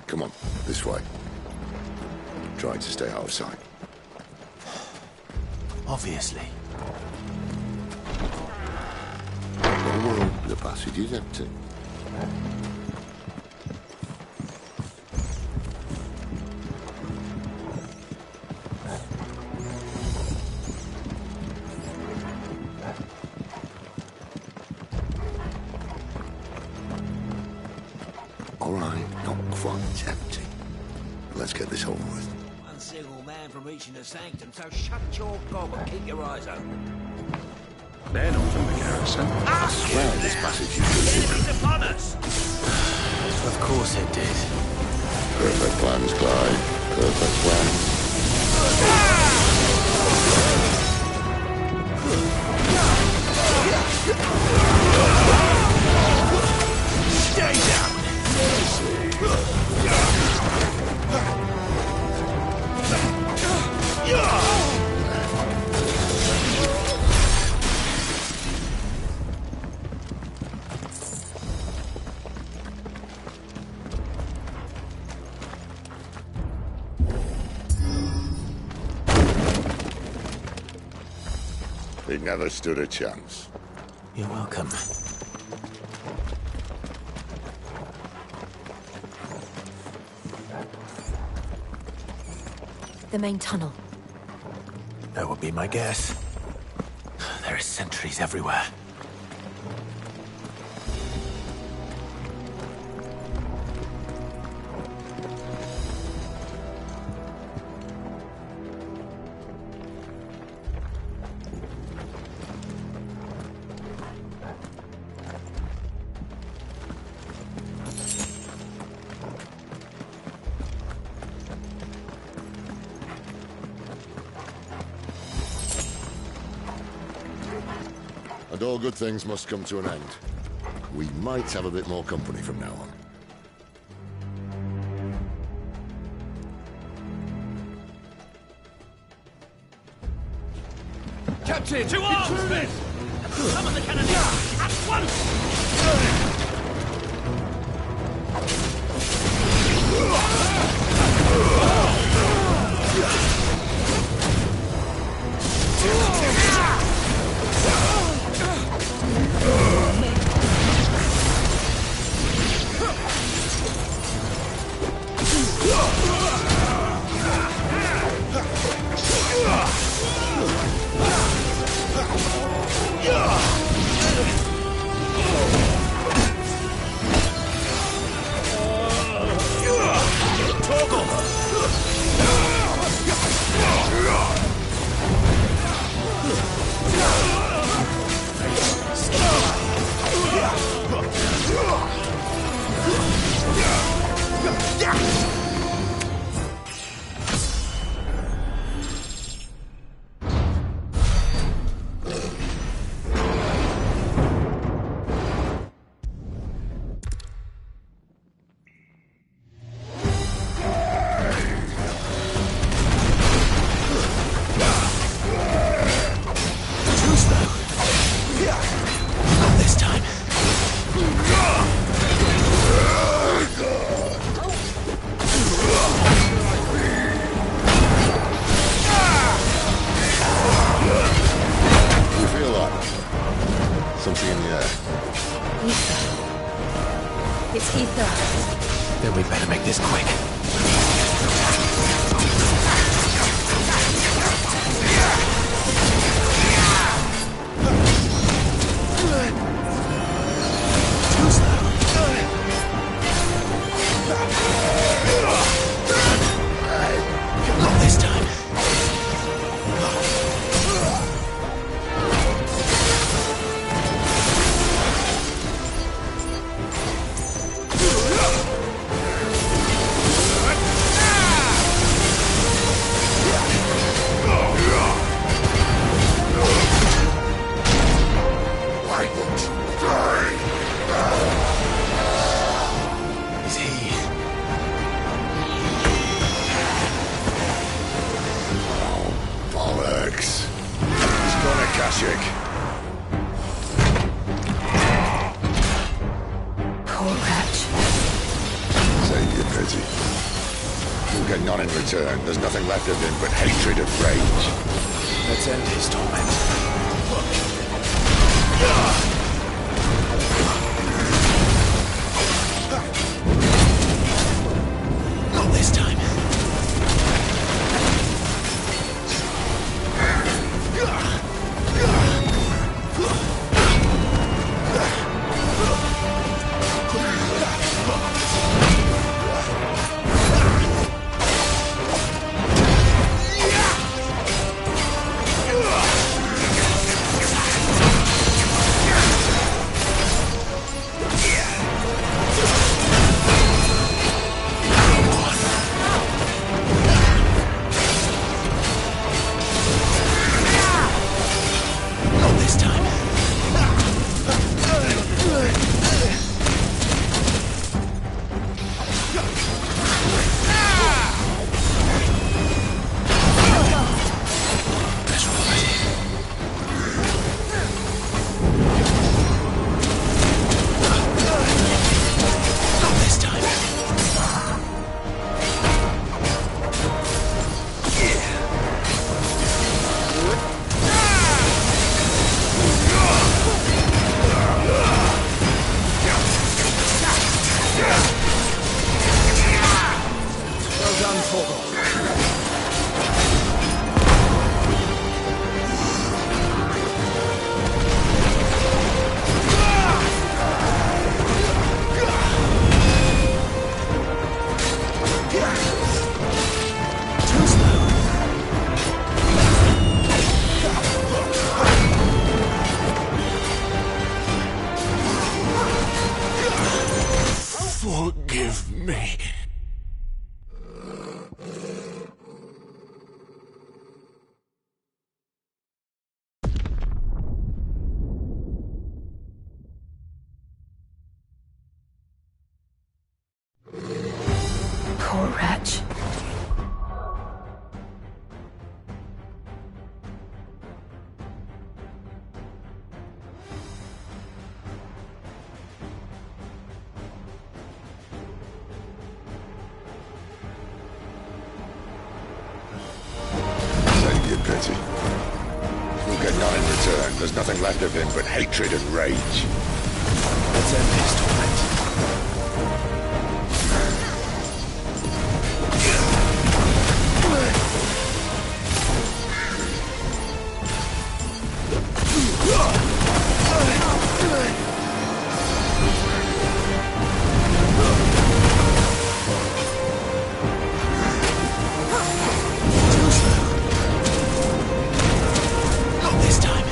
Come on, this way. Trying to stay out of sight. Obviously. Oh, the passage is empty. All right, not quite empty. Let's get this over with. One single man from reaching the sanctum, so shut your gob and keep your eyes open. They're not from the garrison. I swear this passage used to The enemy's upon us! Of course it did. Perfect plans, Clyde. Perfect plans. Stay down! He never stood a chance. You're welcome. The main tunnel. That would be my guess. There are sentries everywhere. And all good things must come to an end. We might have a bit more company from now on. Captain! To arms, men! Summon the cannoneers! At once! Something in the air. Ether. It's ether. Then we better make this quick. return, there's nothing left of him but hatred and rage. Let's end his torment. Not this time. Forgive me. Poor wretch. Save your pity. We'll get none in return. There's nothing left of him but hatred and rage. Let's end his torment. Not this time.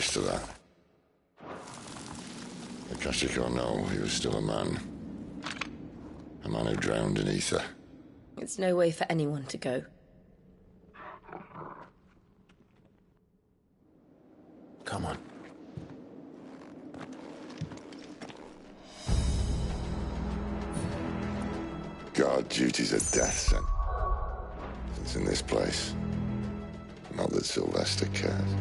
rest of that. Akashiko know he was still a man. A man who drowned in ether. It's no way for anyone to go. Come on. God, duty's a death sentence. It's in this place. Not that Sylvester cares.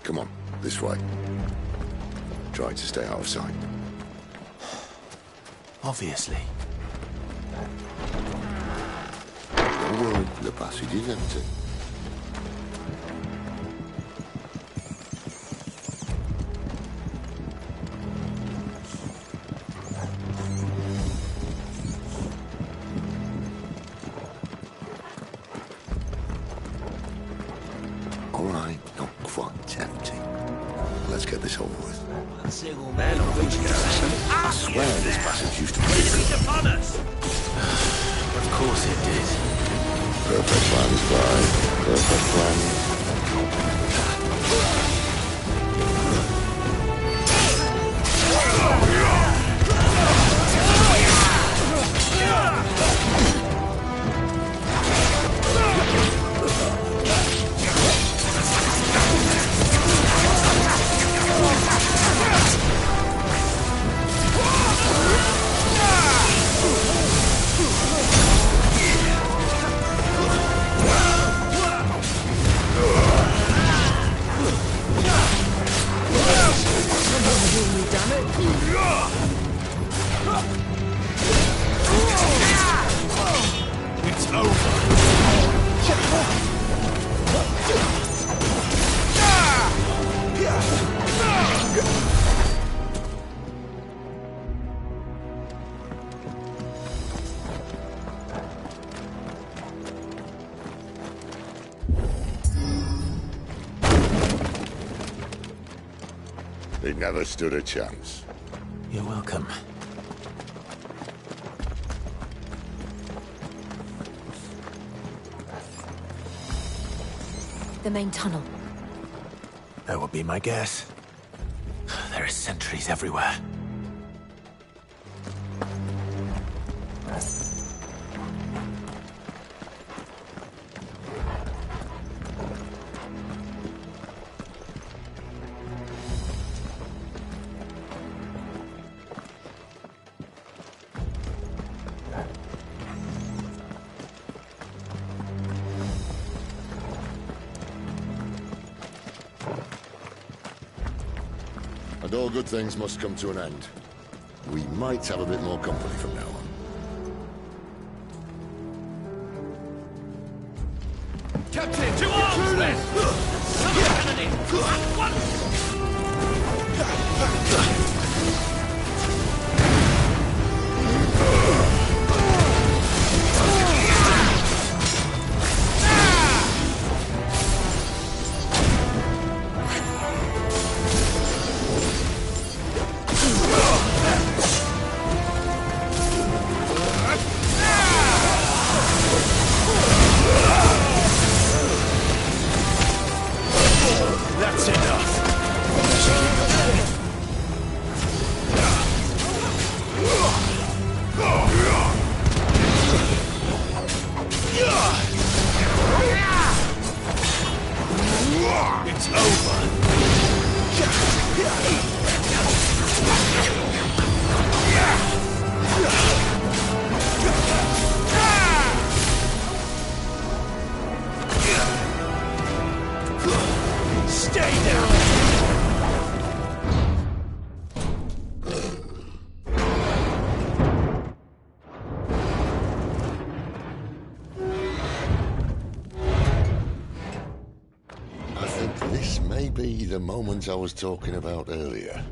Come on, this way. Try to stay out of sight. Obviously. Don't worry, the passage is empty. All right, not quite empty. Let's get this over with. One single man on which garrison? I swear this passage used to be... Enemies upon us! Of course it did. Perfect plan, Spy. Perfect plan. It's over! They never stood a chance. You're welcome. The main tunnel. That would be my guess. There are sentries everywhere. all good things must come to an end. We might have a bit more company from now on. Captain, to arms, men! Summon the cannon at once! That's enough. It's over. Stay down. I think this may be the moment I was talking about earlier.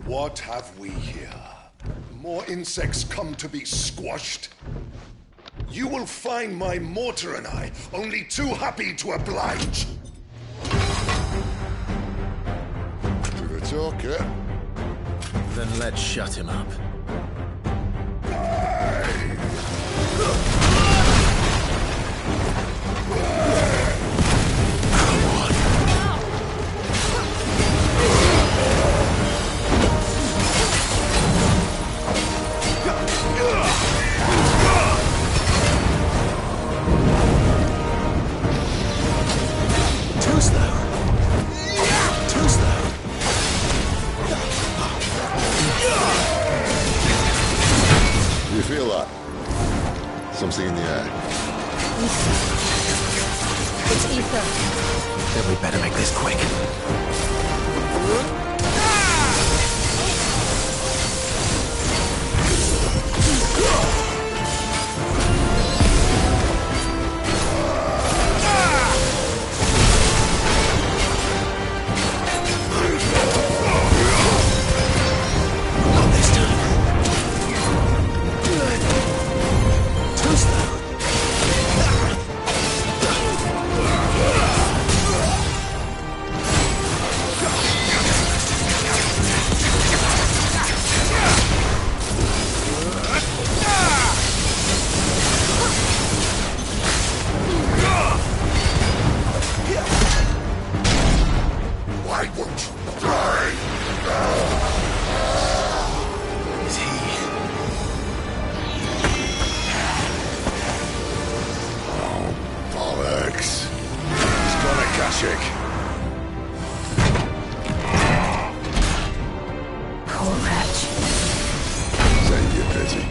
What have we here? More insects come to be squashed? You will find my mortar and I only too happy to oblige. To the talker. Then let's shut him up. Too slow. Too slow. Do you feel that? Something in the air. It's ether. Then we better make this quick. Not this time. Too slow. Why won't you die? Is he? Bollocks. He's got a Kashyyyk. Poor wretch. Send you busy.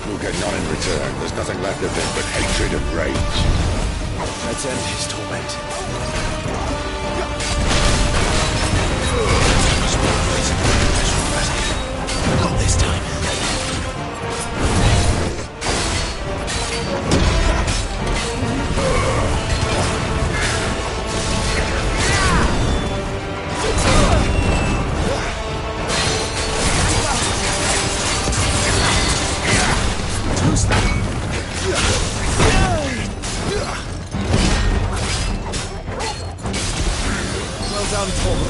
You'll get none in return. There's nothing left of him but hatred and rage. Let's end his torment. Not this time. Too slow. Well done, Paul.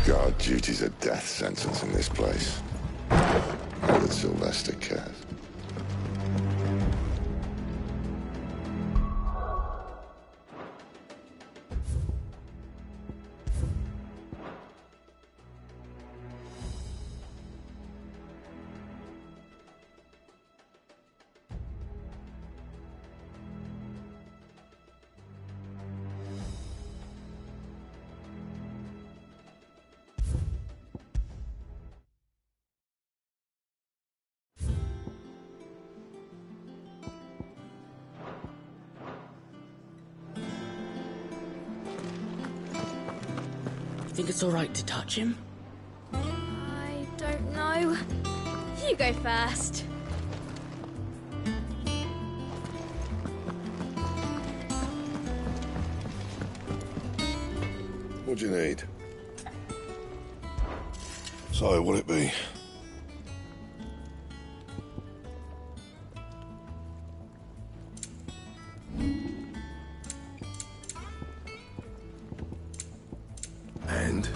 Guard duty's a death sentence in this place. Not that Sylvester cares. Think it's all right to touch him? I don't know. You go first. What do you need? So, what'll it be? And?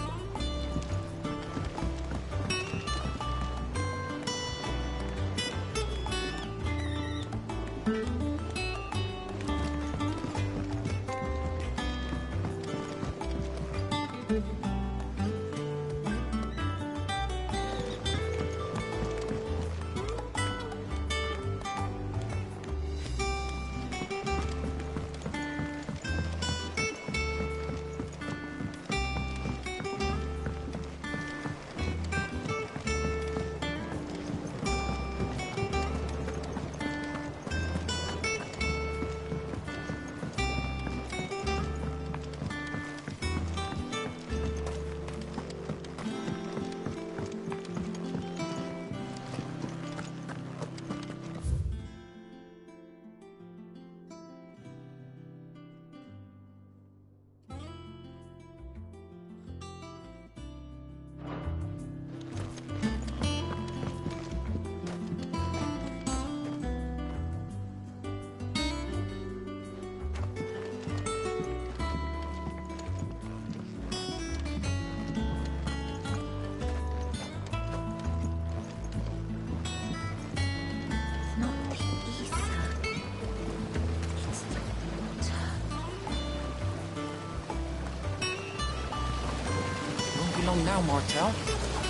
Long now, Martel.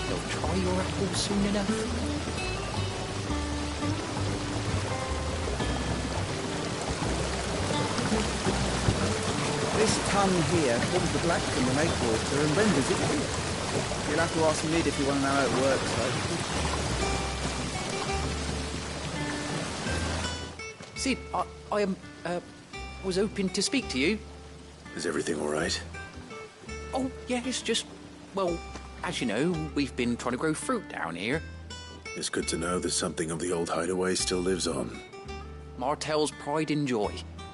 You'll try your apple soon enough. This tongue here forms the black from the lake water and renders it clear. You'll have to ask Mid if you want to know how it works, though. Sid, I was hoping to speak to you. Is everything all right? Oh, yeah, it's just... Well, as you know, we've been trying to grow fruit down here. It's good to know that something of the old hideaway still lives on. Martel's pride and joy.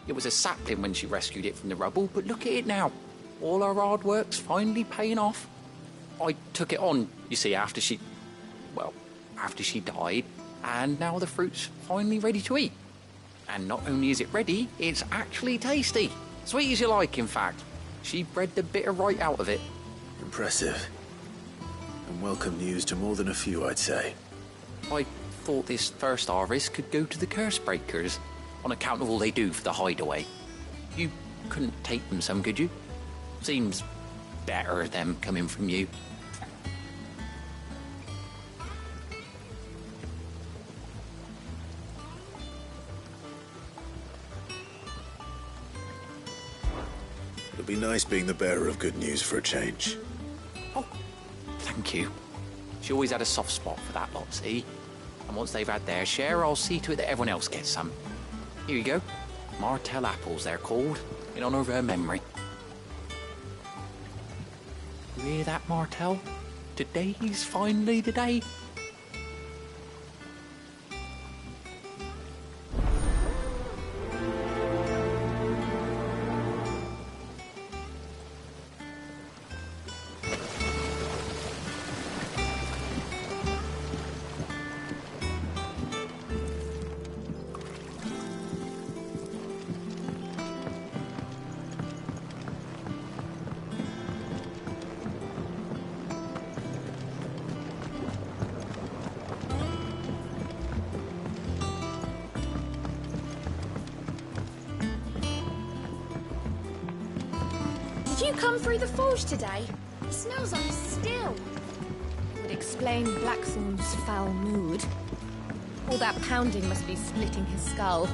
It was a sapling when she rescued it from the rubble, but look at it now. All our hard work's finally paying off. I took it on, you see, after she died, and now the fruit's finally ready to eat. And not only is it ready, it's actually tasty. Sweet as you like, in fact. She bred the bitter right out of it. Impressive. And welcome news to more than a few, I'd say. I thought this first harvest could go to the curse breakers, on account of all they do for the hideaway. You couldn't take them some, could you? Seems better them coming from you. It'll be nice being the bearer of good news for a change. Oh, thank you. She always had a soft spot for that lot, see? And once they've had their share, I'll see to it that everyone else gets some. Here you go. Martel apples, they're called, in honour of her memory. You hear that, Martel? Today's finally the day. Did you come through the forge today? It smells like still. It would explain Blackthorn's foul mood. All that pounding must be splitting his skull.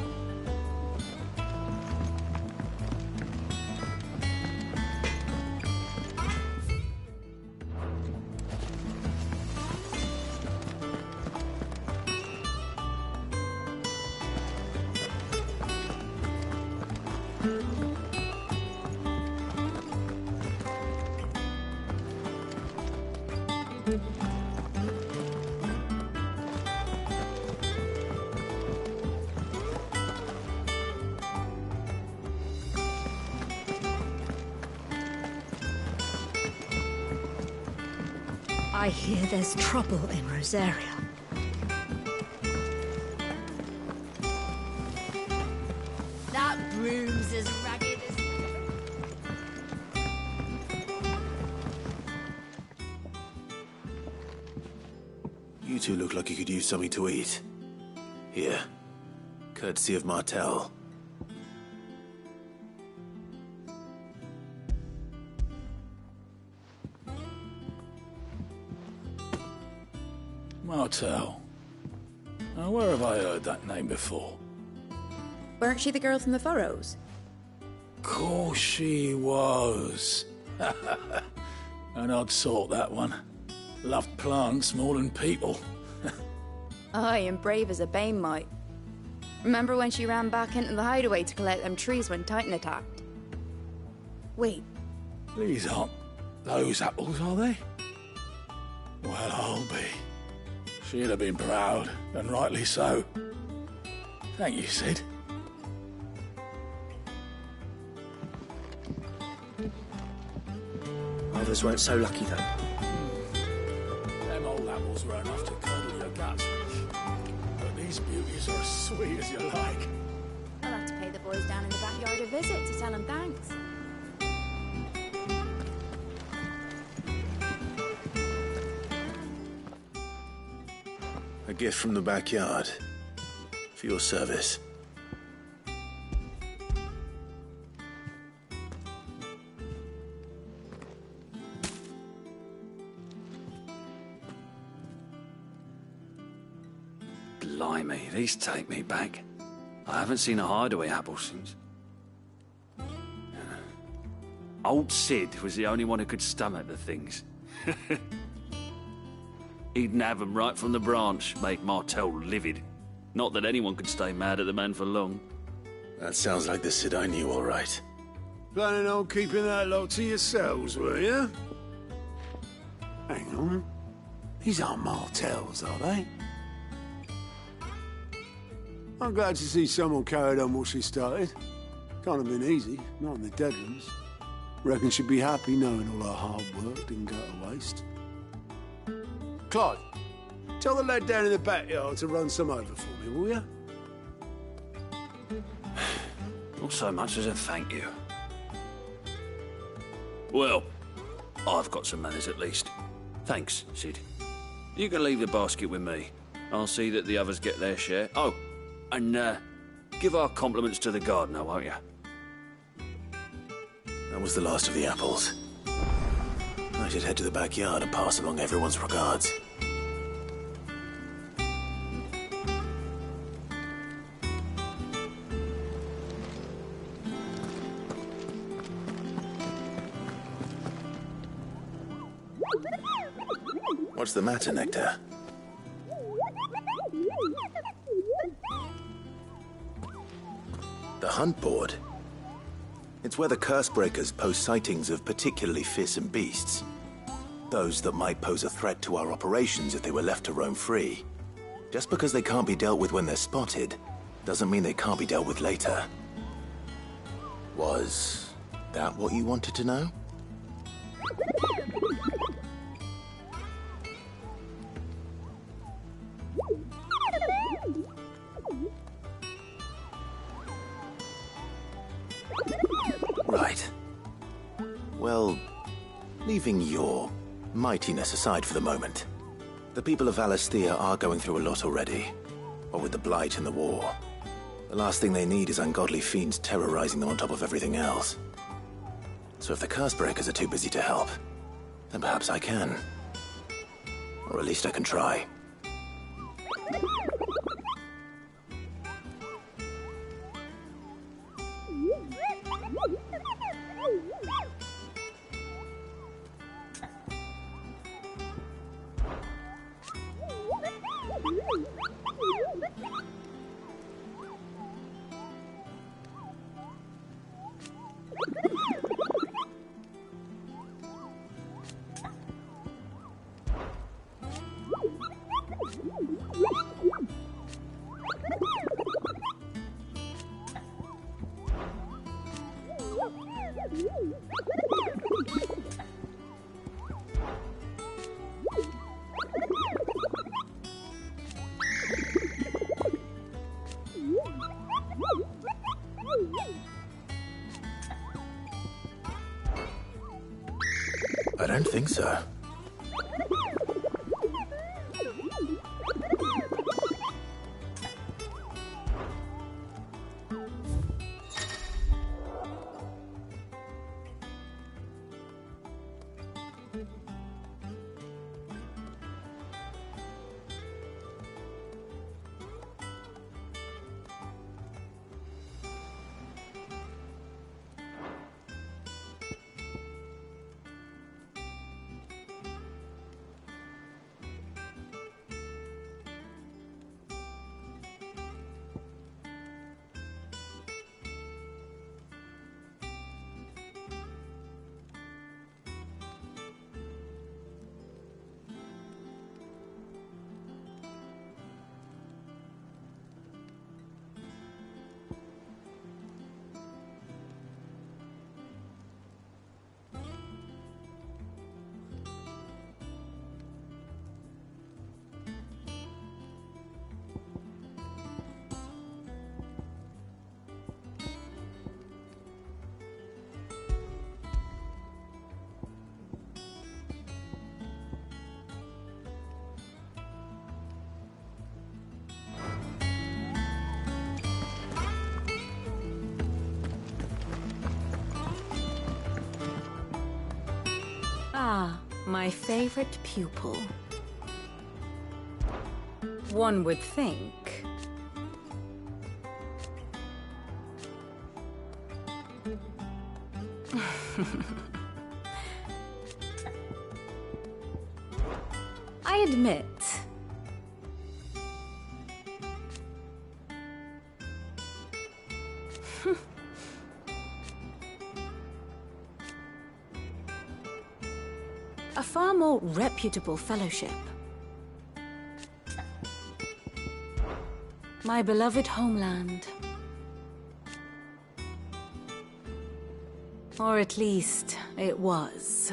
I hear there's trouble in Rosaria. That broom's as ragged as... You two look like you could use something to eat. Here. Courtesy of Martel. Martel. Now, where have I heard that name before? Weren't she the girl from the Furrows? Course she was. An odd sort, that one. Loved plants more than people. Aye, and brave as a bane might. Remember when she ran back into the hideaway to collect them trees when Titan attacked? Wait, These aren't those apples, are they? Well, I'll be. She'd have been proud, and rightly so. Thank you, Sid. Others weren't so lucky, though. Them old apples were enough to curdle your guts. But these beauties are as sweet as you like. I'll have to pay the boys down in the backyard a visit to tell them thanks. A gift from the backyard. For your service. Blimey, these take me back. I haven't seen a hideaway apple since. Old Sid was the only one who could stomach the things. He'd nab them right from the branch, make Martel livid. Not that anyone could stay mad at the man for long. That sounds like the Sid I knew, all right. Planning on keeping that lot to yourselves, were you? Hang on. These aren't Martels, are they? I'm glad to see someone carried on what she started. Can't have been easy, not in the Deadlands. Reckon she'd be happy knowing all her hard work didn't go to waste. Clive, tell the lad down in the backyard to run some over for me, will you? Not so much as a thank you. Well, I've got some manners at least. Thanks, Sid. You can leave the basket with me. I'll see that the others get their share. Oh, and give our compliments to the gardener, won't you? That was the last of the apples. I should head to the backyard and pass along everyone's regards. What's the matter, Nectar? The hunt board? It's where the Cursebreakers post sightings of particularly fearsome beasts. Those that might pose a threat to our operations if they were left to roam free. Just because they can't be dealt with when they're spotted, doesn't mean they can't be dealt with later. Was that what you wanted to know? Right. Well, leaving your mightiness aside for the moment, the people of Valisthea are going through a lot already. What with the Blight and the war. The last thing they need is ungodly fiends terrorizing them on top of everything else. So if the Cursebreakers are too busy to help, then perhaps I can. Or at least I can try. I don't think so. Ah, my favorite pupil. One would think. I admit. A far more reputable fellowship. My beloved homeland. Or at least, it was.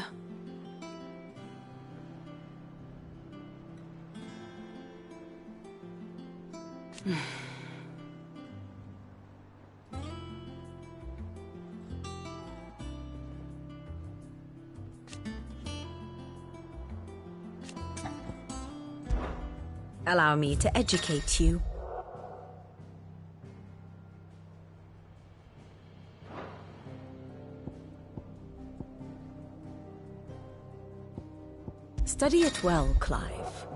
Allow me to educate you. Study it well, Clive.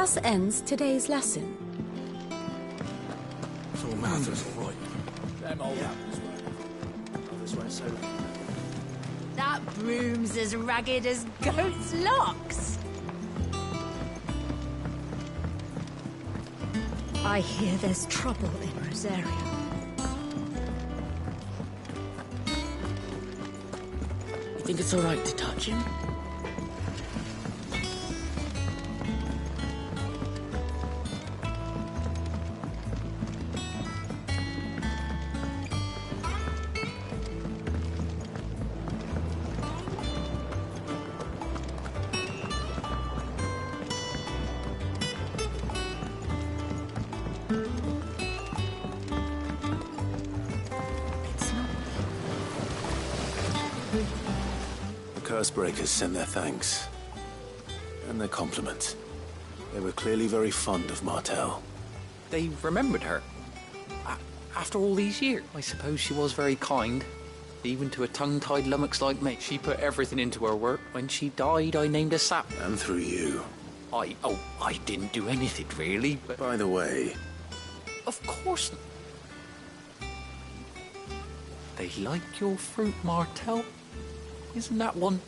Thus ends today's lesson. So Martha's all right. Them old apples Others weren't so lucky. That broom's as ragged as goat's locks. I hear there's trouble in Rosaria. You think it's all right to touch him? The Cursebreakers sent their thanks. And their compliments. They were clearly very fond of Martell. They remembered her. After all these years, I suppose she was very kind. Even to a tongue-tied lummox like me. She put everything into her work. When she died, I named a sap. And through you. I didn't do anything, really, but... By the way... Of course not. They like your fruit, Martell. Isn't that one?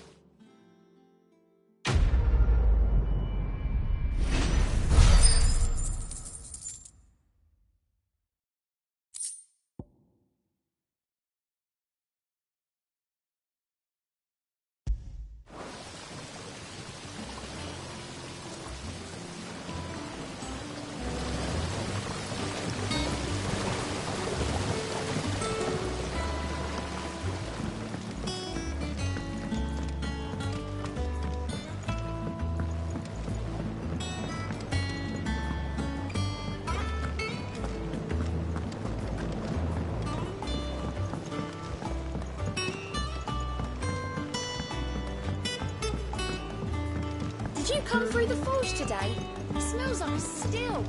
Did you come through the forge today? It smells like a still.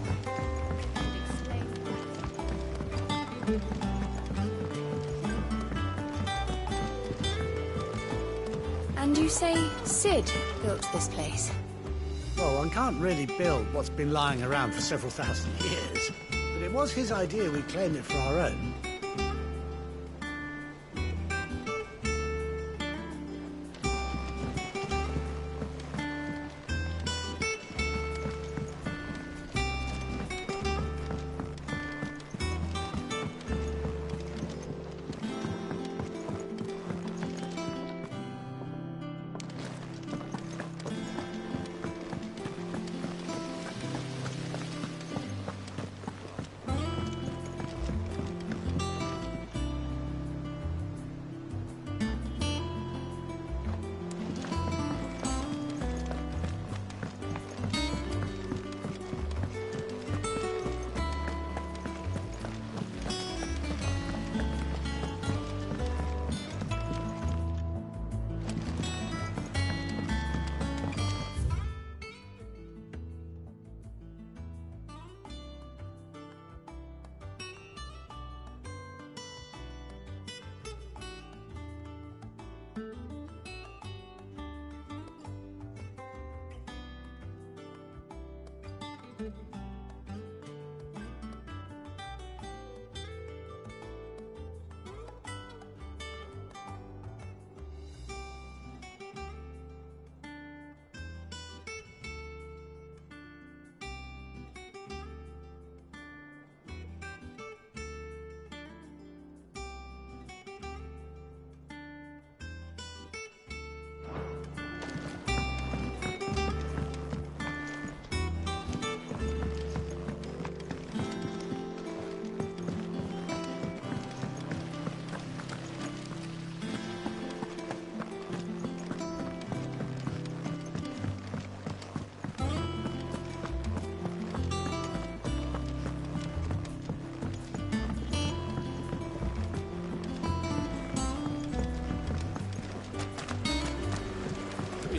And you say Sid built this place? Well, one can't really build what's been lying around for several thousand years. But it was his idea we claim it for our own.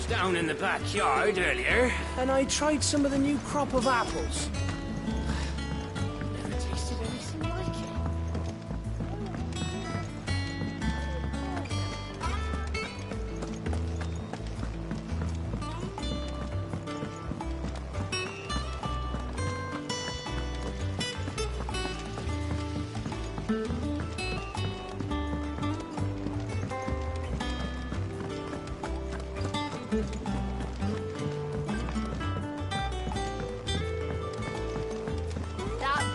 Down in the backyard earlier, and I tried some of the new crop of apples. Never tasted anything like it. That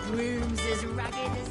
broom's as ragged as...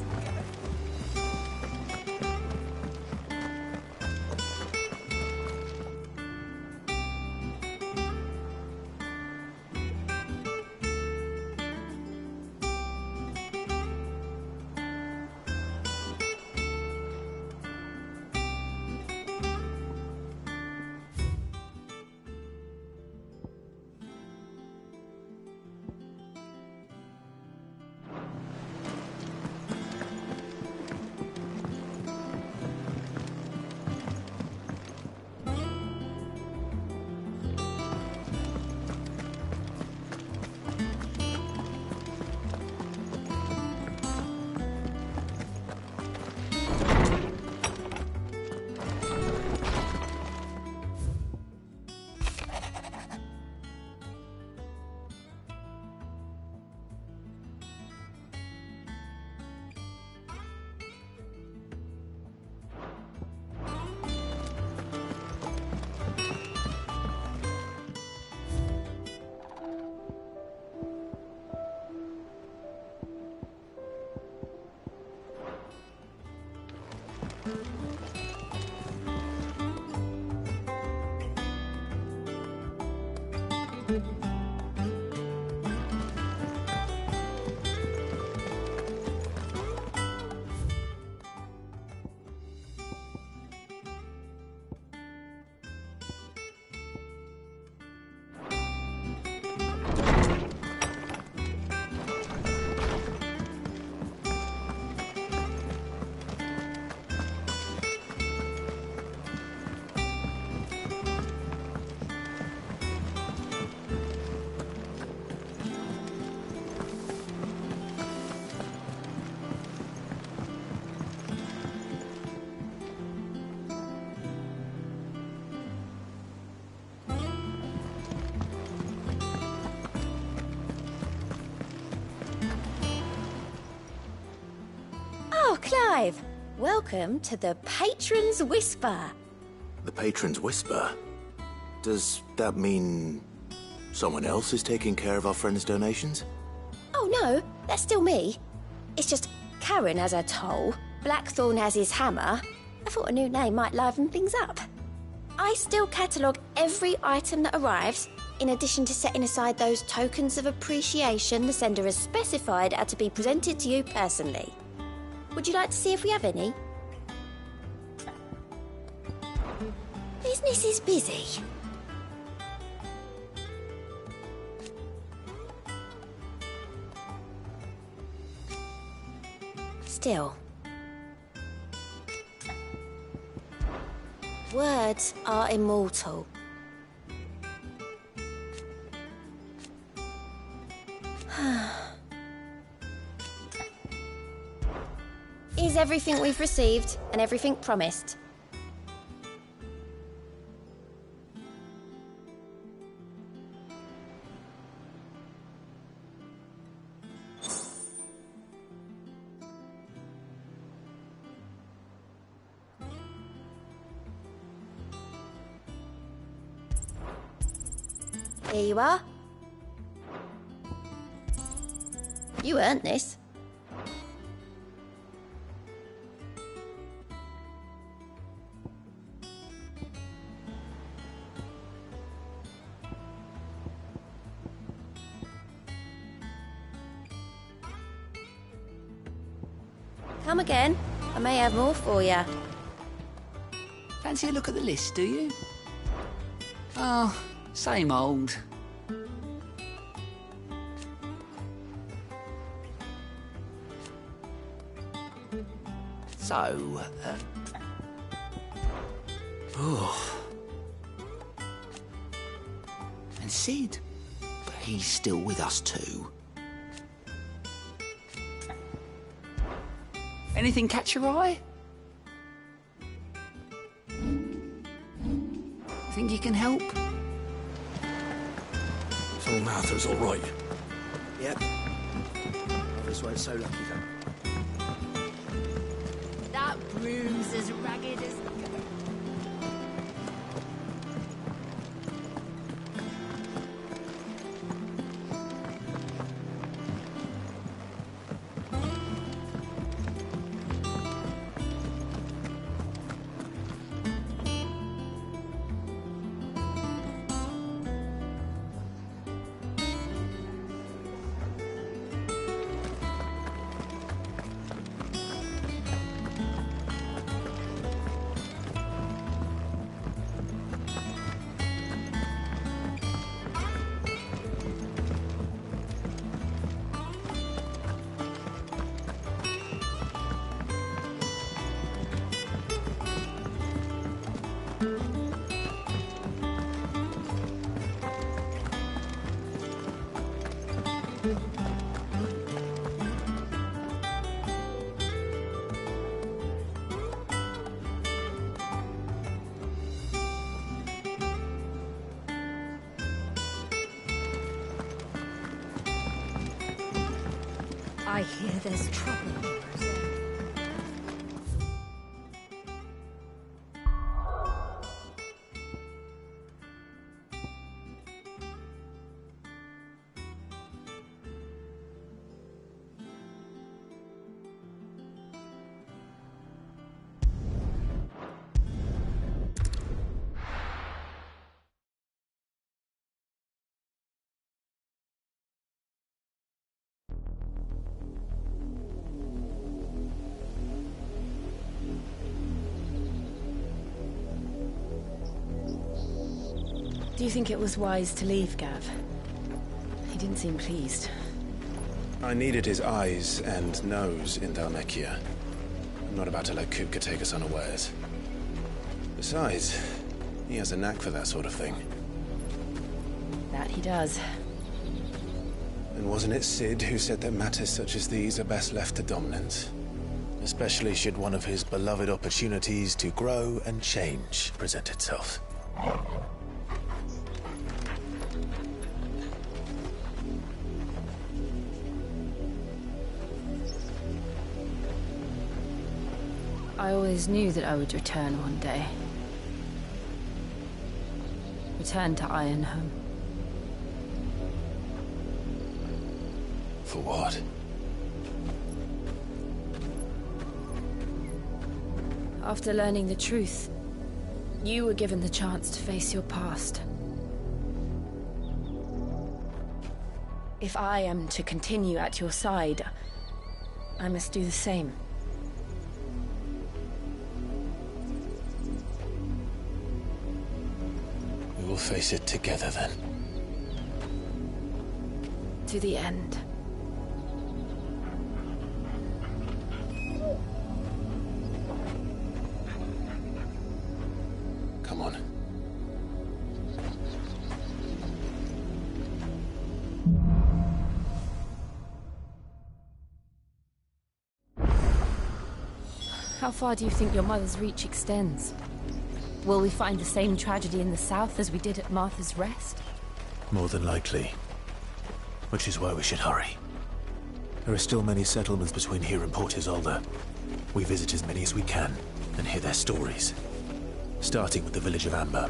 Oh, Clive! Welcome to the Patron's Whisper. The Patron's Whisper? Does that mean someone else is taking care of our friend's donations? Oh no, that's still me. It's just Karen has her toll, Blackthorn has his hammer. I thought a new name might liven things up. I still catalogue every item that arrives, in addition to setting aside those tokens of appreciation the sender has specified are to be presented to you personally. Would you like to see if we have any? Business is busy. Still. Words are immortal. Is everything we've received and everything promised? Here you are. You earned this. Come again. I may have more for you. Fancy a look at the list, do you? Oh, same old. So, oh. And Sid, he's still with us too. Anything catch your eye? Think you can help? Soul Martha's all right. Yep. This one's so lucky though. That broom's as ragged as... I hear there's trouble. Do you think it was wise to leave, Gav? He didn't seem pleased. I needed his eyes and nose in Dhalmekia. I'm not about to let Kupka take us unawares. Besides, he has a knack for that sort of thing. That he does. And wasn't it Cid who said that matters such as these are best left to dominance? Especially should one of his beloved opportunities to grow and change present itself. I always knew that I would return one day. Return to Ironhome. For what? After learning the truth, you were given the chance to face your past. If I am to continue at your side, I must do the same. We will face it together then. To the end. Come on. How far do you think your mother's reach extends? Will we find the same tragedy in the south as we did at Martha's Rest? More than likely. Which is why we should hurry. There are still many settlements between here and Port Isolde. We visit as many as we can and hear their stories. Starting with the village of Amber.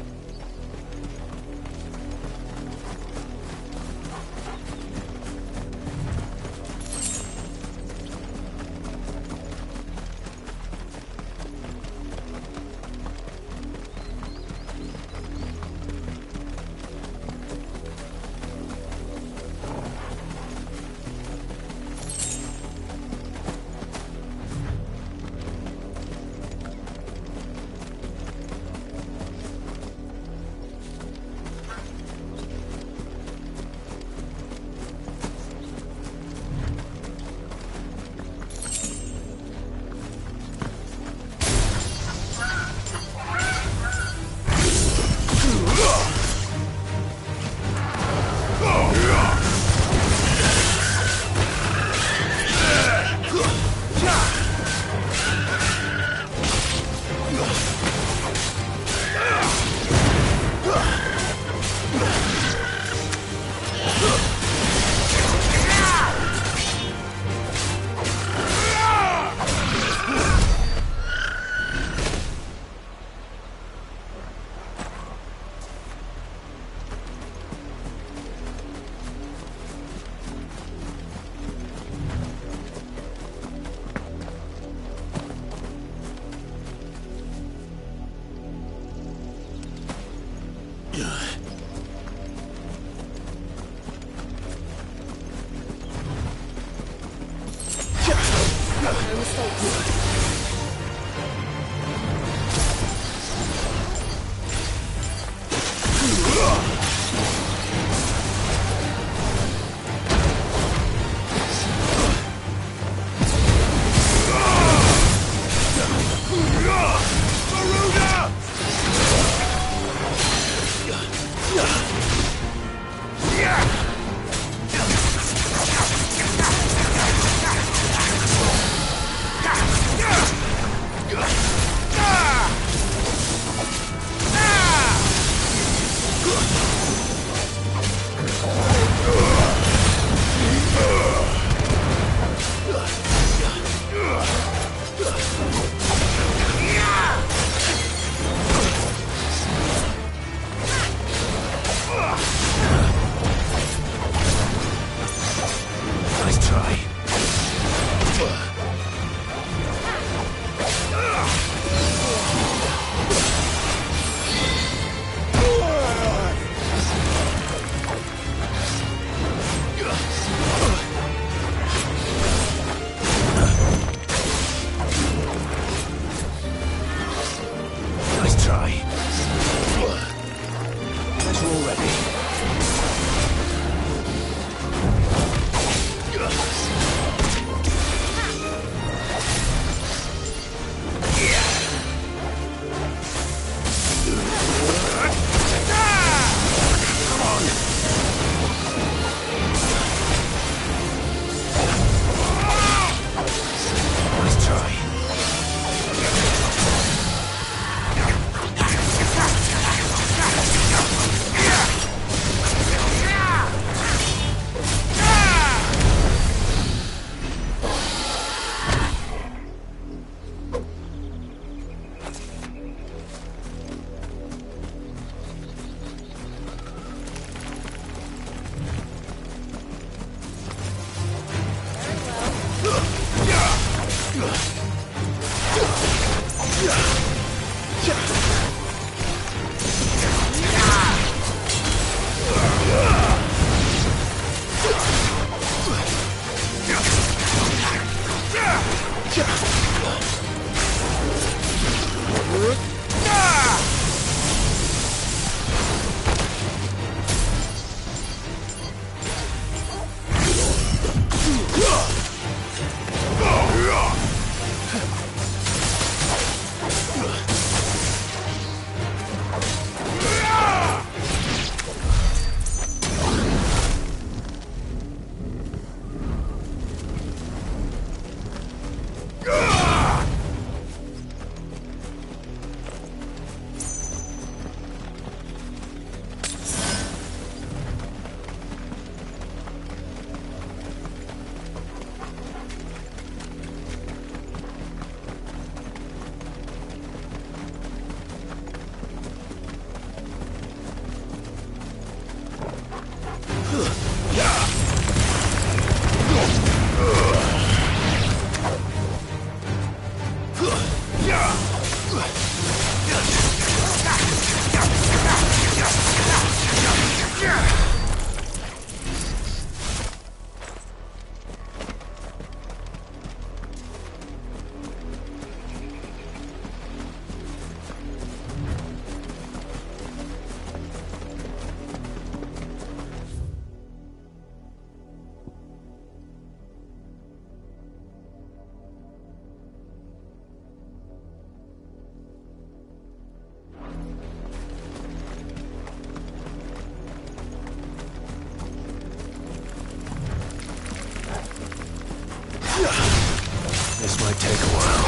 This might take a while.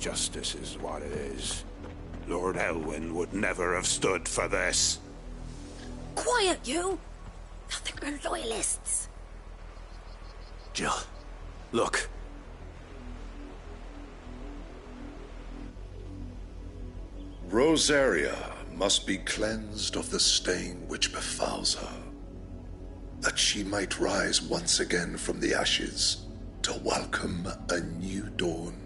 Justice is what it is. Lord Elwyn would never have stood for this. Quiet, you! I think we're loyalists. Jill, look. Rosaria must be cleansed of the stain which befouls her, that she might rise once again from the ashes to welcome a new dawn.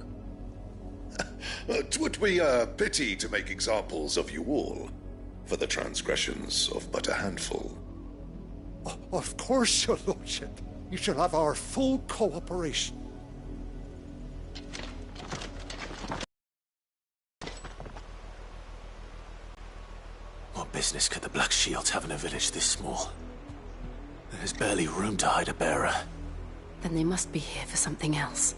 'Twould be a pity to make examples of you all, for the transgressions of but a handful. Of course, your lordship. You shall have our full cooperation. What business could the Black Shields have in a village this small? There's barely room to hide a bearer. Then they must be here for something else.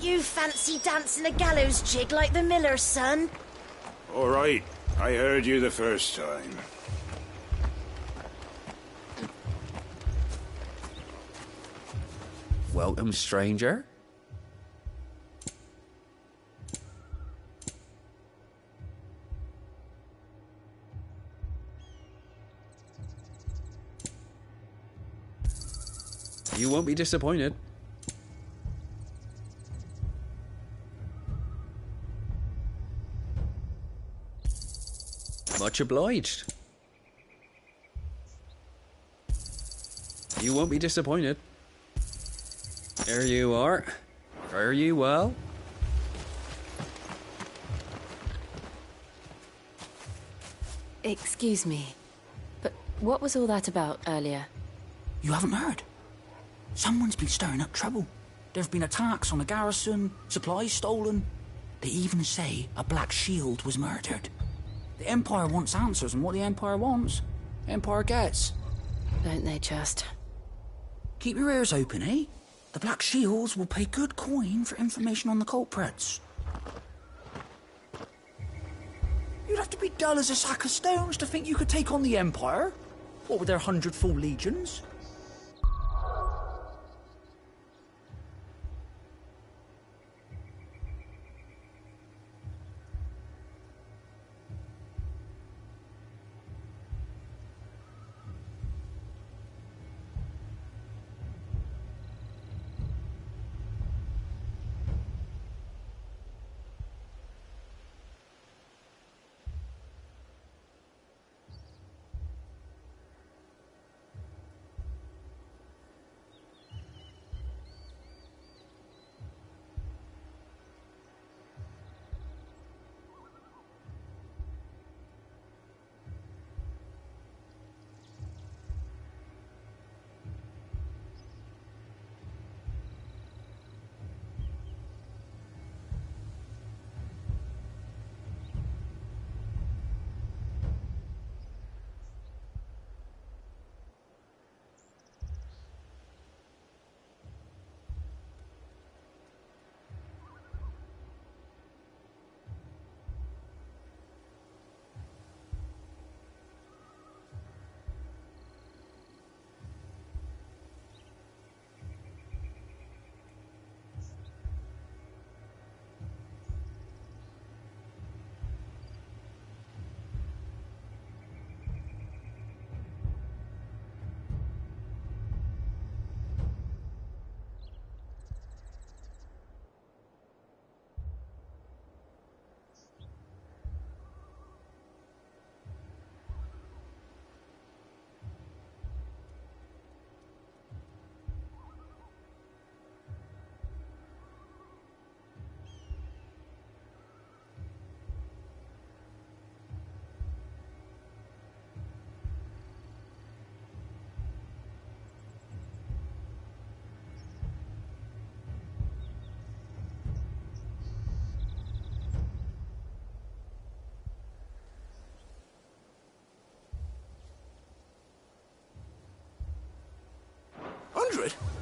You fancy dancing a gallows jig like the miller's son? All right, I heard you the first time. Welcome, stranger. You won't be disappointed. Much obliged. You won't be disappointed. There you are. Fare you well. Excuse me, but what was all that about earlier? You haven't heard? Someone's been stirring up trouble. There have been attacks on the garrison, supplies stolen. They even say a Black Shield was murdered. The Empire wants answers, and what the Empire wants, the Empire gets. Don't they just? Keep your ears open, eh? The Black Shields will pay good coin for information on the culprits. You'd have to be dull as a sack of stones to think you could take on the Empire. What with their 100 full legions?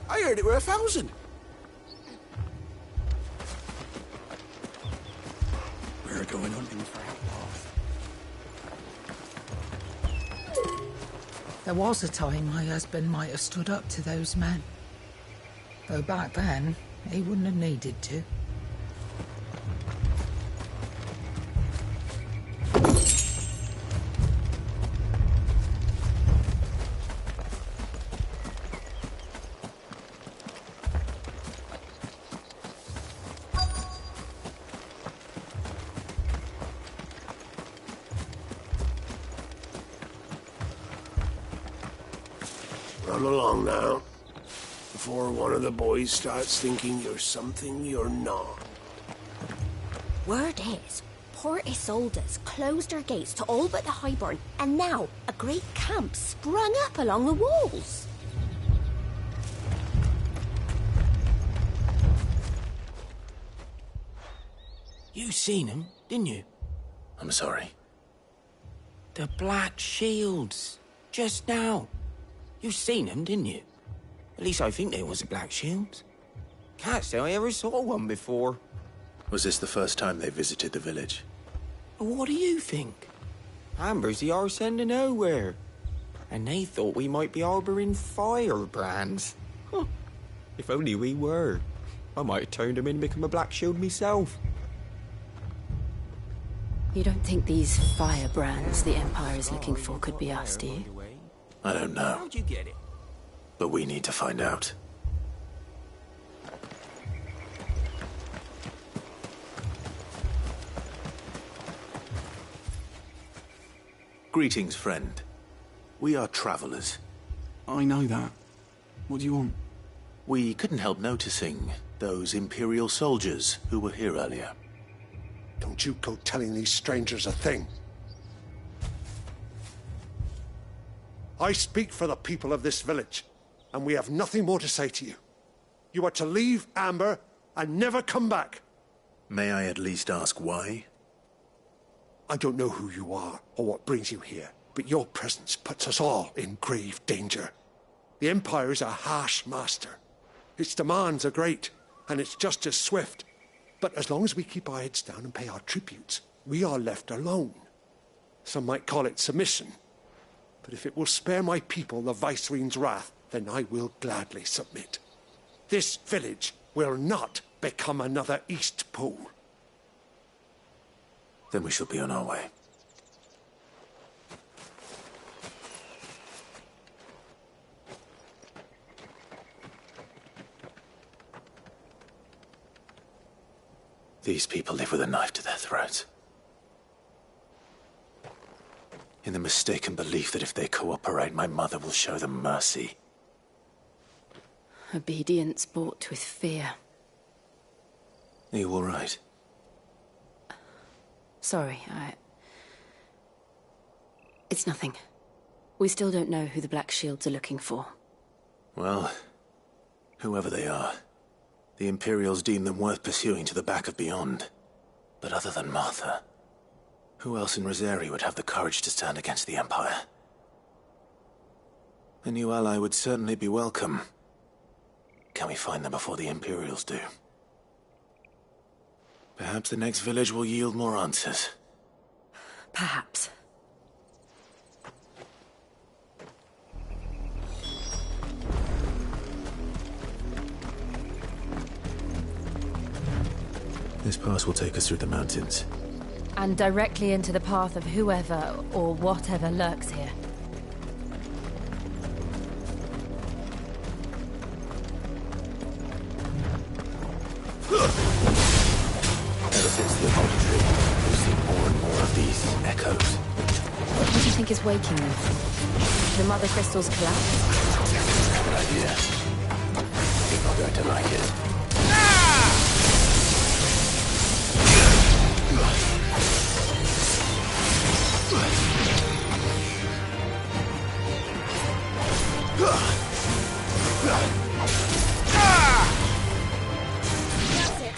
I heard it were 1,000. We're going hunting for outlaws. There was a time my husband might have stood up to those men. Though back then, He wouldn't have needed to. Run along now, before one of the boys starts thinking you're something you're not. Word is, Port Isolde's closed her gates to all but the Highborn, and now a great camp sprung up along the walls. You seen him, didn't you? I'm sorry. The Black Shields. Just now. You seen them, didn't you? At least I think they was the Black Shields. Can't say I ever saw one before. Was this the first time they visited the village? What do you think? Amber's the arse end of nowhere. And they thought we might be harbouring firebrands. Huh. If only we were. I might have turned them in and become a Black Shield myself. You don't think these firebrands the Empire is looking for could be us, do you? I don't know. How'd you get it? But we need to find out. Greetings, friend. We are travelers. I know that. What do you want? We couldn't help noticing those Imperial soldiers who were here earlier. Don't you go telling these strangers a thing. I speak for the people of this village, and we have nothing more to say to you. You are to leave Amber and never come back. May I at least ask why? I don't know who you are or what brings you here, but your presence puts us all in grave danger. The Empire is a harsh master. Its demands are great, and its justice swift. But as long as we keep our heads down and pay our tributes, we are left alone. Some might call it submission. But if it will spare my people the Viceroy's wrath, then I will gladly submit. This village will not become another Eastpool. Then we shall be on our way. These people live with a knife to their throats. In the mistaken belief that if they cooperate, my mother will show them mercy. Obedience bought with fear. Are you all right? Sorry, It's nothing. We still don't know who the Black Shields are looking for. Well, whoever they are, the Imperials deem them worth pursuing to the back of beyond. But other than Martha, who else in Rosari would have the courage to stand against the Empire? A new ally would certainly be welcome. Can we find them before the Imperials do? Perhaps the next village will yield more answers. Perhaps. This pass will take us through the mountains. And directly into the path of whoever or whatever lurks here. Ever since the apology tree, we've seen more and more of these echoes. What do you think is waking them? The Mother Crystal's collapse? Good idea. People are going to like it. That's it.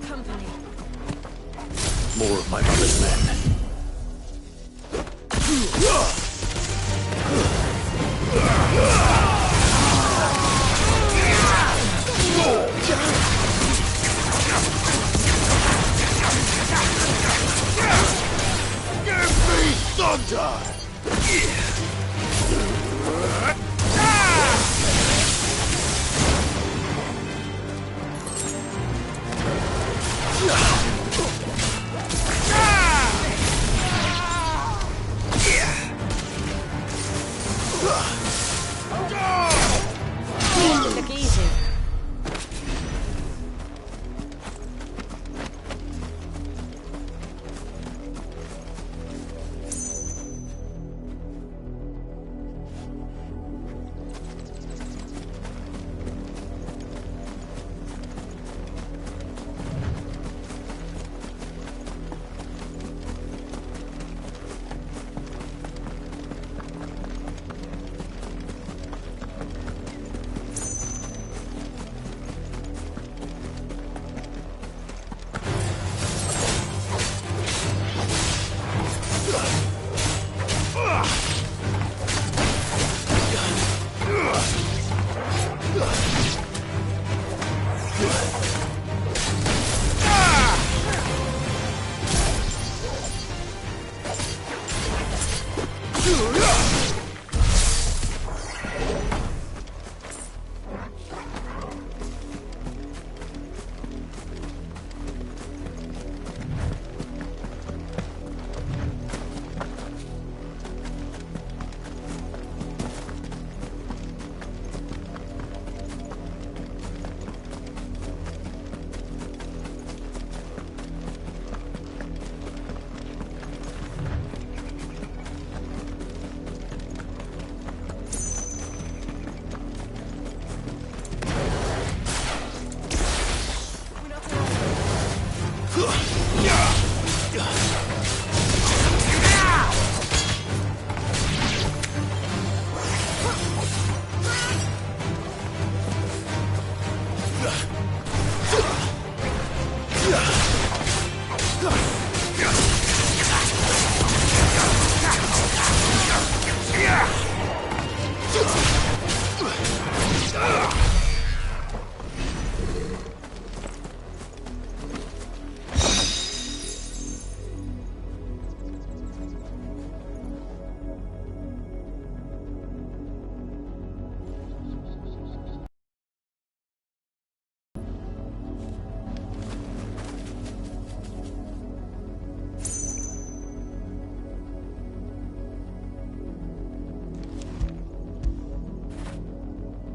Company. More of my mother's men. hunter! Look easy.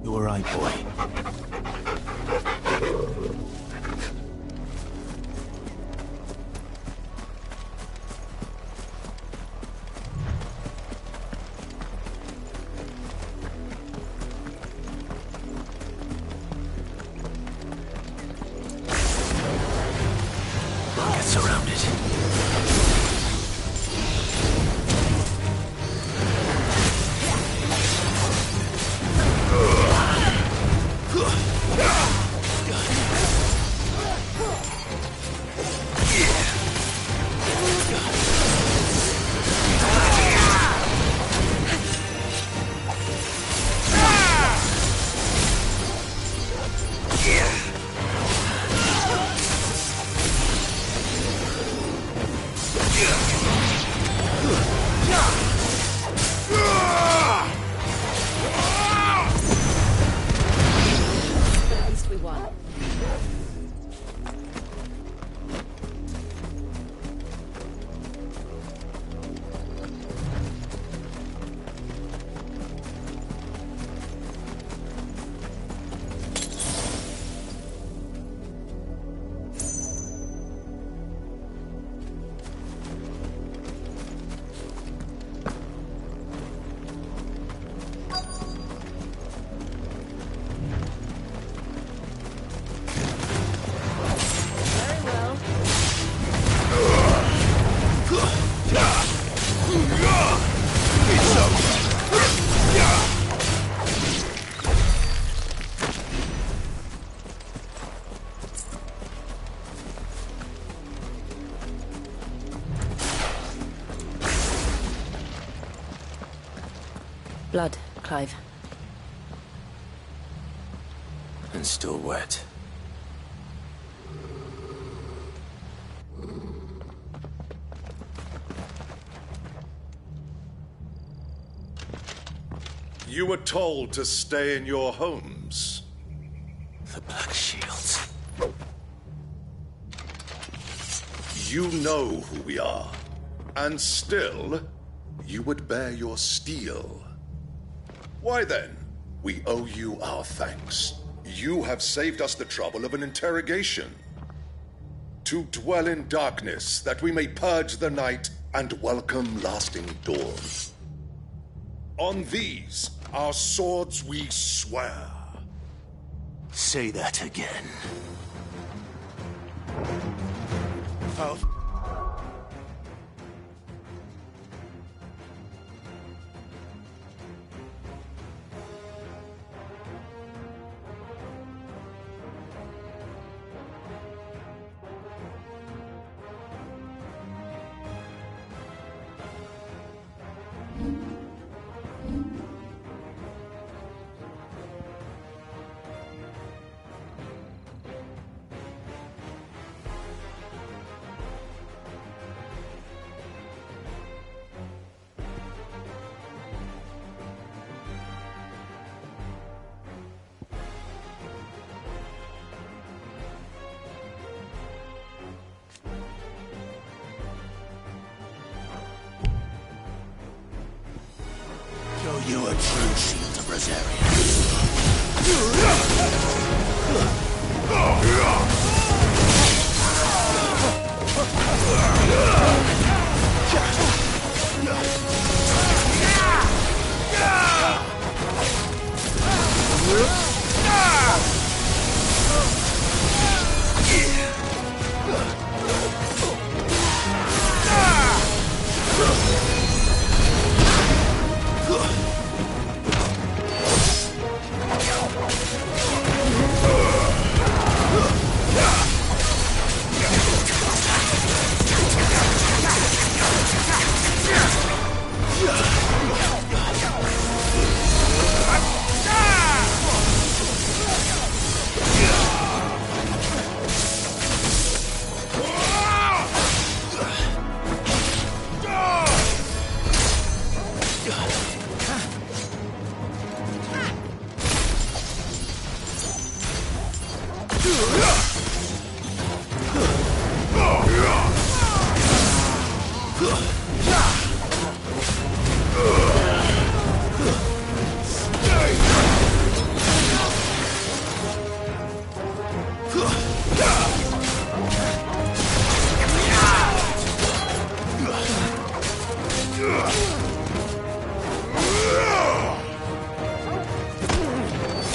You all right, boy? We'll get surrounded. At least we won. Blood, Clive. And still wet. You were told to stay in your homes. The Black Shields. You know who we are. And still, you would bear your steel. Why then, we owe you our thanks. You have saved us the trouble of an interrogation. To dwell in darkness, that we may purge the night and welcome lasting dawn. On these, our swords we swear. Say that again. Oh. You a true shield of Rosaria.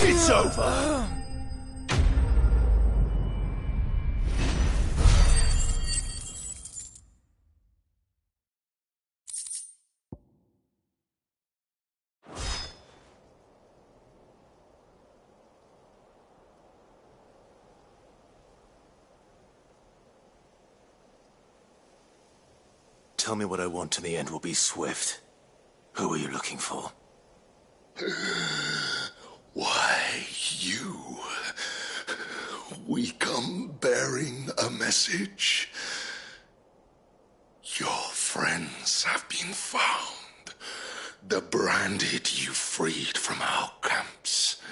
It's over. Tell me what I want and the end will be swift. Who are you looking for? Why, you. We come bearing a message. Your friends have been found. The branded you freed from our camps.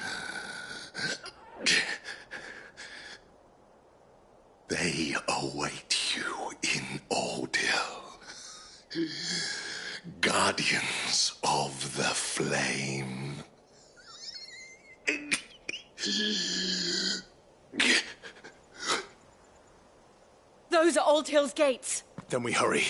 They await you in Odil. Guardians of the Flame. Those are Old Hill's gates. Then we hurry.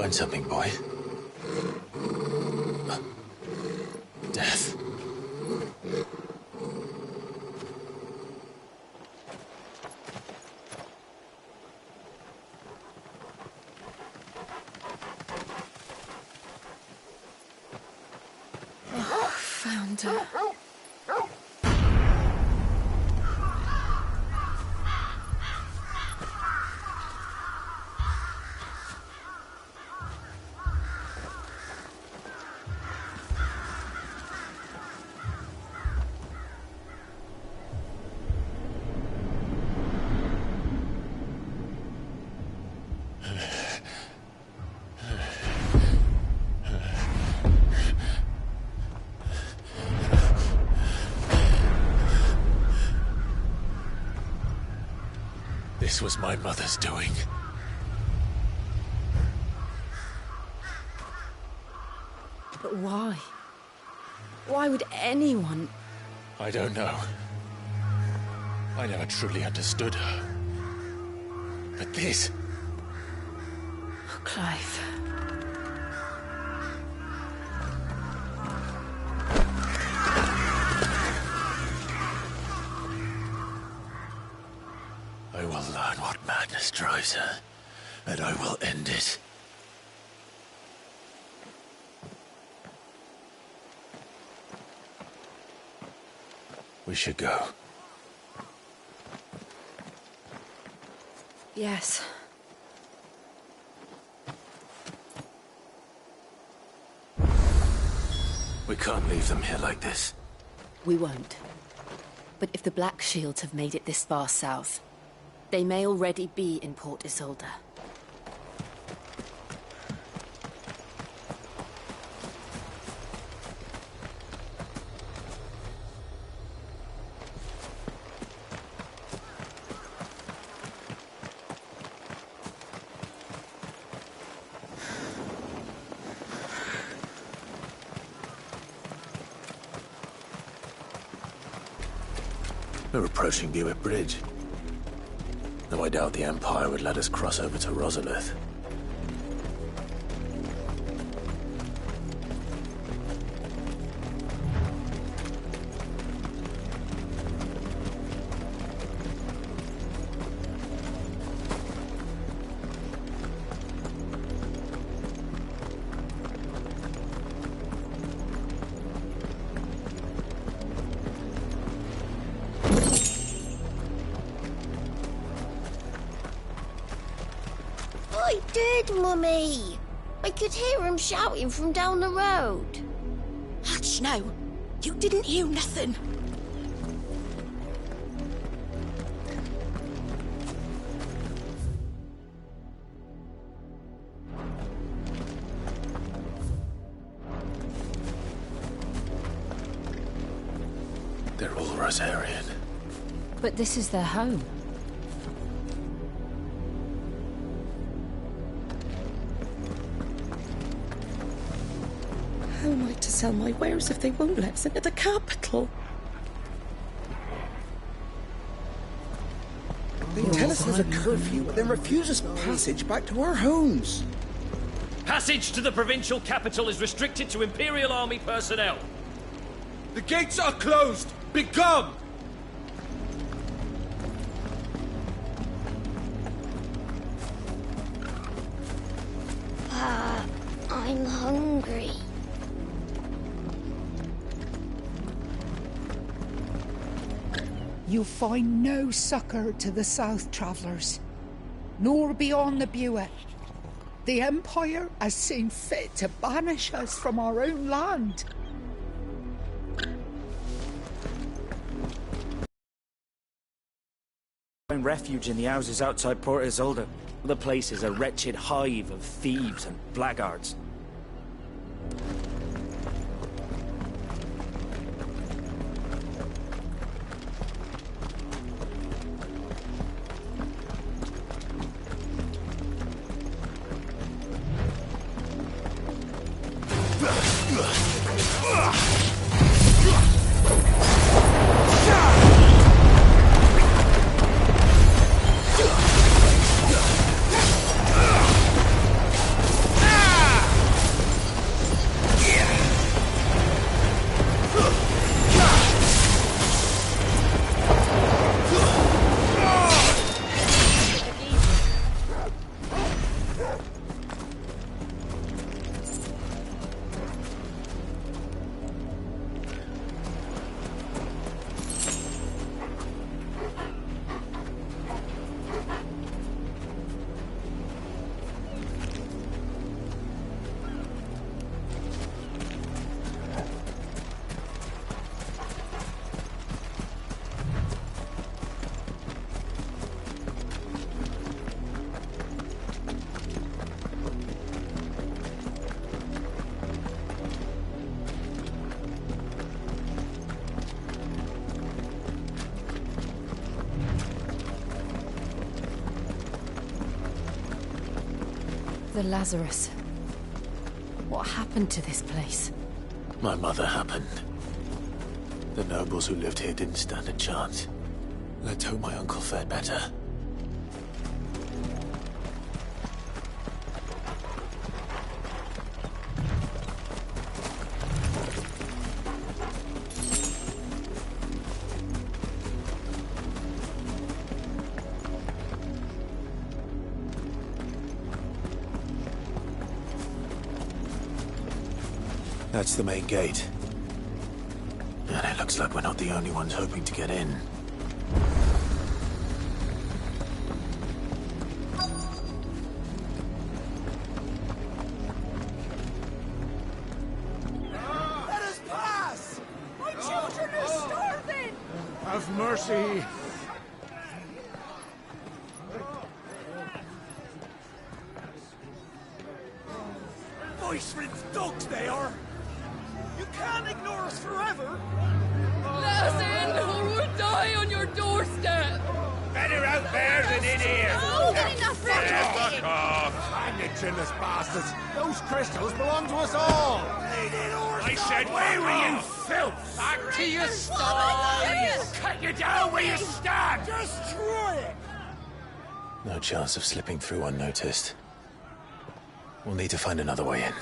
find something, boy. Death. Oh, found her. This was my mother's doing. But why? Why would anyone... I don't know. I never truly understood her. But this... Oh, Clive. I will learn what madness drives her, and I will end it. We should go. Yes. We can't leave them here like this. We won't. But if the Black Shields have made it this far south, they may already be in Port Isolde. We're approaching Buick Bridge. Though I doubt the Empire would let us cross over to Rosalith. I did, Mummy. I could hear him shouting from down the road. Hush, no. You didn't hear nothing. They're all Rosarian. But this is their home. How am I to sell my wares if they won't let us into the capital? They tell us there's a curfew, but then refuse us passage back to our homes. Passage to the provincial capital is restricted to Imperial Army personnel. The gates are closed! Begone! I'm hungry. You find no succour to the south travellers, nor beyond the Buet. The Empire has seen fit to banish us from our own land. Find refuge in the houses outside Port Isolde. The place is a wretched hive of thieves and blackguards. Ah! The Lazarus. What happened to this place? My mother happened. The nobles who lived here didn't stand a chance. Let's hope my uncle fared better. That's the main gate. And it looks like we're not the only ones hoping to get in. Let us pass! My children are starving! Have mercy! Voice-ridden dogs they are! You can't ignore us forever! Let us in, or we'll die on your doorstep! Better out there than in here! Oh, enough Fuck off! Hang it, chinless bastards! Those crystals belong to us all! I said, where were you, filth? Back to your sties! Cut you down where you stand! Destroy it! No chance of slipping through unnoticed. We'll need to find another way in.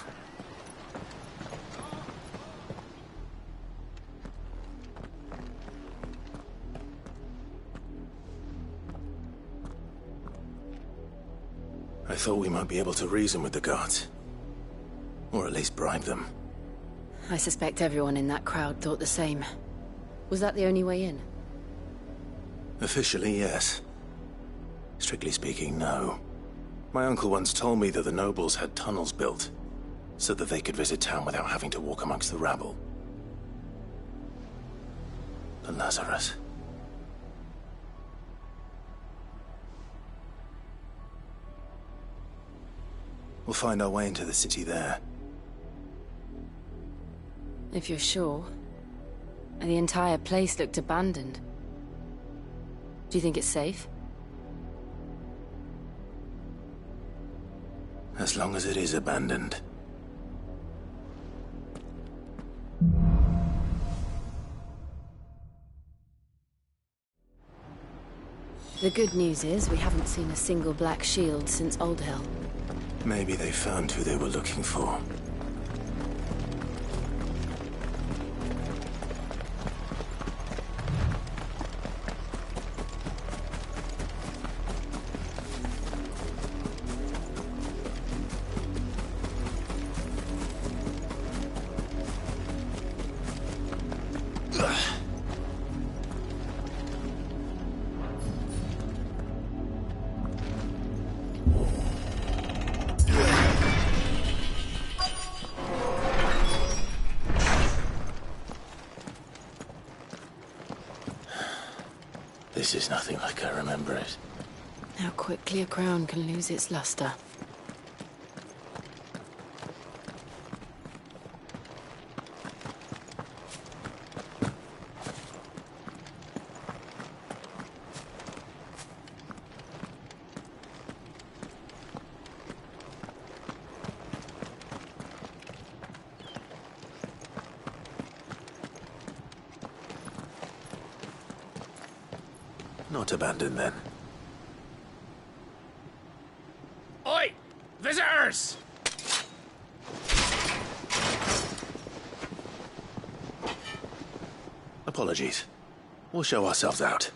I thought we might be able to reason with the guards. Or at least bribe them. I suspect everyone in that crowd thought the same. Was that the only way in? Officially, yes. Strictly speaking, no. My uncle once told me that the nobles had tunnels built, so that they could visit town without having to walk amongst the rabble. The Lazarus. We'll find our way into the city there. If you're sure. The entire place looked abandoned. Do you think it's safe? As long as it is abandoned. The good news is we haven't seen a single black shield since Old Hill. Maybe they found who they were looking for. This is nothing like I remember it. How quickly a crown can lose its luster. Not abandoned, then. Oi! Visitors! Apologies. We'll show ourselves out.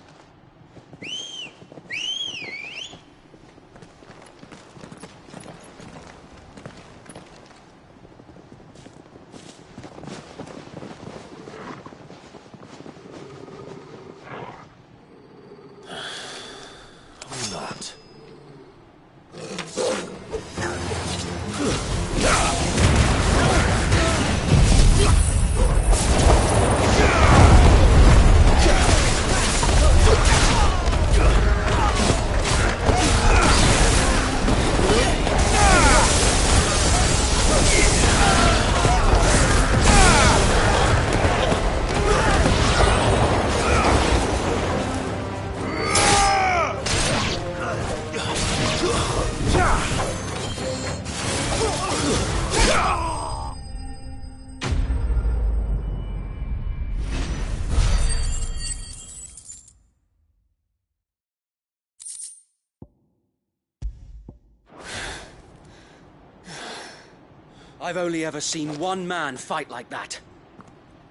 I've only ever seen one man fight like that.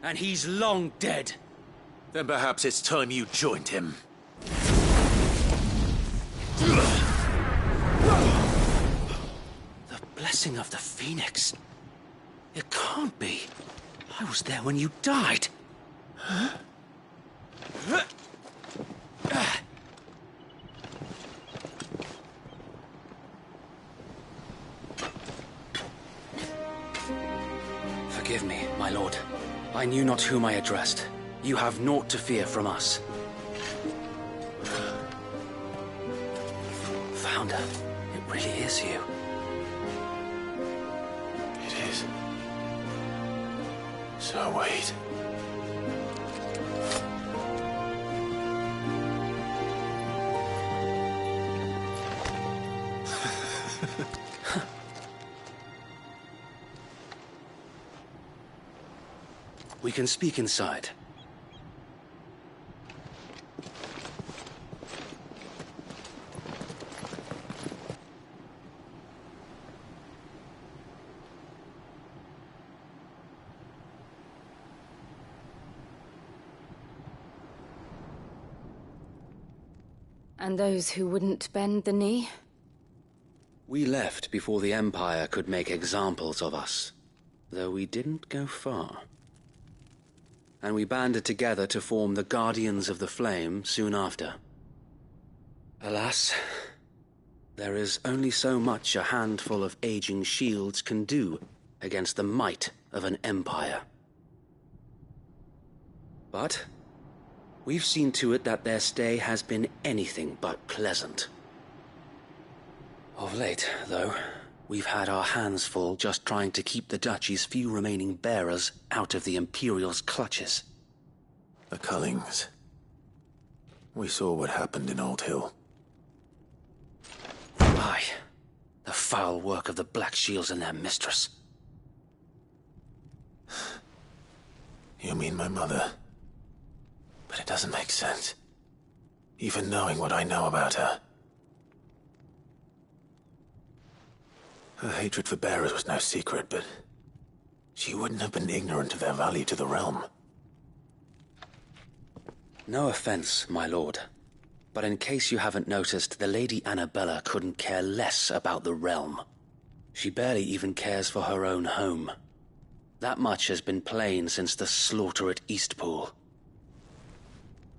And he's long dead. Then perhaps it's time you joined him. The blessing of the Phoenix. It can't be. I was there when you died. Huh? Forgive me, my lord. I knew not whom I addressed. You have naught to fear from us. Founder, it really is you. It is. Sir Wade. We can speak inside. And those who wouldn't bend the knee? We left before the Empire could make examples of us, though we didn't go far. And we banded together to form the Guardians of the Flame soon after. Alas, there is only so much a handful of aging shields can do against the might of an empire. But we've seen to it that their stay has been anything but pleasant. Of late, though, we've had our hands full just trying to keep the Duchy's few remaining bearers out of the Imperial's clutches. The Cullings. We saw what happened in Old Hill. Aye. The foul work of the Black Shields and their mistress. You mean my mother? But it doesn't make sense. Even knowing what I know about her. Her hatred for bearers was no secret, but she wouldn't have been ignorant of their value to the realm. No offense, my lord, but in case you haven't noticed, the Lady Annabella couldn't care less about the realm. She barely even cares for her own home. That much has been plain since the slaughter at Eastpool.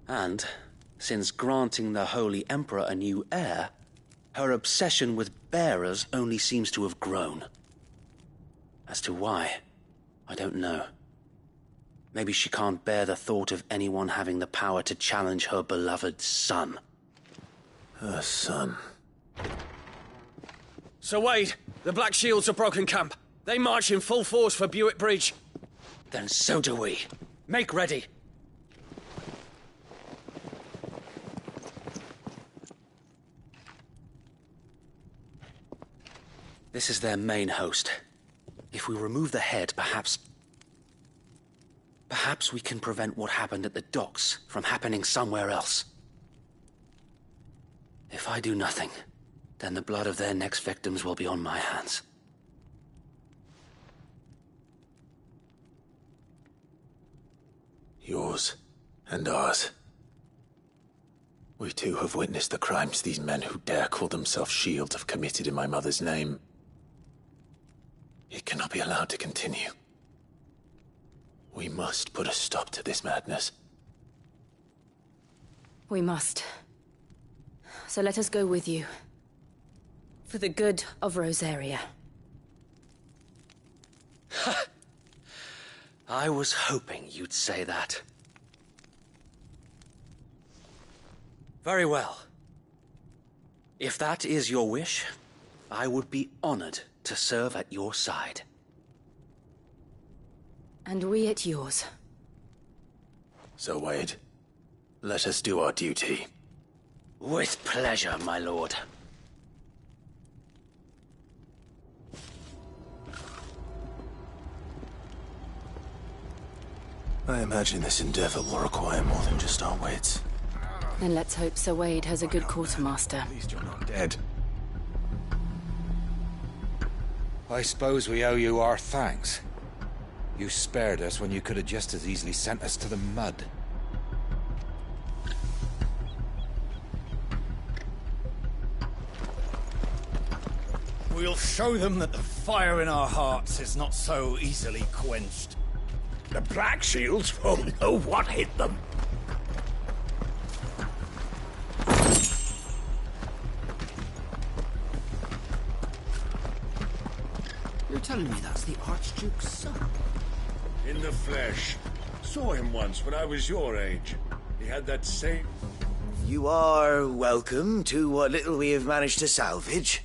And, since granting the Holy Emperor a new heir, her obsession with bearers only seems to have grown. As to why, I don't know. Maybe she can't bear the thought of anyone having the power to challenge her beloved son. Her son? Sir Wade, the Black Shields have broken camp. They march in full force for Buick Bridge. Then so do we. Make ready. This is their main host. If we remove the head, perhaps we can prevent what happened at the docks from happening somewhere else. If I do nothing, then the blood of their next victims will be on my hands. Yours and ours. We too have witnessed the crimes these men who dare call themselves Shields have committed in my mother's name. It cannot be allowed to continue. We must put a stop to this madness. We must. So let us go with you. For the good of Rosaria. I was hoping you'd say that. Very well. If that is your wish, I would be honored to serve at your side. And we at yours. So, Wade, let us do our duty. With pleasure, my lord. I imagine this endeavor will require more than just our wits. Then let's hope Sir Wade has a good quartermaster. At least you're not dead. I suppose we owe you our thanks. You spared us when you could have just as easily sent us to the mud. We'll show them that the fire in our hearts is not so easily quenched. The Black Shields won't know what hit them. You're telling me that's the Archduke's son? In the flesh. Saw him once when I was your age. He had that same... You are welcome to what little we have managed to salvage.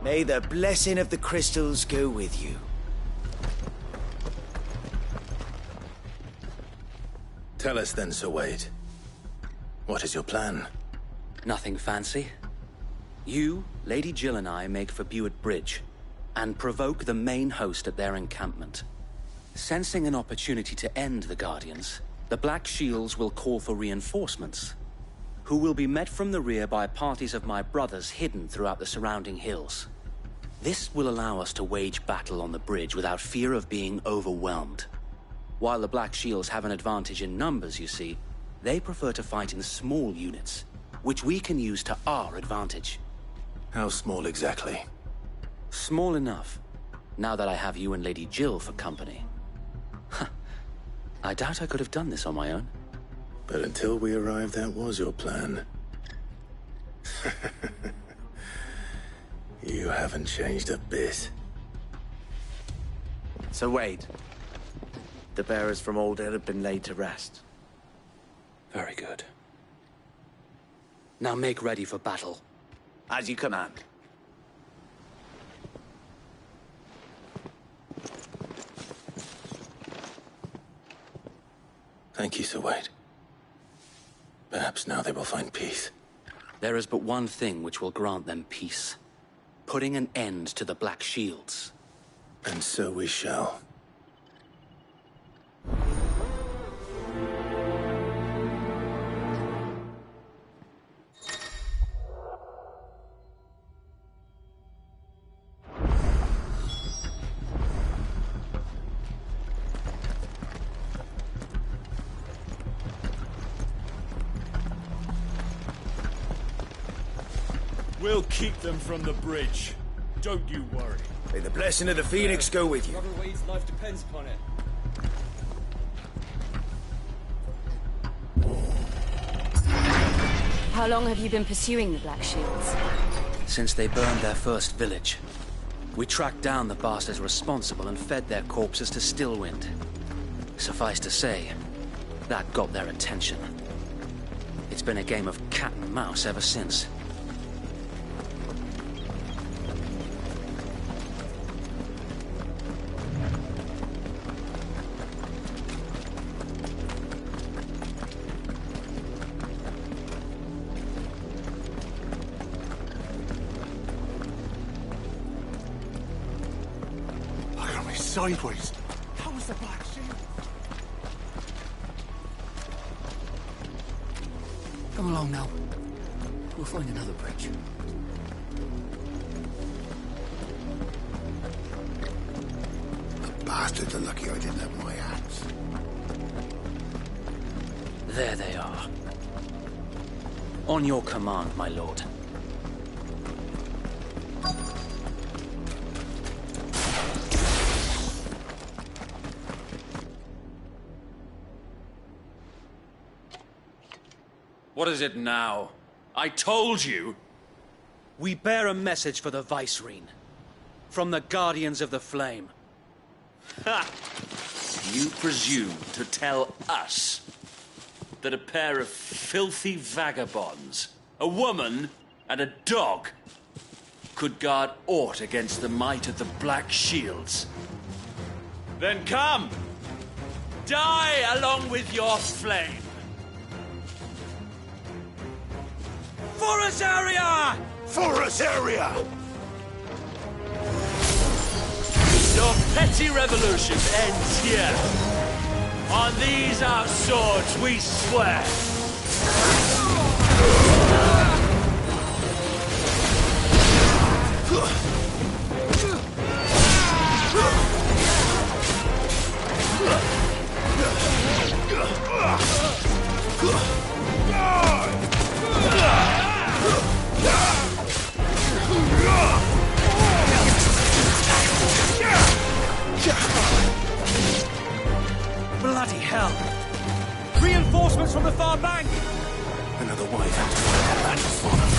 May the blessing of the crystals go with you. Tell us then, Sir Wade. What is your plan? Nothing fancy. You, Lady Jill and I make for Buett Bridge, and provoke the main host at their encampment. Sensing an opportunity to end the Guardians, the Black Shields will call for reinforcements, who will be met from the rear by parties of my brothers hidden throughout the surrounding hills. This will allow us to wage battle on the bridge without fear of being overwhelmed. While the Black Shields have an advantage in numbers, you see, they prefer to fight in small units, which we can use to our advantage. How small exactly? Small enough, now that I have you and Lady Jill for company. I doubt I could have done this on my own. But until we arrived, that was your plan. You haven't changed a bit. So Wade, the bearers from Aldale have been laid to rest. Very good. Now make ready for battle. As you command. Thank you, Sir Wade. Perhaps now they will find peace. There is but one thing which will grant them peace. Putting an end to the Black Shields. And so we shall. We'll keep them from the bridge. Don't you worry. May the blessing of the Phoenix go with you. Brother Wade's life depends upon it. How long have you been pursuing the Black Shields? Since they burned their first village. We tracked down the bastards responsible and fed their corpses to Stillwind. Suffice to say, that got their attention. It's been a game of cat and mouse ever since. Sideways. How was the Black Shield? Come along now. We'll find another bridge. The bastards are lucky I didn't have my axe. There they are. On your command, my lord. What is it now? I told you! We bear a message for the Vicereine. From the Guardians of the Flame. Ha! You presume to tell us that a pair of filthy vagabonds, a woman and a dog, could guard aught against the might of the Black Shields? Then come! Die along with your flame! For Azaria! For Azaria! Your petty revolution ends here. On these our swords we swear. Bloody hell! Reinforcements from the far bank! Another wife has to find their land for them.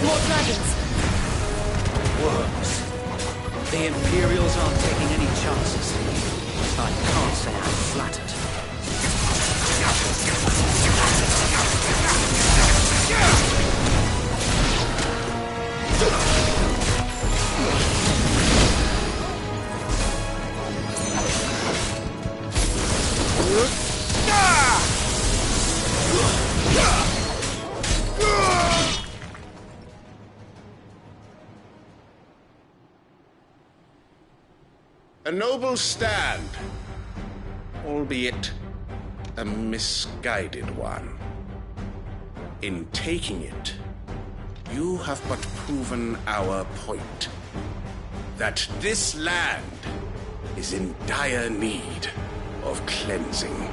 More dragons! Worms. The Imperials aren't taking any chances. I can't say I'm flattered. A noble stand, albeit a misguided one. In taking it, you have but proven our point. That this land is in dire need of cleansing.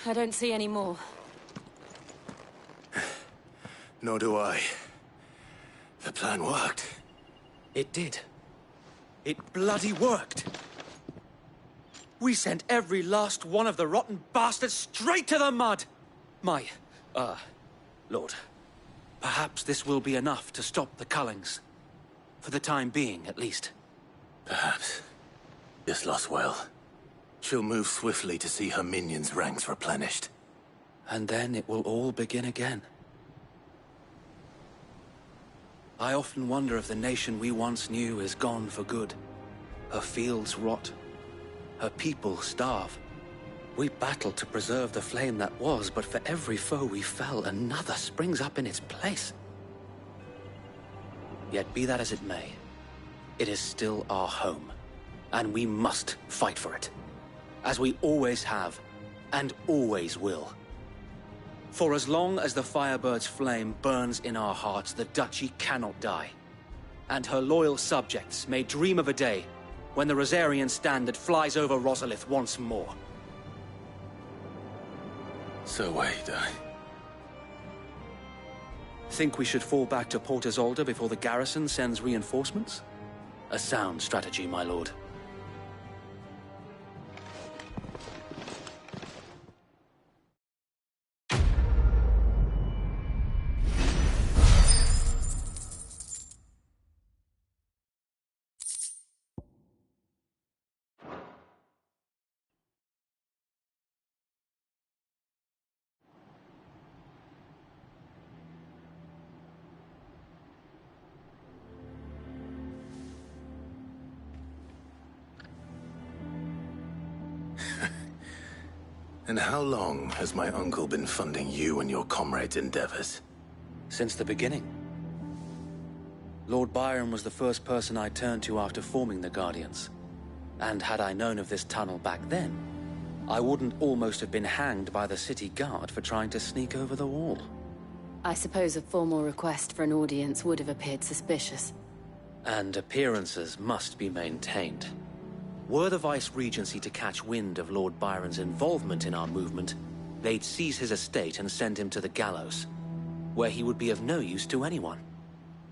I don't see any more. Nor do I. The plan worked. It did. It bloody worked. We sent every last one of the rotten bastards straight to the mud! Lord, perhaps this will be enough to stop the Cullings. For the time being, at least. Perhaps. This lost well. She'll move swiftly to see her minions' ranks replenished. And then it will all begin again. I often wonder if the nation we once knew is gone for good. Her fields rot. Her people starve. We battled to preserve the flame that was, but for every foe we fell, another springs up in its place. Yet be that as it may, it is still our home, and we must fight for it. As we always have, and always will. For as long as the Firebird's flame burns in our hearts, the Duchy cannot die. And her loyal subjects may dream of a day when the Rosarian standard flies over Rosalith once more. So wait, Think we should fall back to Port Isolde before the garrison sends reinforcements? A sound strategy, my lord. And how long has my uncle been funding you and your comrades' endeavors? Since the beginning. Lord Byron was the first person I turned to after forming the Guardians. And had I known of this tunnel back then, I wouldn't almost have been hanged by the city guard for trying to sneak over the wall. I suppose a formal request for an audience would have appeared suspicious. And appearances must be maintained. Were the Vice-Regency to catch wind of Lord Byron's involvement in our movement, they'd seize his estate and send him to the gallows, where he would be of no use to anyone.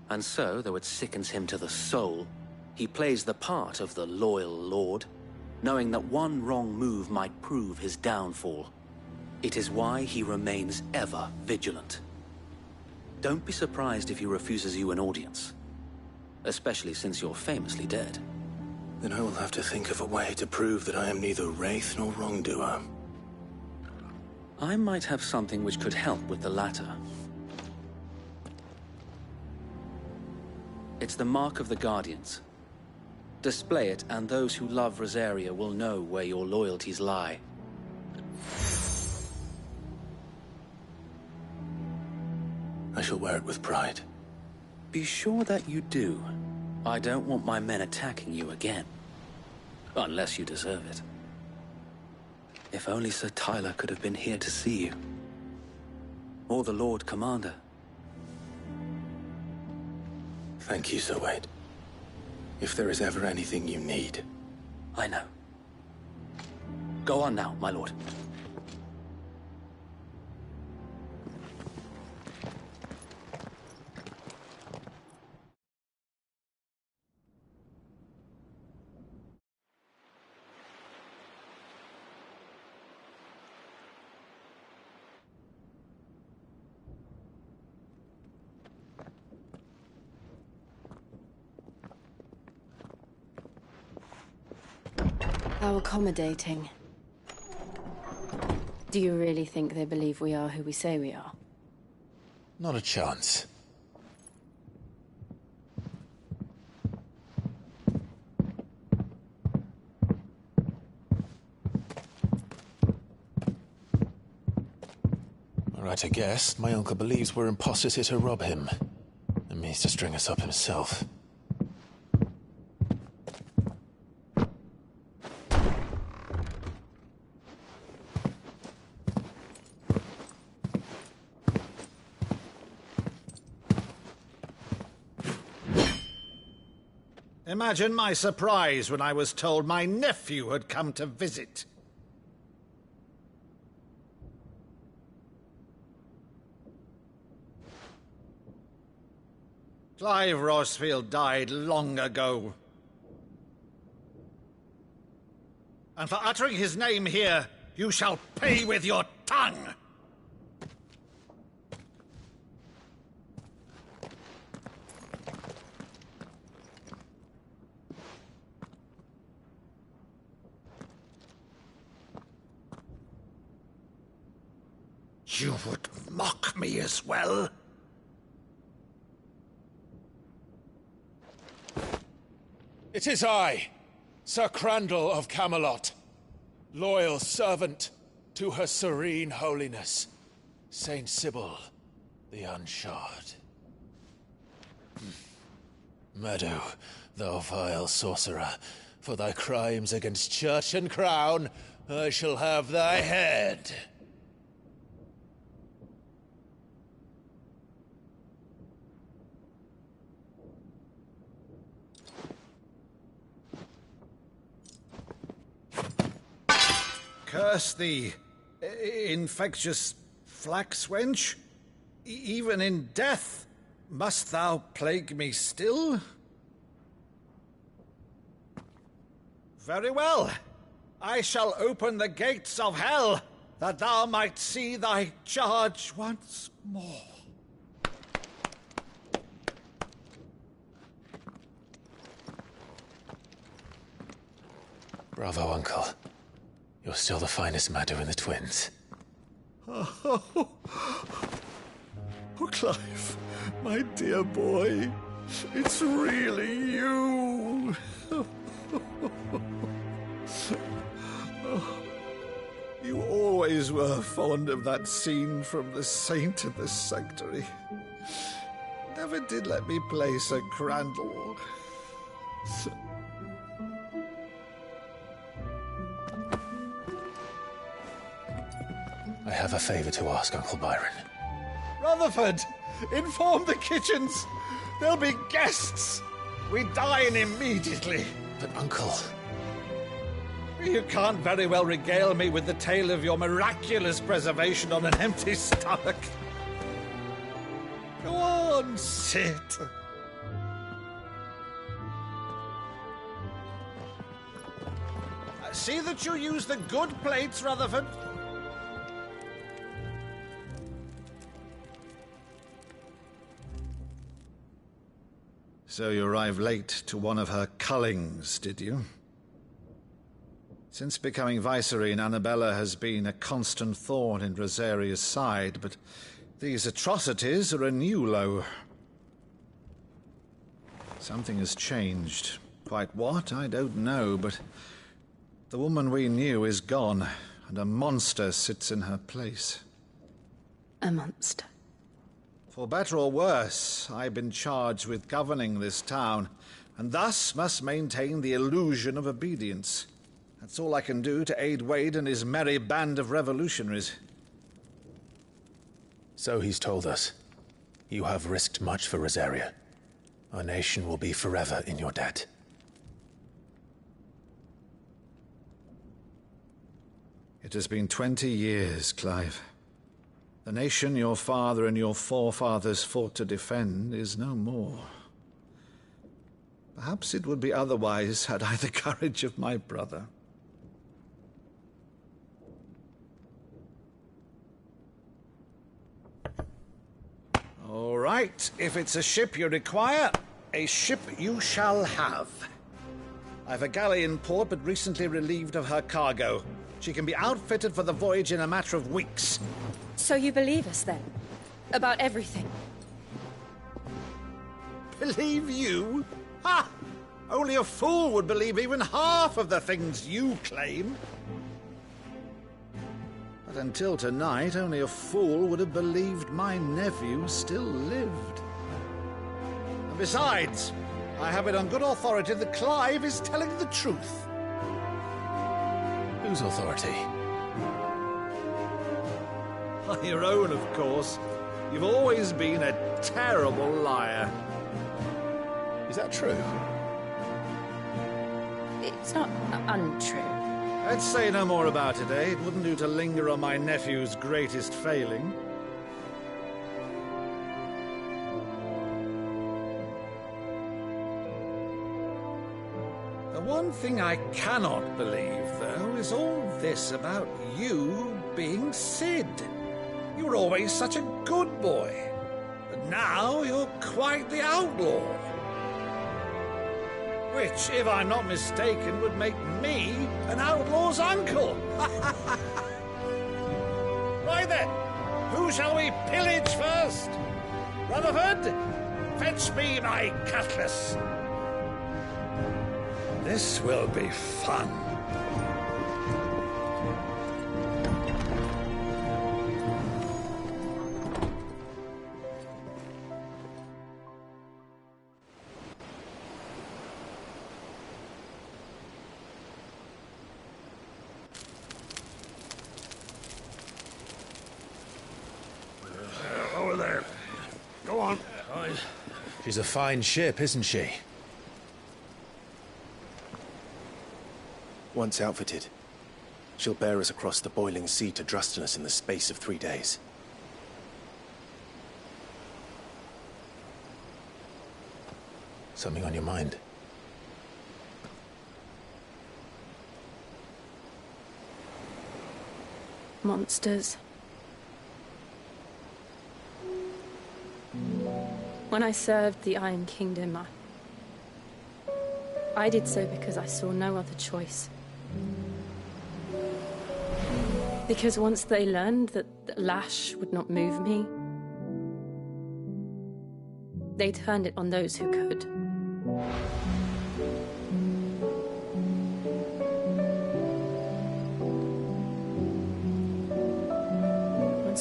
And so, though it sickens him to the soul, he plays the part of the loyal lord, knowing that one wrong move might prove his downfall. It is why he remains ever vigilant. Don't be surprised if he refuses you an audience, especially since you're famously dead. Then I will have to think of a way to prove that I am neither wraith nor wrongdoer. I might have something which could help with the latter. It's the Mark of the Guardians. Display it, and those who love Rosaria will know where your loyalties lie. I shall wear it with pride. Be sure that you do. I don't want my men attacking you again. Unless you deserve it. If only Sir Tyler could have been here to see you. Or the Lord Commander. Thank you, Sir Wade. If there is ever anything you need. I know. Go on now, my lord. How accommodating. Do you really think they believe we are who we say we are? Not a chance. Right, I guess. My uncle believes we're imposters here to rob him. And means to string us up himself. Imagine my surprise when I was told my nephew had come to visit. Clive Rosfield died long ago. And for uttering his name here, you shall pay with your tongue! You would mock me as well? It is I, Sir Crandall of Camelot, loyal servant to Her Serene Holiness, Saint Sybil the Unshod. Meadow, thou vile sorcerer, for thy crimes against church and crown, I shall have thy head. Curse thee, infectious flax wench. Even in death, must thou plague me still? Very well. I shall open the gates of hell, that thou might see thy charge once more. Bravo, Uncle. You're still the finest Meadow in the twins. Oh, Clive, my dear boy, it's really you. You always always were fond of that scene from The Saint of the Sanctuary. Never did let me play Sir Crandall. I have a favor to ask, Uncle Byron. Rutherford, inform the kitchens. There'll be guests. We dine immediately. But, Uncle... You can't very well regale me with the tale of your miraculous preservation on an empty stomach. Go on, sit. See that you use the good plates, Rutherford. So you arrived late to one of her cullings, did you? Since becoming Vicereine, Annabella has been a constant thorn in Rosaria's side, but these atrocities are a new low. Something has changed. Quite what, I don't know, but the woman we knew is gone, and a monster sits in her place. A monster? For better or worse, I've been charged with governing this town, and thus must maintain the illusion of obedience. That's all I can do to aid Wade and his merry band of revolutionaries. So he's told us. You have risked much for Rosaria. Our nation will be forever in your debt. It has been 20 years, Clive. The nation your father and your forefathers fought to defend is no more. Perhaps it would be otherwise had I the courage of my brother. All right, if it's a ship you require, a ship you shall have. I've a galley in port, but recently relieved of her cargo. She can be outfitted for the voyage in a matter of weeks. So you believe us, then? About everything? Believe you? Ha! Only a fool would believe even half of the things you claim. But until tonight, only a fool would have believed my nephew still lived. And besides, I have it on good authority that Clive is telling the truth. Whose authority? Your own, of course. You've always been a terrible liar. Is that true? It's not untrue. Let's say no more about it, eh? It wouldn't do to linger on my nephew's greatest failing. The one thing I cannot believe, though, is all this about you being Cid. You were always such a good boy, but now you're quite the outlaw. Which, if I'm not mistaken, would make me an outlaw's uncle. Right then, who shall we pillage first? Rutherford, fetch me my cutlass. This will be fun. Over there. Go on. She's a fine ship, isn't she? Once outfitted, she'll bear us across the boiling sea to Drustinus in the space of 3 days. Something on your mind? Monsters. When I served the Iron Kingdom, I did so because I saw no other choice. Because once they learned that Lash would not move me, they turned it on those who could.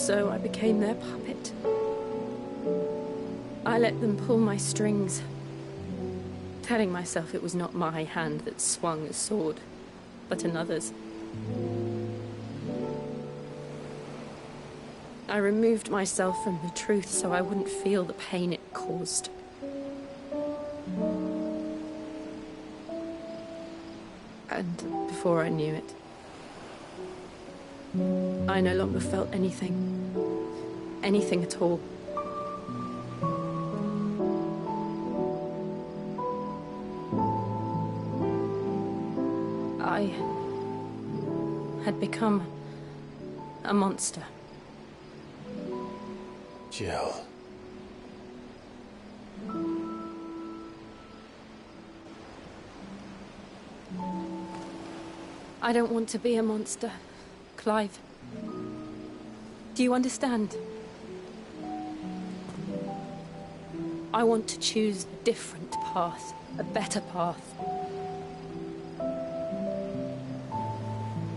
so I became their puppet. I let them pull my strings, telling myself it was not my hand that swung a sword, but another's. I removed myself from the truth so I wouldn't feel the pain it caused. And before I knew it, I no longer felt anything. Anything at all. I had become a monster. Jill. I don't want to be a monster, Clive. Do you understand? I want to choose a different path, a better path.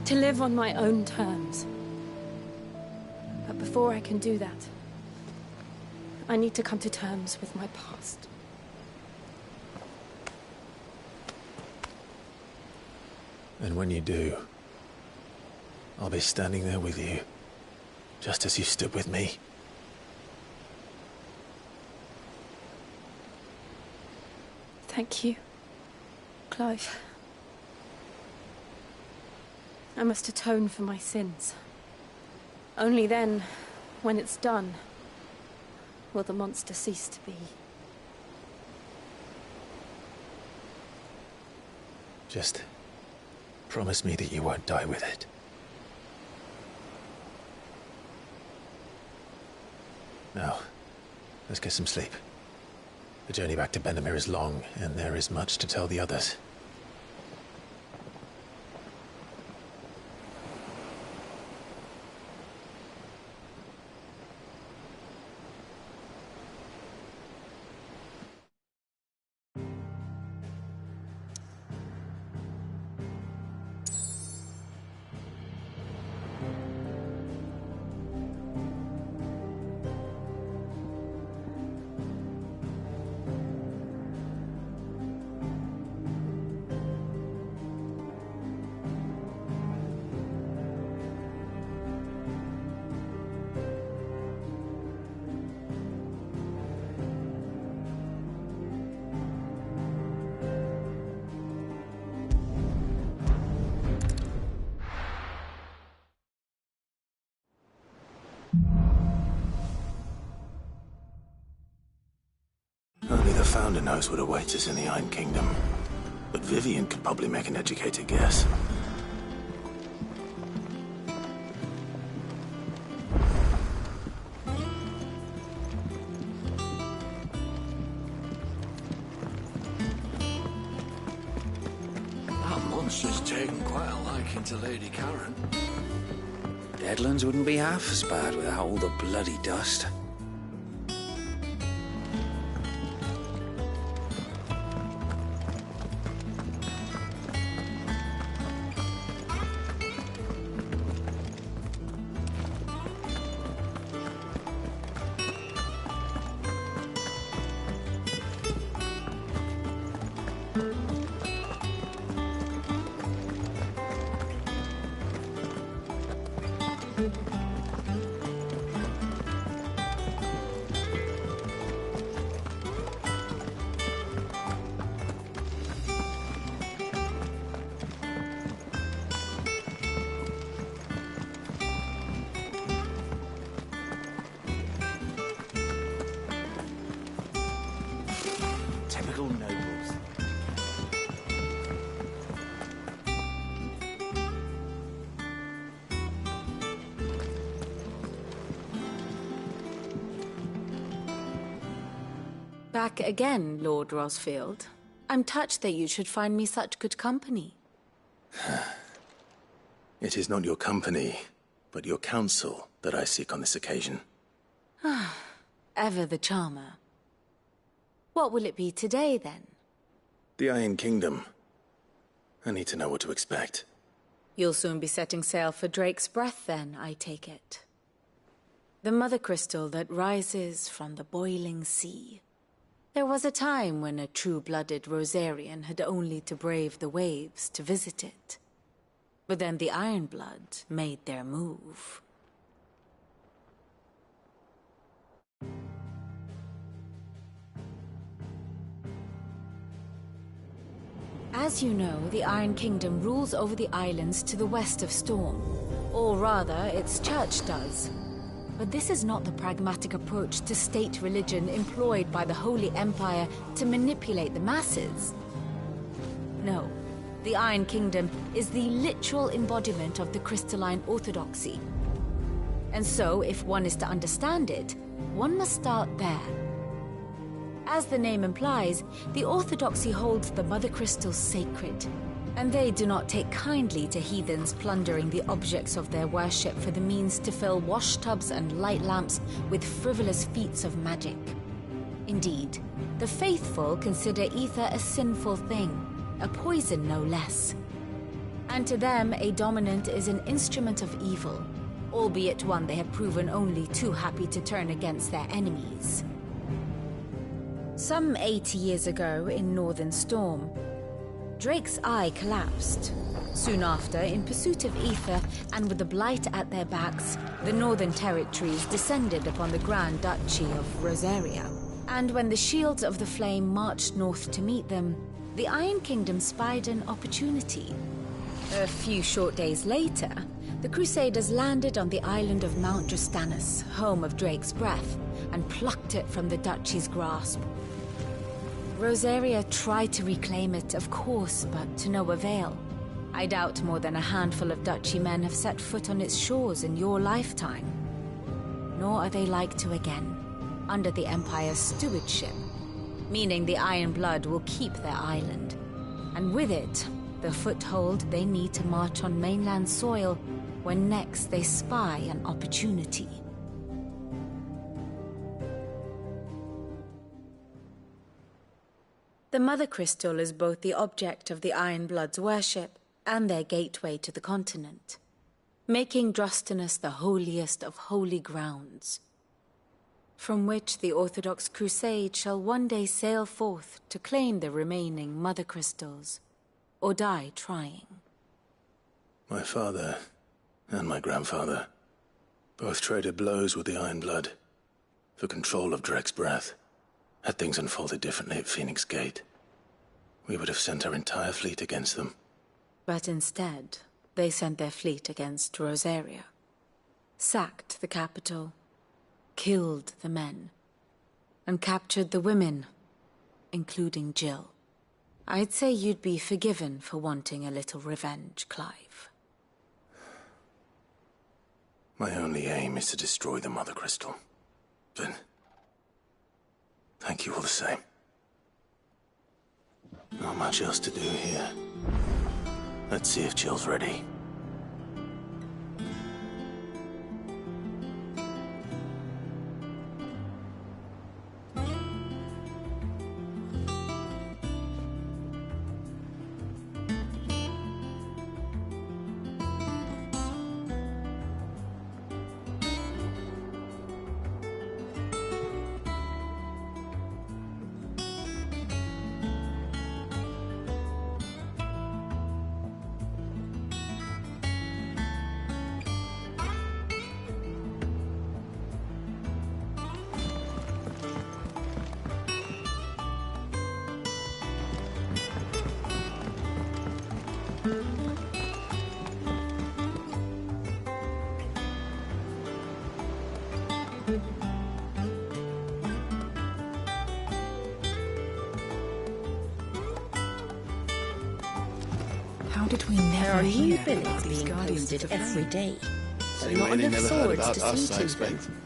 To live on my own terms. But before I can do that, I need to come to terms with my past. And when you do, I'll be standing there with you, just as you stood with me. Thank you, Clive. I must atone for my sins. Only then, when it's done, will the monster cease to be. Just promise me that you won't die with it. Now, let's get some sleep. The journey back to Benamir is long, and there is much to tell the others. Only the Founder knows what awaits us in the Iron Kingdom. But Vivian could probably make an educated guess. That monster's taken quite a liking to Lady Karen. Deadlands wouldn't be half as bad without all the bloody dust. Typical nobles. Back again, Lord Rosfield. I'm touched that you should find me such good company. It is not your company, but your counsel that I seek on this occasion. Ever the charmer. What will it be today, then? The Iron Kingdom. I need to know what to expect. You'll soon be setting sail for Drake's Breath, then, I take it. The mother crystal that rises from the boiling sea. There was a time when a true-blooded Rosarian had only to brave the waves to visit it. But then the Ironblood made their move. As you know, the Iron Kingdom rules over the islands to the west of Storm. Or rather, its church does. But this is not the pragmatic approach to state religion employed by the Holy Empire to manipulate the masses. No, the Iron Kingdom is the literal embodiment of the crystalline orthodoxy. And so, if one is to understand it, one must start there. As the name implies, the orthodoxy holds the mother crystals sacred, and they do not take kindly to heathens plundering the objects of their worship for the means to fill washtubs and light lamps with frivolous feats of magic. Indeed, the faithful consider ether a sinful thing, a poison no less. And to them, a dominant is an instrument of evil, albeit one they have proven only too happy to turn against their enemies. Some 80 years ago in Northern Storm, Drake's eye collapsed. Soon after, in pursuit of ether and with the Blight at their backs, the Northern Territories descended upon the Grand Duchy of Rosaria. And when the Shields of the Flame marched north to meet them, the Iron Kingdom spied an opportunity. A few short days later, the Crusaders landed on the island of Mount Drastanus, home of Drake's breath, and plucked it from the Duchy's grasp. Rosaria tried to reclaim it, of course, but to no avail. I doubt more than a handful of Duchy men have set foot on its shores in your lifetime. Nor are they like to again, under the Empire's stewardship, meaning the Iron Blood will keep their island, and with it, the foothold they need to march on mainland soil when next they spy an opportunity. The Mother Crystal is both the object of the Iron Blood's worship and their gateway to the continent, making Drastanus the holiest of holy grounds, from which the Orthodox Crusade shall one day sail forth to claim the remaining Mother Crystals, or die trying. My father and my grandfather both traded blows with the Iron Blood for control of Drake's breath. Had things unfolded differently at Phoenix Gate, we would have sent our entire fleet against them. But instead, they sent their fleet against Rosaria, sacked the capital, killed the men, and captured the women, including Jill. I'd say you'd be forgiven for wanting a little revenge, Clive. My only aim is to destroy the Mother Crystal. But thank you all the same. Not much else to do here. Let's see if Jill's ready. How did we never There are new hear buildings about these being Guardians of boosted the every Flame? day. Anyway, Not they enough never heard swords about to us, see I to expect. them.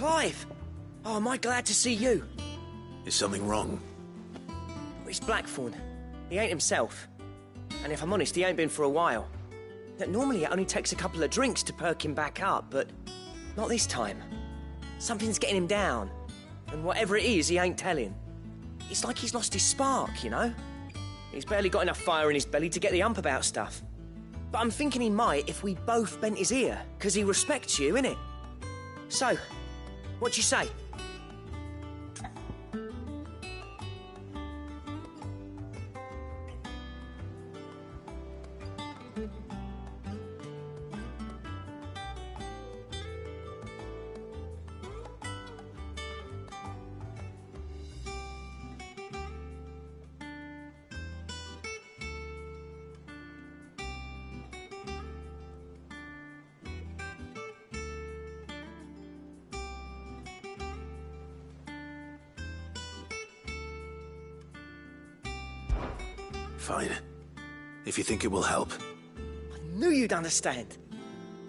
Clive! Oh, am I glad to see you? Is something wrong? It's Blackthorn. He ain't himself. And if I'm honest, he ain't been for a while. Normally it only takes a couple of drinks to perk him back up, but not this time. Something's getting him down. And whatever it is, he ain't telling. It's like he's lost his spark, you know? He's barely got enough fire in his belly to get the ump about stuff. But I'm thinking he might if we both bent his ear, because he respects you, innit? So, what you say? Fine. If you think it will help. I knew you'd understand.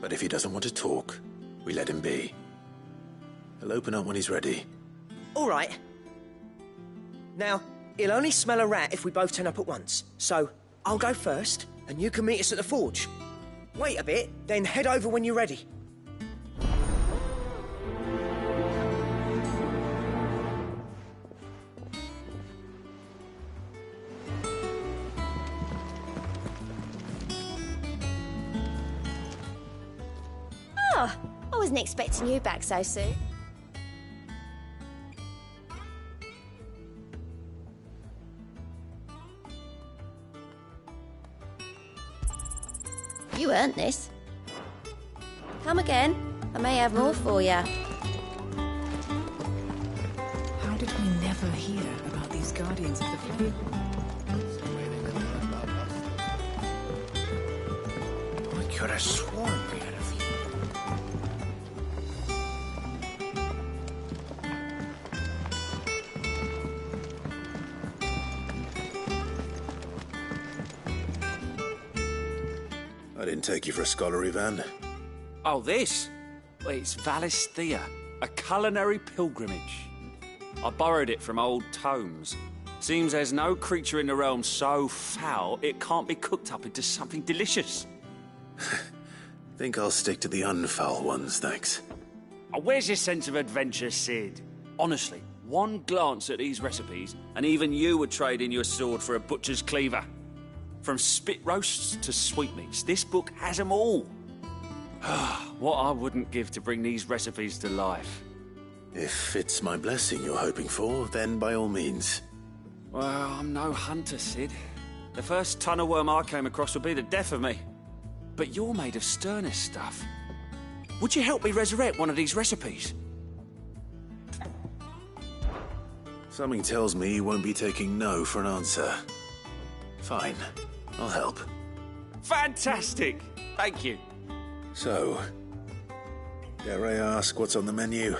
But if he doesn't want to talk, we let him be. He'll open up when he's ready. All right. Now, he'll only smell a rat if we both turn up at once. So, I'll go first, and you can meet us at the forge. Wait a bit, then head over when you're ready. Oh, I wasn't expecting you back so soon. You earned this. Come again. I may have more for you. How did we never hear about these Guardians of the Flame? I could have sworn we had a few. I didn't take you for a scholar, Ivan. Oh, this? Well, it's Valisthea, a culinary pilgrimage. I borrowed it from old tomes. Seems there's no creature in the realm so foul it can't be cooked up into something delicious. Think I'll stick to the unfoul ones, thanks. Oh, where's your sense of adventure, Sid? Honestly, one glance at these recipes, and even you would trade in your sword for a butcher's cleaver. From spit roasts to sweetmeats, this book has them all. What I wouldn't give to bring these recipes to life. If it's my blessing you're hoping for, then by all means. Well, I'm no hunter, Sid. The first tunnel worm I came across would be the death of me. But you're made of sterner stuff. Would you help me resurrect one of these recipes? Something tells me you won't be taking no for an answer. Fine, I'll help. Fantastic! Thank you. So, dare I ask what's on the menu?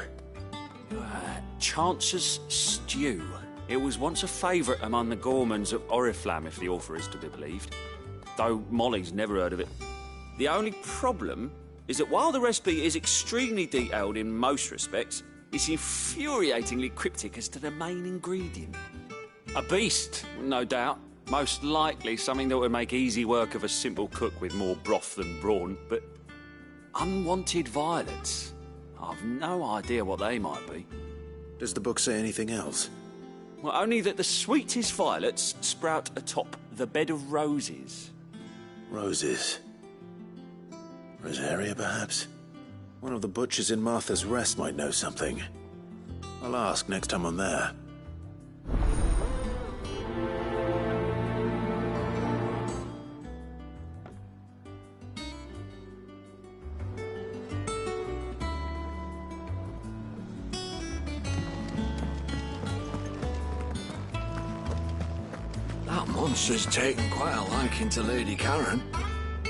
Chance's Stew. It was once a favourite among the gourmands of Oriflamme, if the author is to be believed. Though Molly's never heard of it. The only problem is that while the recipe is extremely detailed in most respects, it's infuriatingly cryptic as to the main ingredient. A beast, no doubt. Most likely something that would make easy work of a simple cook with more broth than brawn, but unwanted violets. I've no idea what they might be. Does the book say anything else? Well, only that the sweetest violets sprout atop the bed of roses. Roses. Rosaria, perhaps? One of the butchers in Martha's Rest might know something. I'll ask next time I'm there. That monster's taken quite a liking to Lady Karen.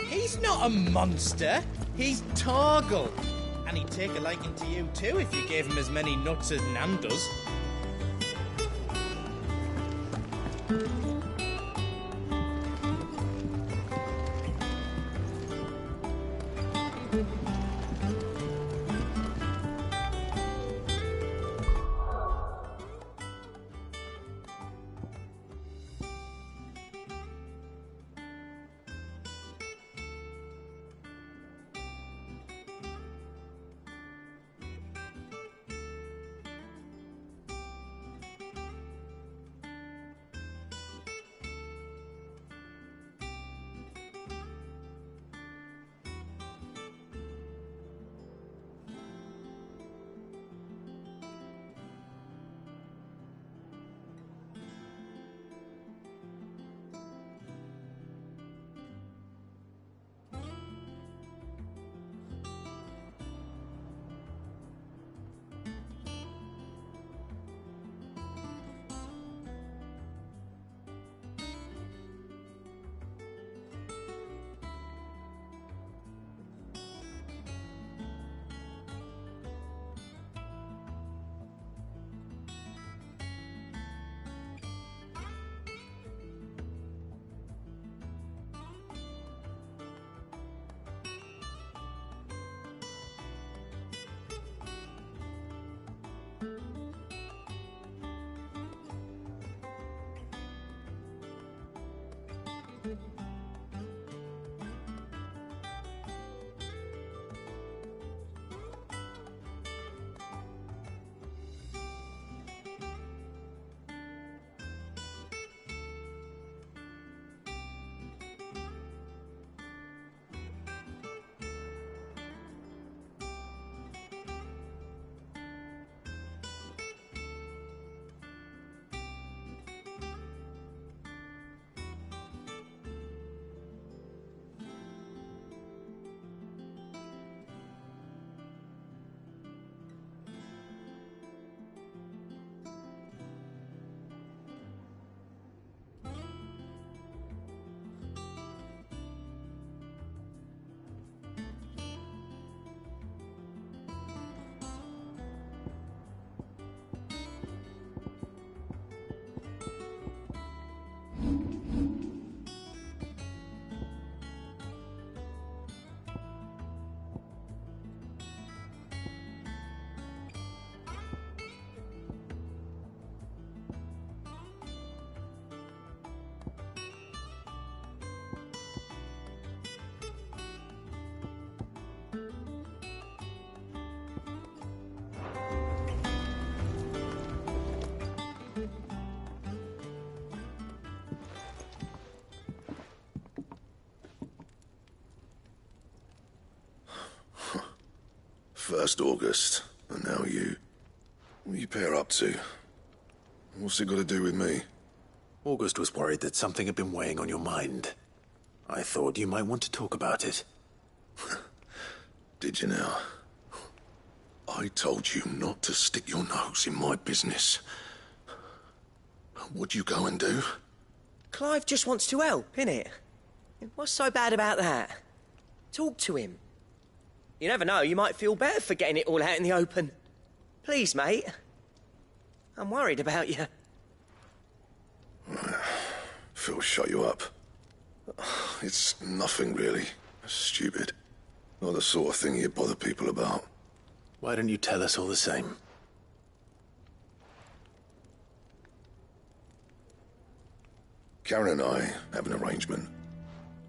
He's not a monster. He's Torgal. And he'd take a liking to you too if you gave him as many nuts as Nan does. First August, and now you. What are you pair up to? What's it got to do with me? August was worried that something had been weighing on your mind. I thought you might want to talk about it. Did you now? I told you not to stick your nose in my business. What'd you go and do? Clive just wants to help, innit? What's so bad about that? Talk to him. You never know, you might feel better for getting it all out in the open. Please, mate. I'm worried about you. Phil shut you up. It's nothing, really. Stupid. Not the sort of thing you bother people about. Why don't you tell us all the same? Karen and I have an arrangement.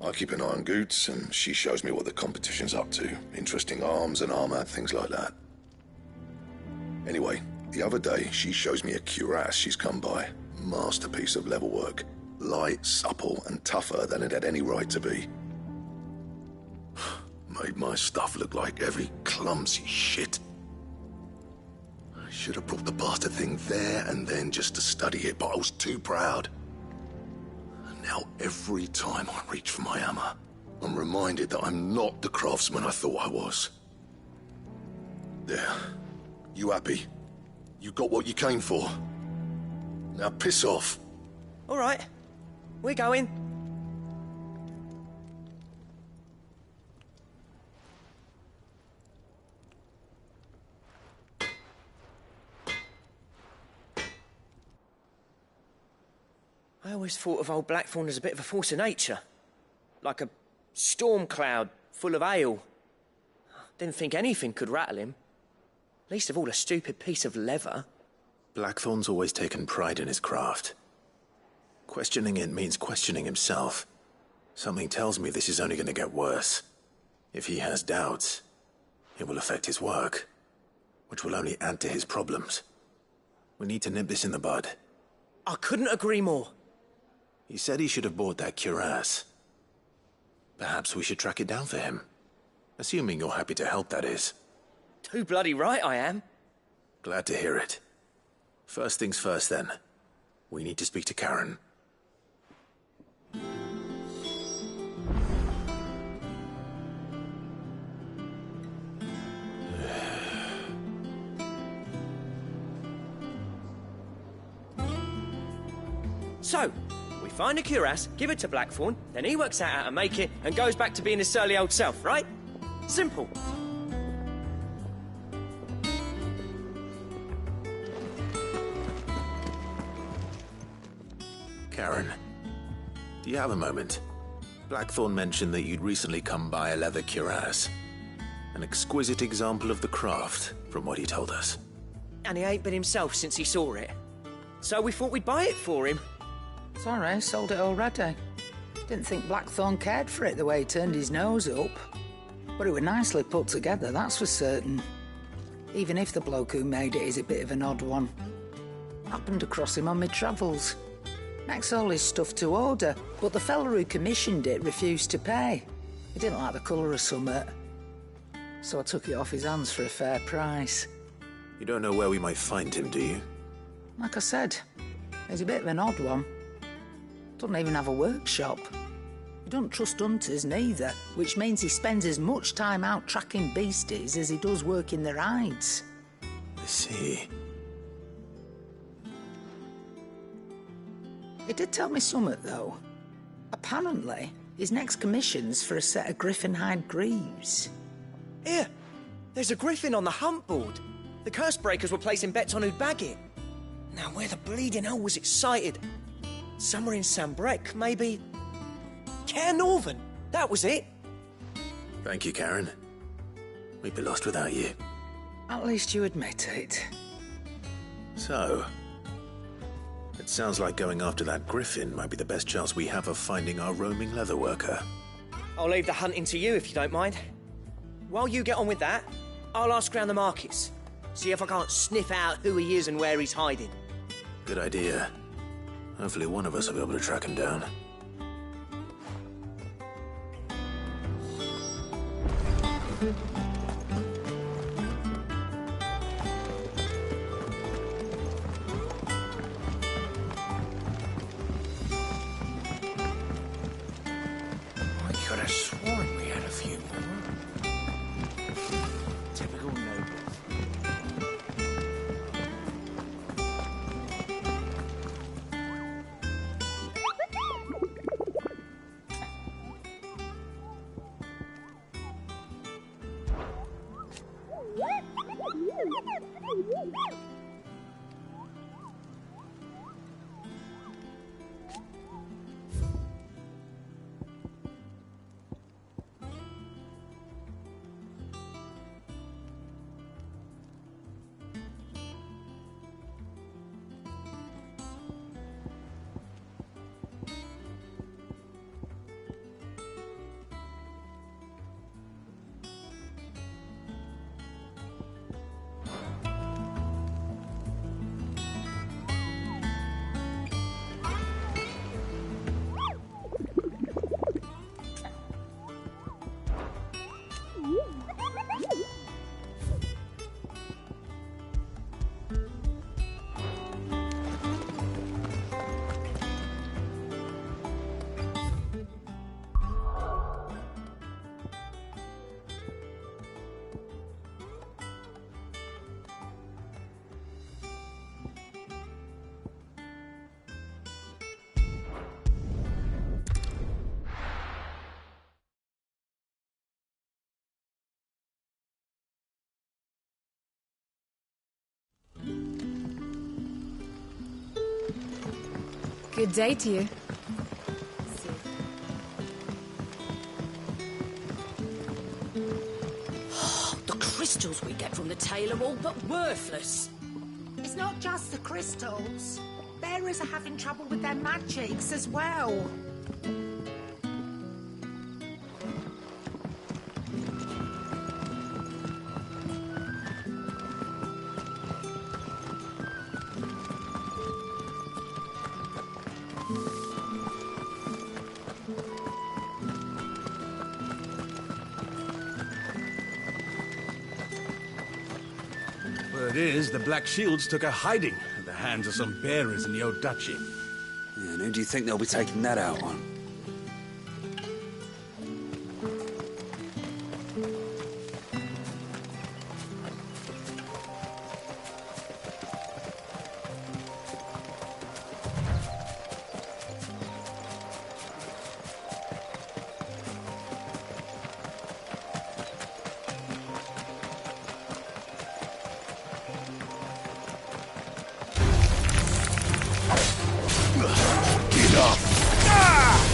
I keep an eye on Goots, and she shows me what the competition's up to. Interesting arms and armor, things like that. Anyway, the other day, she shows me a cuirass she's come by. Masterpiece of level work. Light, supple, and tougher than it had any right to be. Made my stuff look like heavy, clumsy shit. I should have brought the bastard thing there and then just to study it, but I was too proud. Now, every time I reach for my hammer, I'm reminded that I'm not the craftsman I thought I was. There. You happy? You got what you came for? Now piss off. All right. We're going. I always thought of old Blackthorn as a bit of a force of nature. Like a storm cloud full of hail. Didn't think anything could rattle him. Least of all a stupid piece of leather. Blackthorn's always taken pride in his craft. Questioning it means questioning himself. Something tells me this is only going to get worse. If he has doubts, it will affect his work, which will only add to his problems. We need to nip this in the bud. I couldn't agree more. He said he should have bought that cuirass. Perhaps we should track it down for him. Assuming you're happy to help, that is. Too bloody right I am. Glad to hear it. First things first, then. We need to speak to Karen. So, we find a cuirass, give it to Blackthorn, then he works out how to make it and goes back to being his surly old self, right? Simple. Karen, do you have a moment? Blackthorn mentioned that you'd recently come by a leather cuirass. An exquisite example of the craft, from what he told us. And he ain't been himself since he saw it. So we thought we'd buy it for him. Sorry, sold it already. Didn't think Blackthorn cared for it the way he turned his nose up. But it was nicely put together, that's for certain. Even if the bloke who made it is a bit of an odd one. Happened across him on my travels. Makes all his stuff to order, but the fella who commissioned it refused to pay. He didn't like the colour of summit. So I took it off his hands for a fair price. You don't know where we might find him, do you? Like I said, he's a bit of an odd one. Doesn't even have a workshop. He don't trust hunters neither, which means he spends as much time out tracking beasties as he does working their hides. I see. He did tell me something, though. Apparently, his next commission's for a set of griffin hide greaves. Here, there's a griffin on the hunt board. The Cursebreakers were placing bets on who'd bag it. Now, where the bleeding hell was it sighted? Somewhere in Sambrec, maybe... Caer Northern, that was it. Thank you, Karen. We'd be lost without you. At least you admit it. So, it sounds like going after that griffin might be the best chance we have of finding our roaming leatherworker. I'll leave the hunting to you if you don't mind. While you get on with that, I'll ask around the markets. See if I can't sniff out who he is and where he's hiding. Good idea. Hopefully one of us will be able to track him down. I could have sworn we had a few more. Typical noble. Good day to you. The crystals we get from the tail are all but worthless. It's not just the crystals. Bearers are having trouble with their magics as well. Word is, the Black Shields took a hiding at the hands of some bearers in the old duchy. Yeah, and who do you think they'll be taking that out on? Enough! Ah!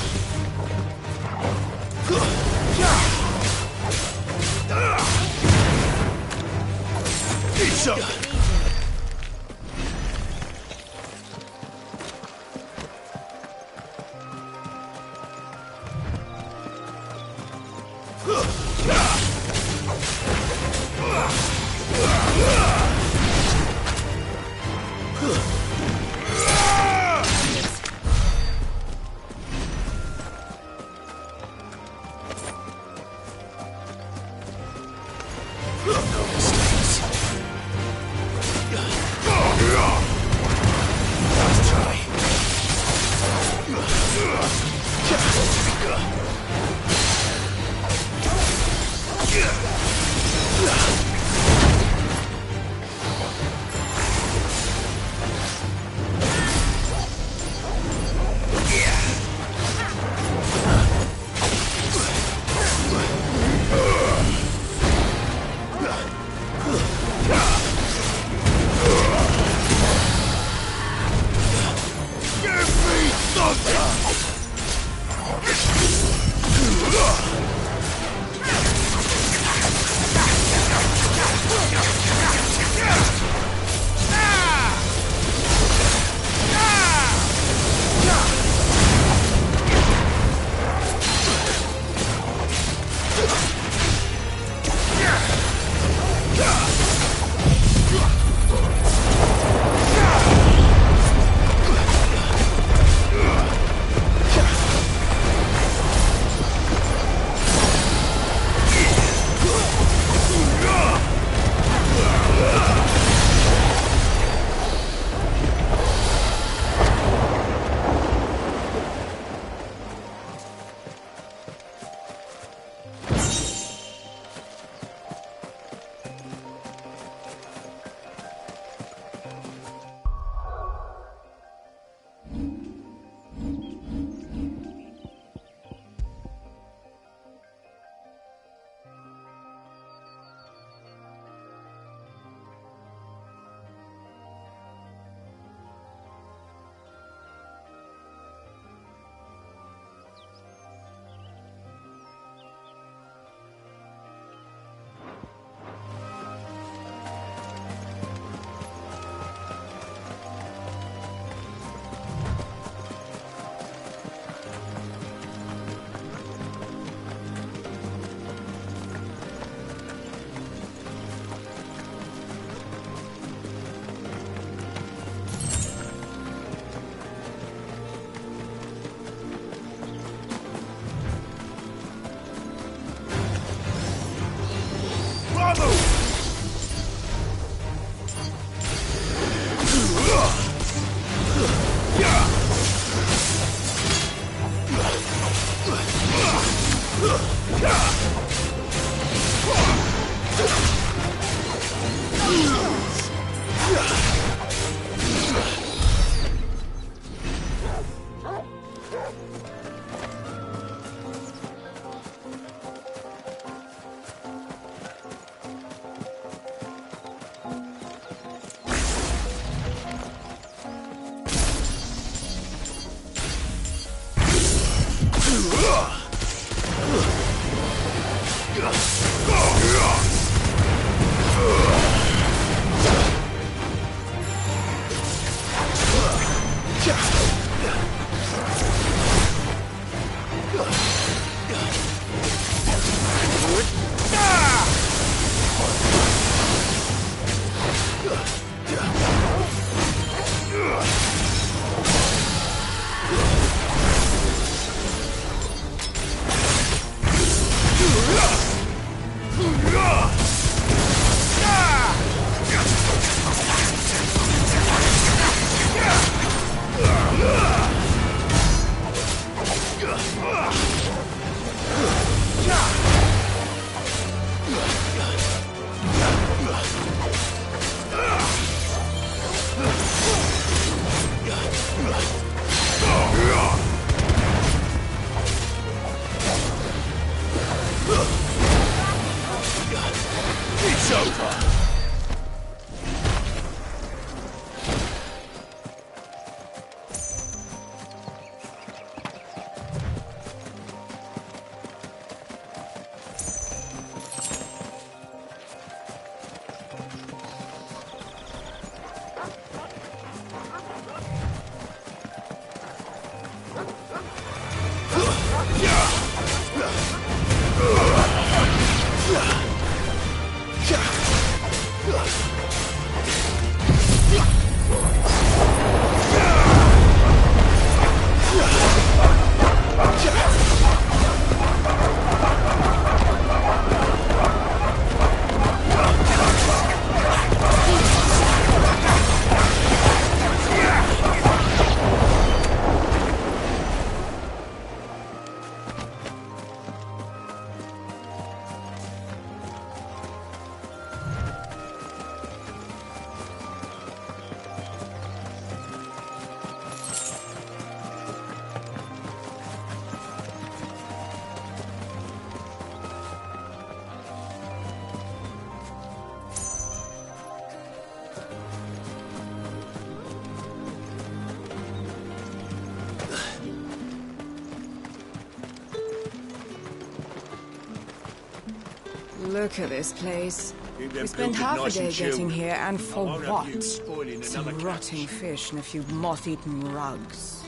Look at this place. Keep them We spent pilchard half a nice day and chilled. getting here, and for I won't have you what? spoiling Some another rotting fish and a few moth-eaten rugs.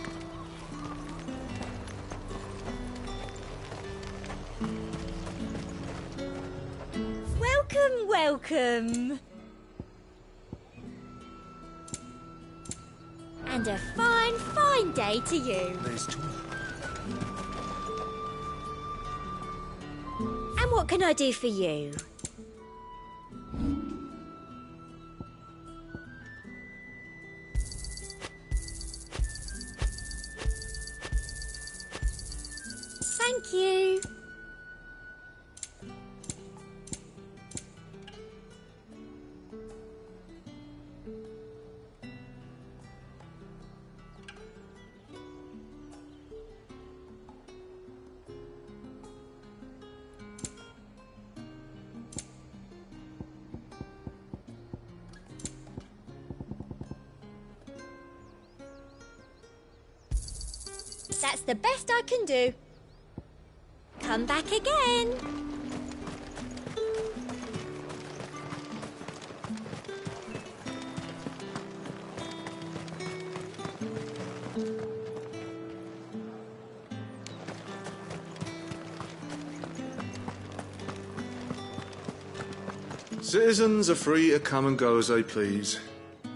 Welcome, welcome. And a fine, fine day to you. There's two. And what can I do for you? Thank you. That's the best I can do. Come back again. Citizens are free to come and go as they please.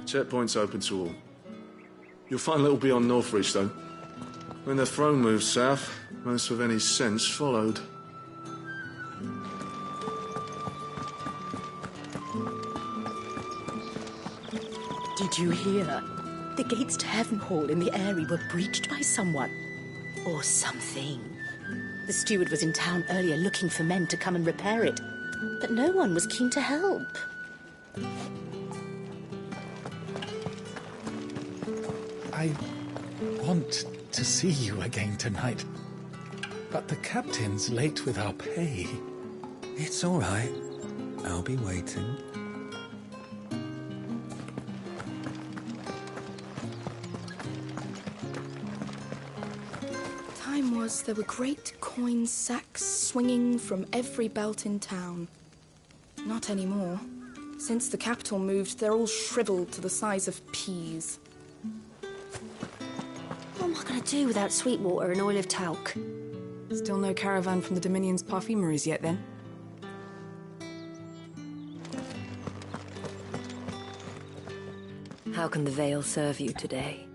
Checkpoint's open to all. You'll find little beyond Northreach, though. When the throne moved south, most with any sense followed. Did you hear? The gates to Heavenhall in the Eyrie were breached by someone. Or something. The steward was in town earlier looking for men to come and repair it. But no one was keen to help. I want to see you again tonight. But the captain's late with our pay. It's all right. I'll be waiting. Time was there were great coin sacks swinging from every belt in town. Not anymore. Since the capital moved, they're all shriveled to the size of peas. What am I going to do without Sweetwater and Oil of Talc? Still no caravan from the Dominion's perfumeries yet, then? How can the Vale serve you today?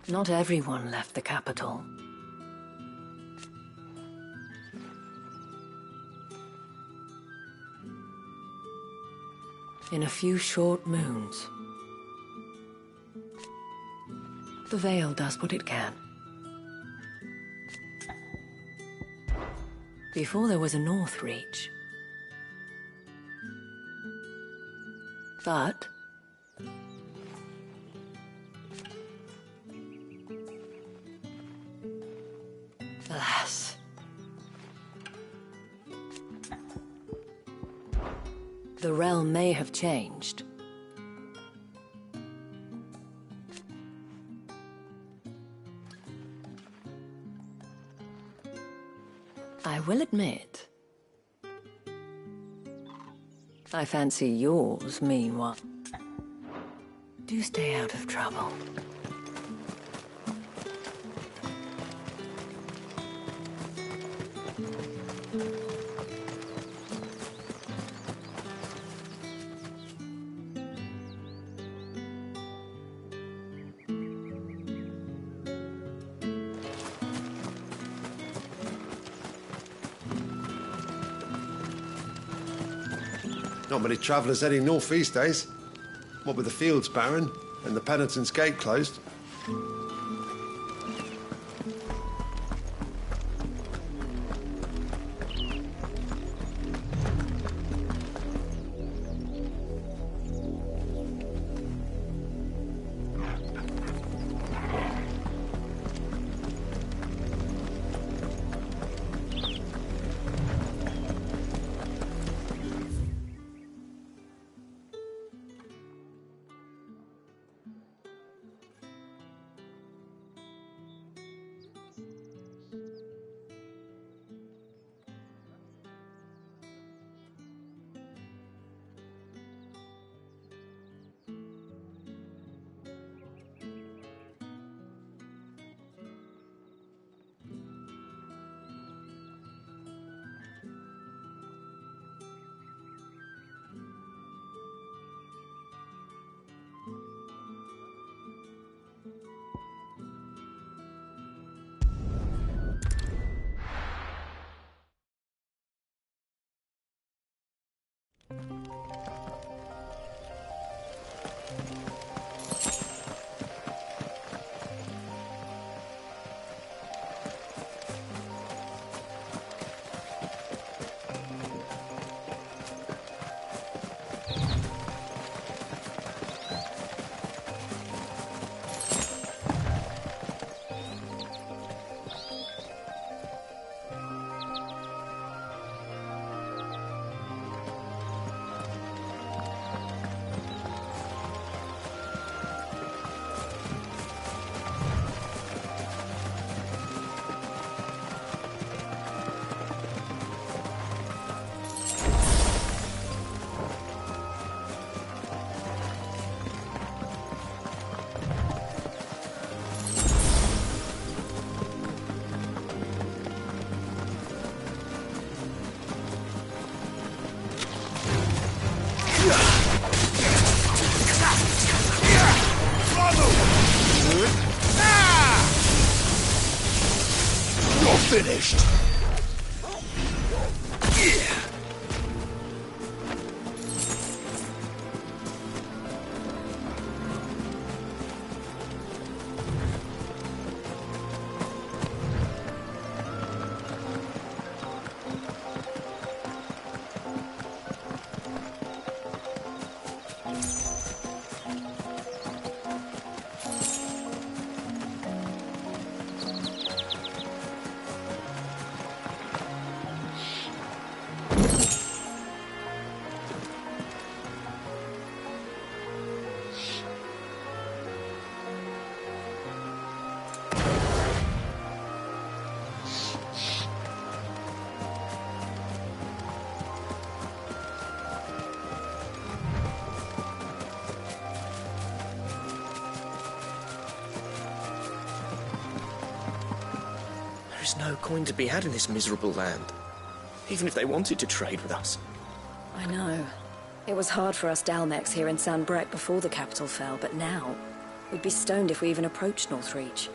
Not everyone left the capital. In a few short moons, the Vale does what it can. Before there was a Northreach. But alas, the realm may have changed. I will admit, I fancy yours, meanwhile. Do stay out of trouble. Not many travellers heading north these days. What with the fields barren and the Penitent's Gate closed. You're finished. There's no coin to be had in this miserable land, even if they wanted to trade with us. I know. It was hard for us Dalmex here in San Brek before the capital fell, but now we'd be stoned if we even approached Northreach.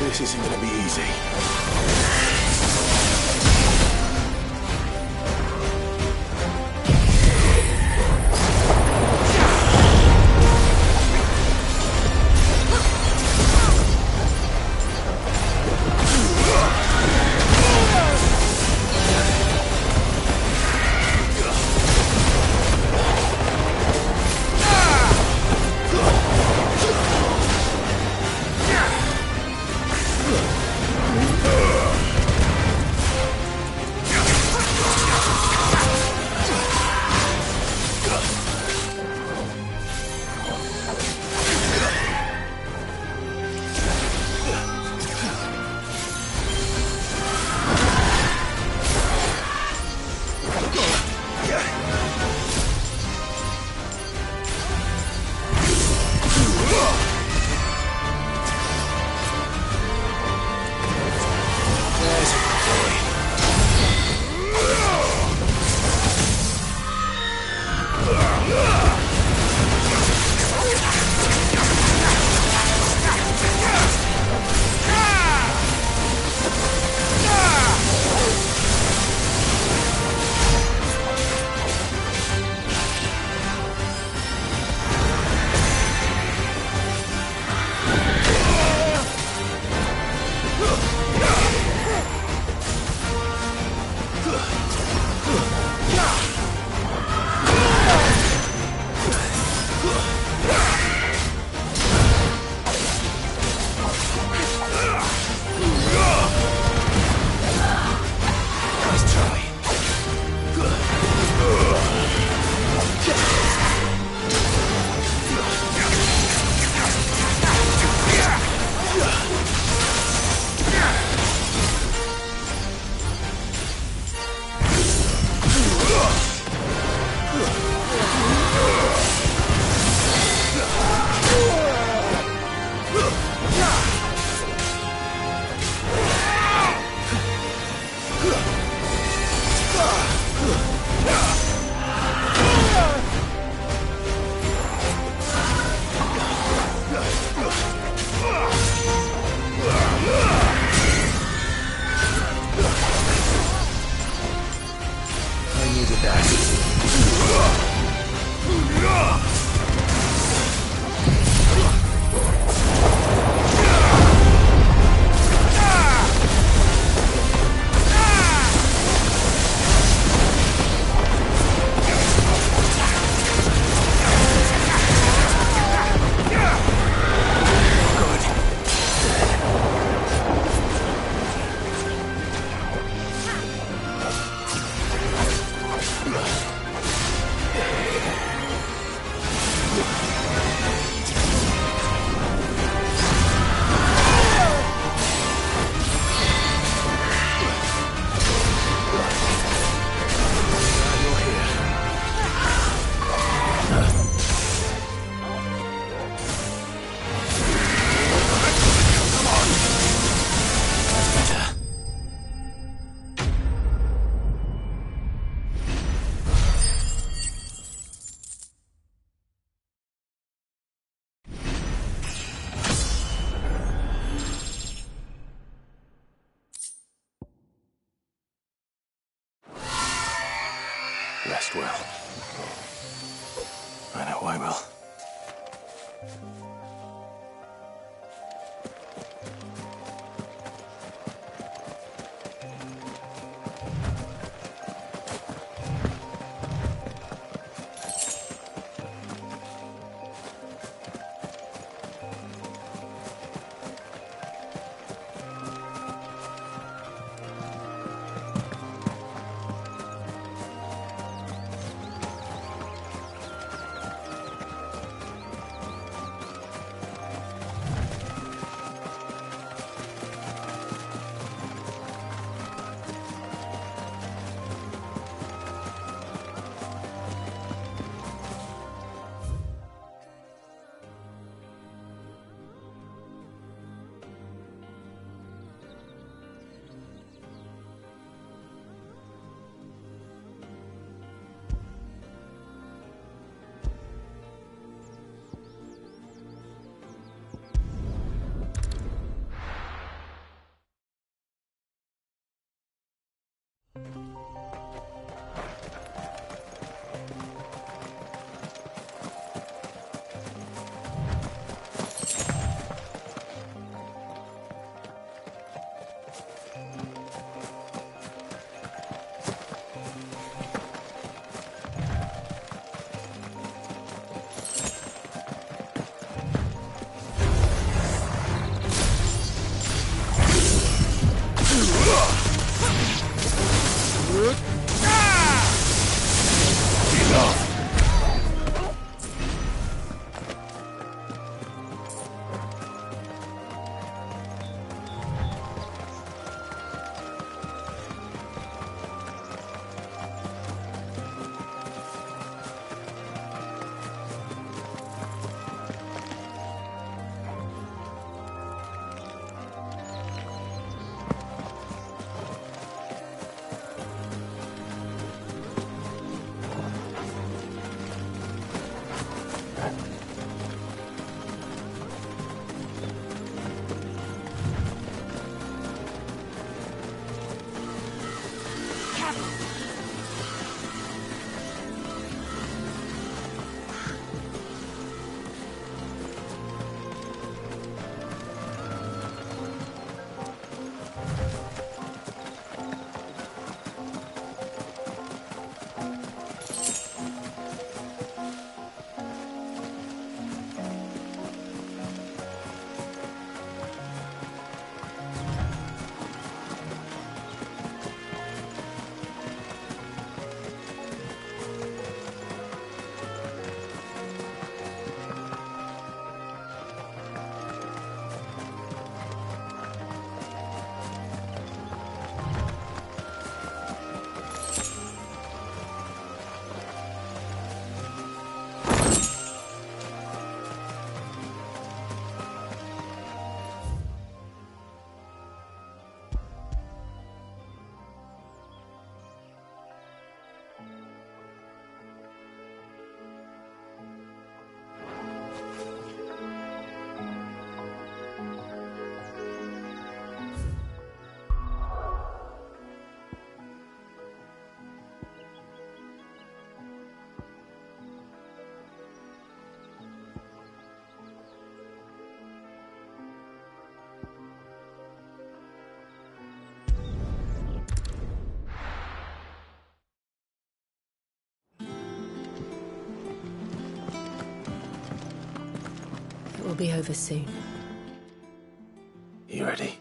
This isn't gonna be easy. Rest well. I know I will. will be over soon. You ready?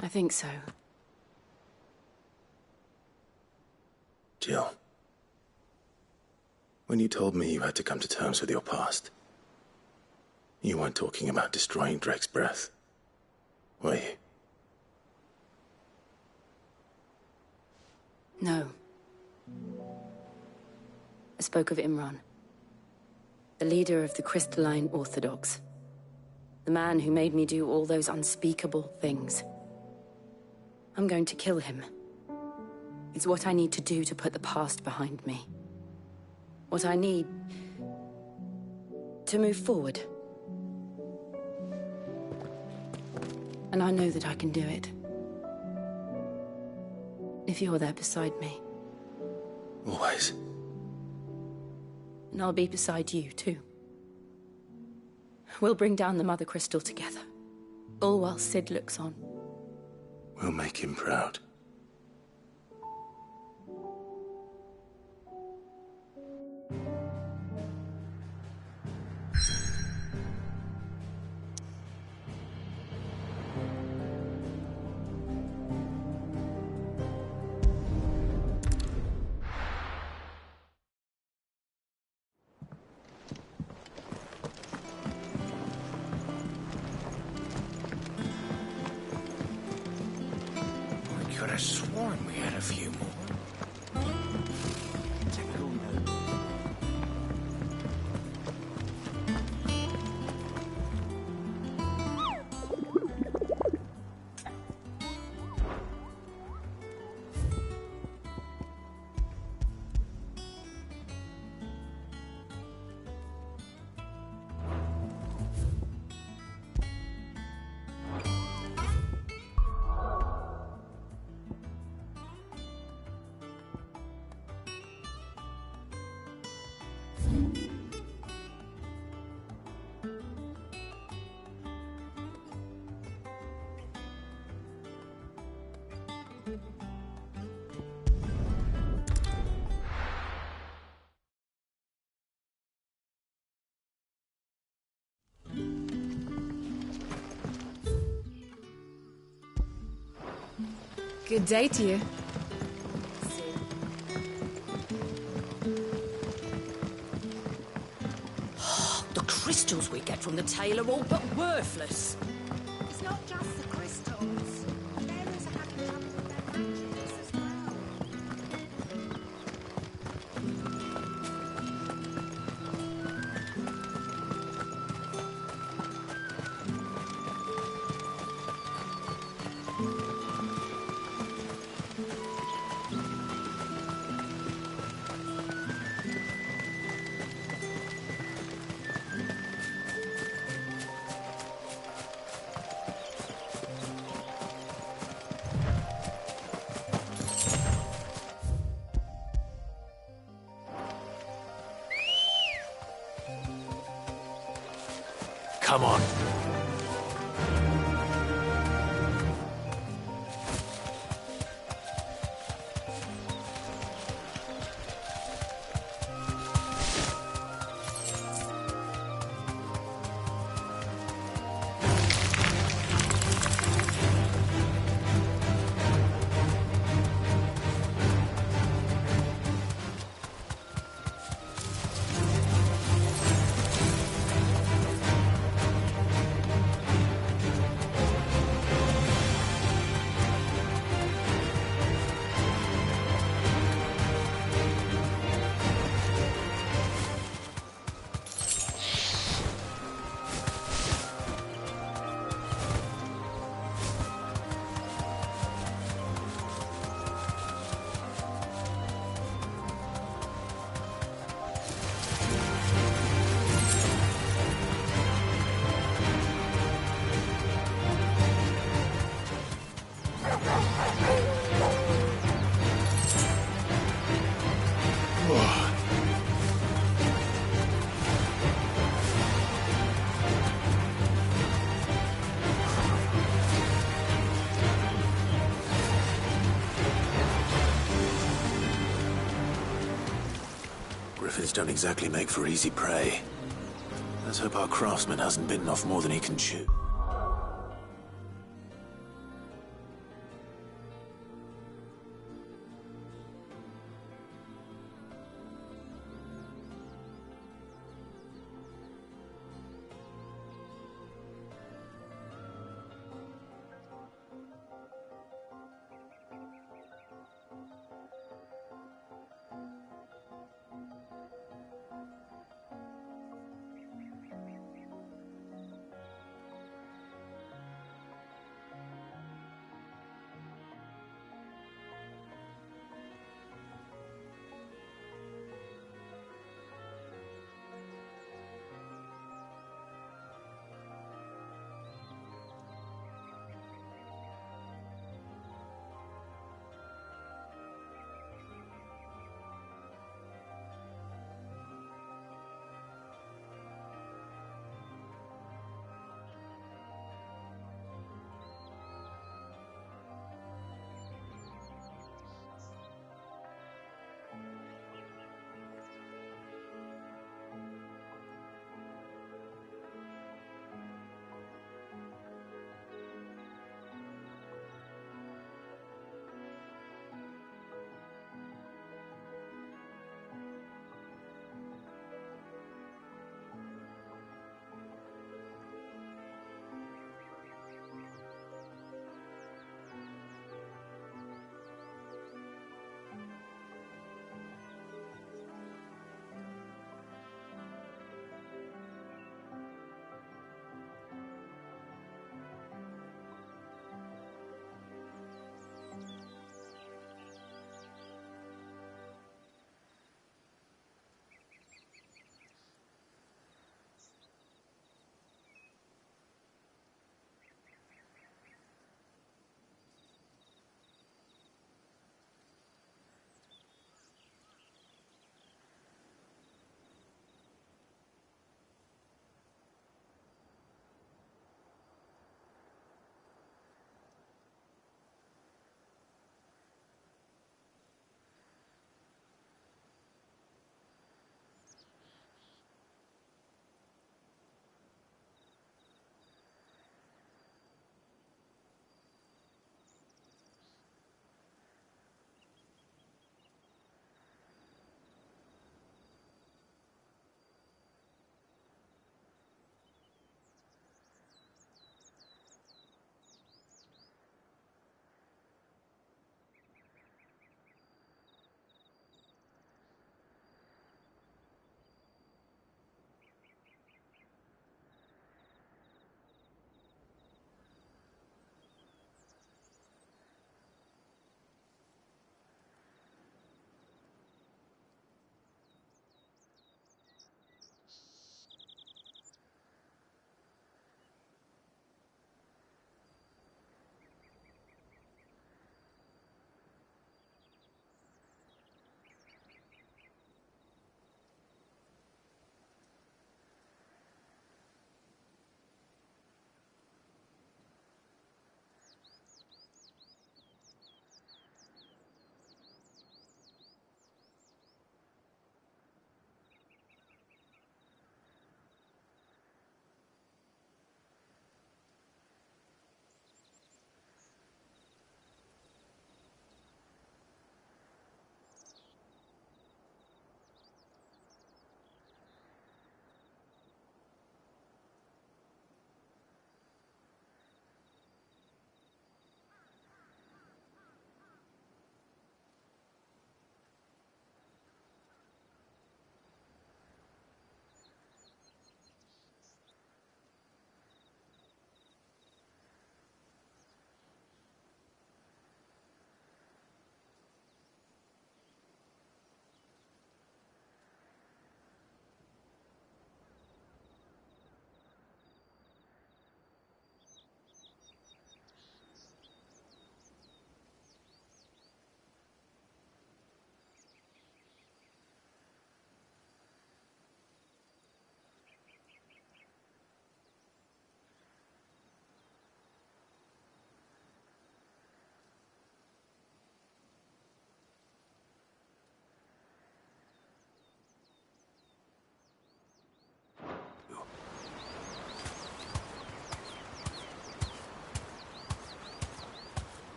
I think so. Jill, when you told me you had to come to terms with your past, you weren't talking about destroying Drake's breath, were you? No. I spoke of Imran, the leader of the Crystalline Orthodox. The man who made me do all those unspeakable things. I'm going to kill him. It's what I need to do to put the past behind me. What I need to move forward. And I know that I can do it. If you're there beside me. Always. And I'll be beside you, too. We'll bring down the Mother Crystal together. All while Sid looks on. We'll make him proud. I could have sworn we had a few more. Typical note. Good day to you. The crystals we get from the tail are all but worthless. It's not just the crystals. Bearers are having trouble with their magics as well. Come on. Griffins don't exactly make for easy prey. That's Let's hope our craftsman hasn't bitten off more than he can chew.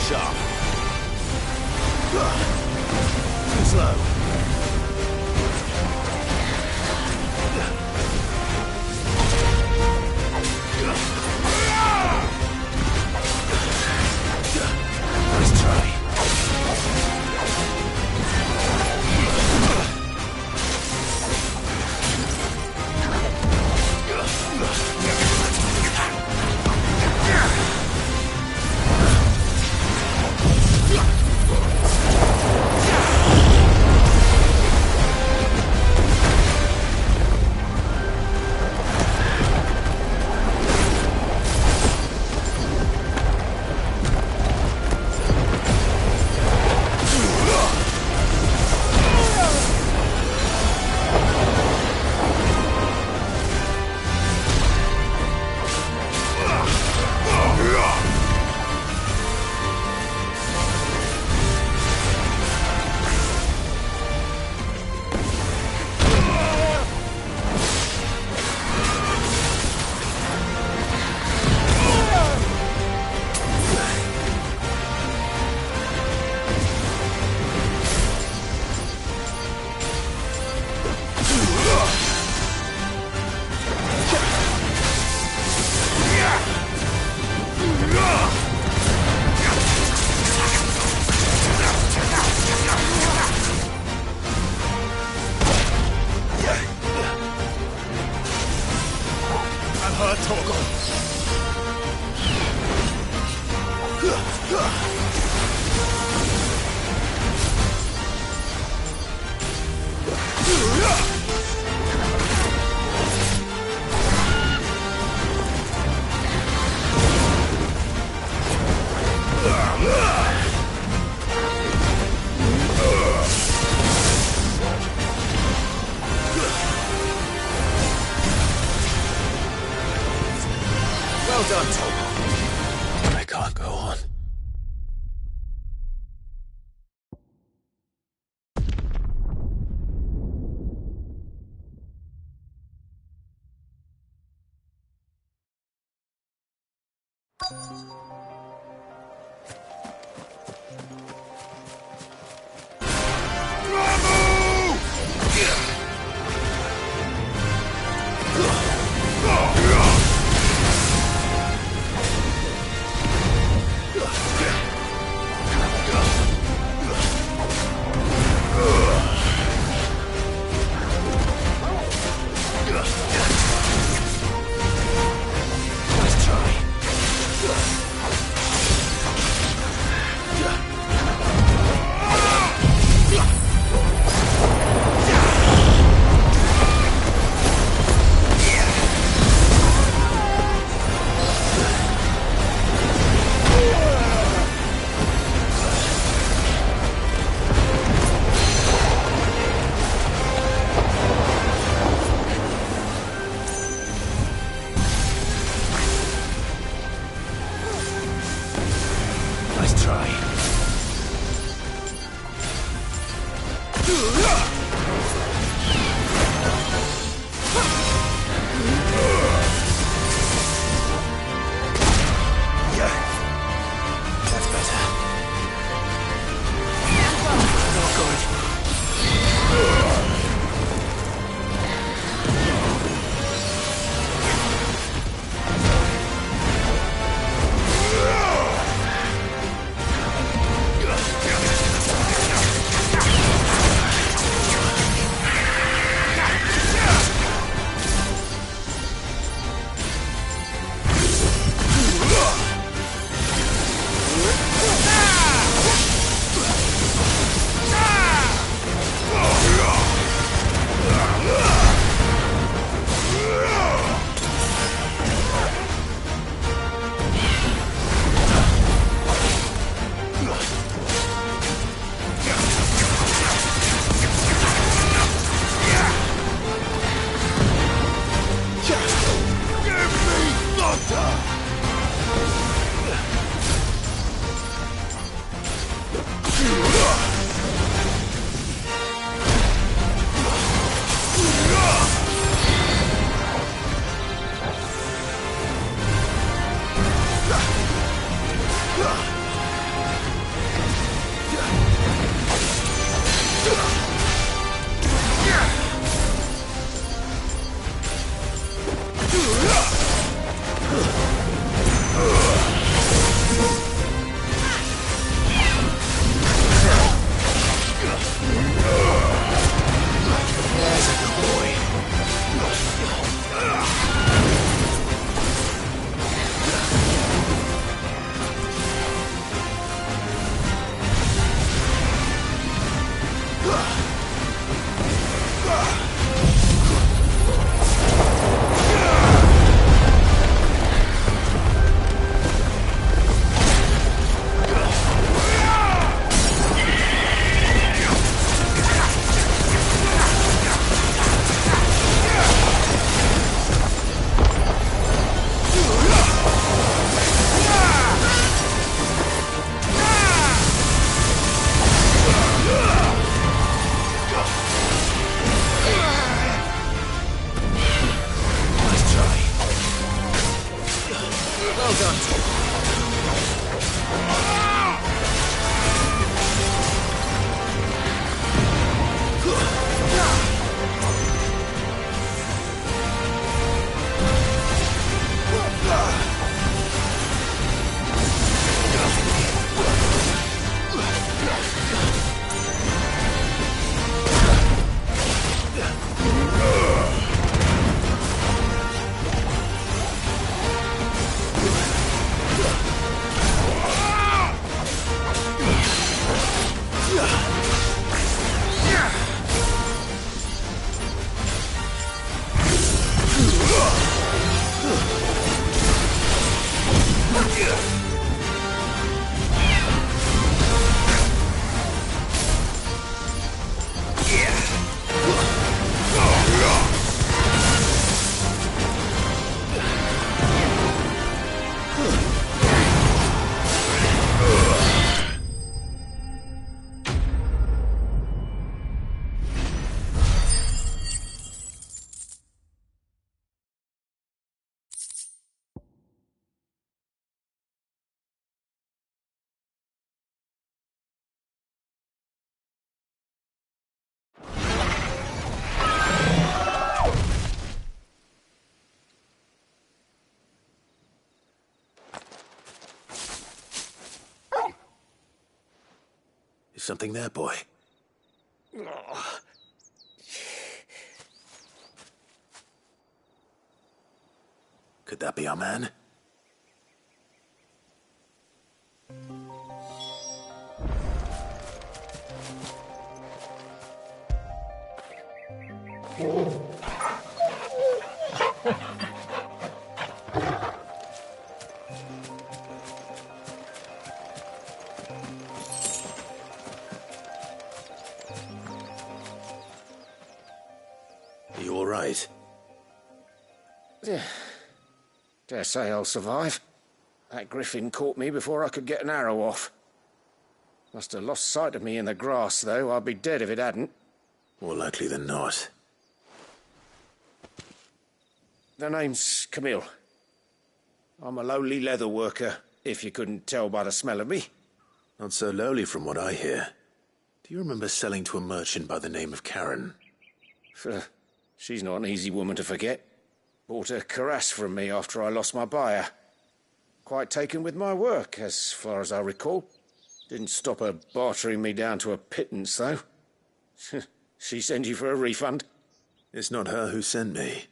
sharp. Too slow. Nice try. Well done, Tom. I can't go on. Nice try. Is something there, boy? Could that be our man? Are you all right? Dare say I'll survive. That griffin caught me before I could get an arrow off. Must have lost sight of me in the grass, though. I'd be dead if it hadn't. More likely than not. The name's Camille. I'm a lowly leather worker, if you couldn't tell by the smell of me. Not so lowly from what I hear. Do you remember selling to a merchant by the name of Karen? She's not an easy woman to forget. Bought a cuirass from me after I lost my buyer. Quite taken with my work, as far as I recall. Didn't stop her bartering me down to a pittance, though. She send you for a refund? It's not her who sent me.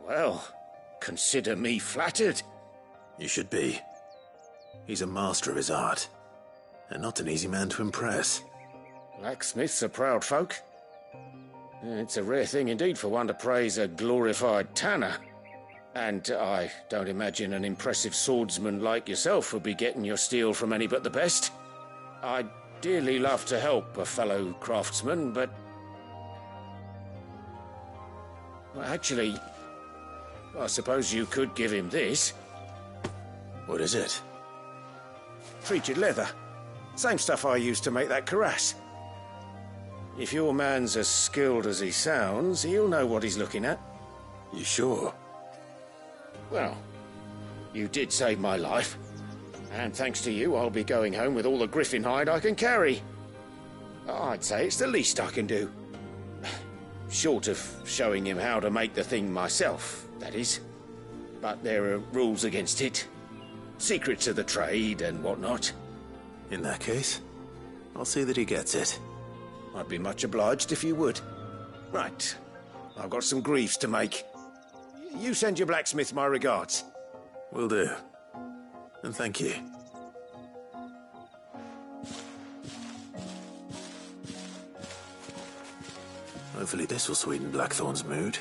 Well, consider me flattered. You should be. He's a master of his art, and not an easy man to impress. Blacksmiths are proud folk. It's a rare thing indeed for one to praise a glorified tanner. And I don't imagine an impressive swordsman like yourself would be getting your steel from any but the best. I'd dearly love to help a fellow craftsman, but... well, actually, I suppose you could give him this. What is it? Treated leather. Same stuff I used to make that cuirass. If your man's as skilled as he sounds, he'll know what he's looking at. You sure? Well, you did save my life. And thanks to you, I'll be going home with all the griffin hide I can carry. I'd say it's the least I can do. Short of showing him how to make the thing myself, that is. But there are rules against it. Secrets of the trade and whatnot. In that case, I'll see that he gets it. I'd be much obliged if you would. Right. I've got some greaves to make. You send your blacksmith my regards. Will do. And thank you. Hopefully this will sweeten Blackthorn's mood.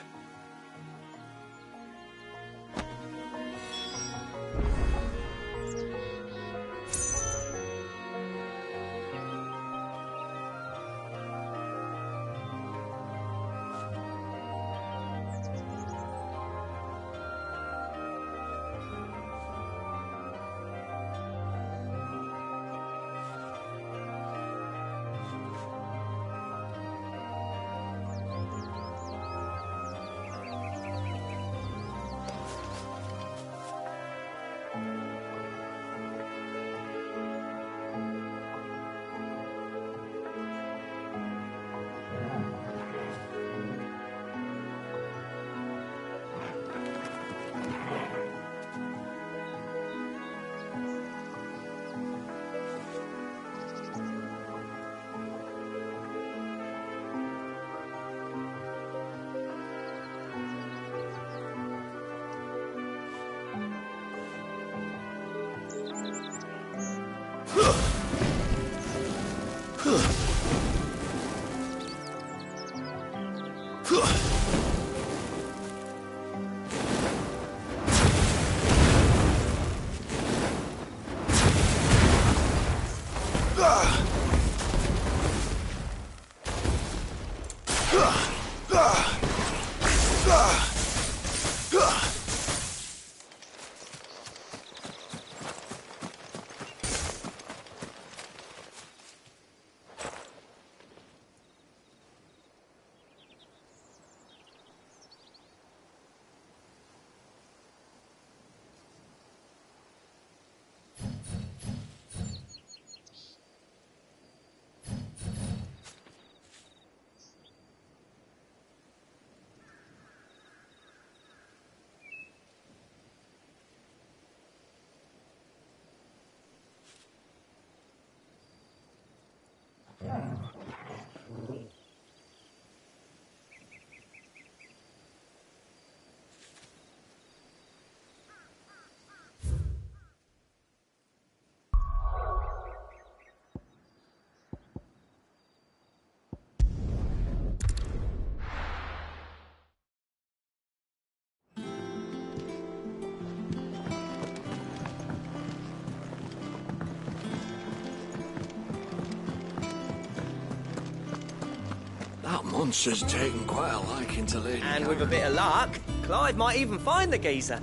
That monster's taken quite a liking to Lady And with a bit of luck, Clive might even find the geezer.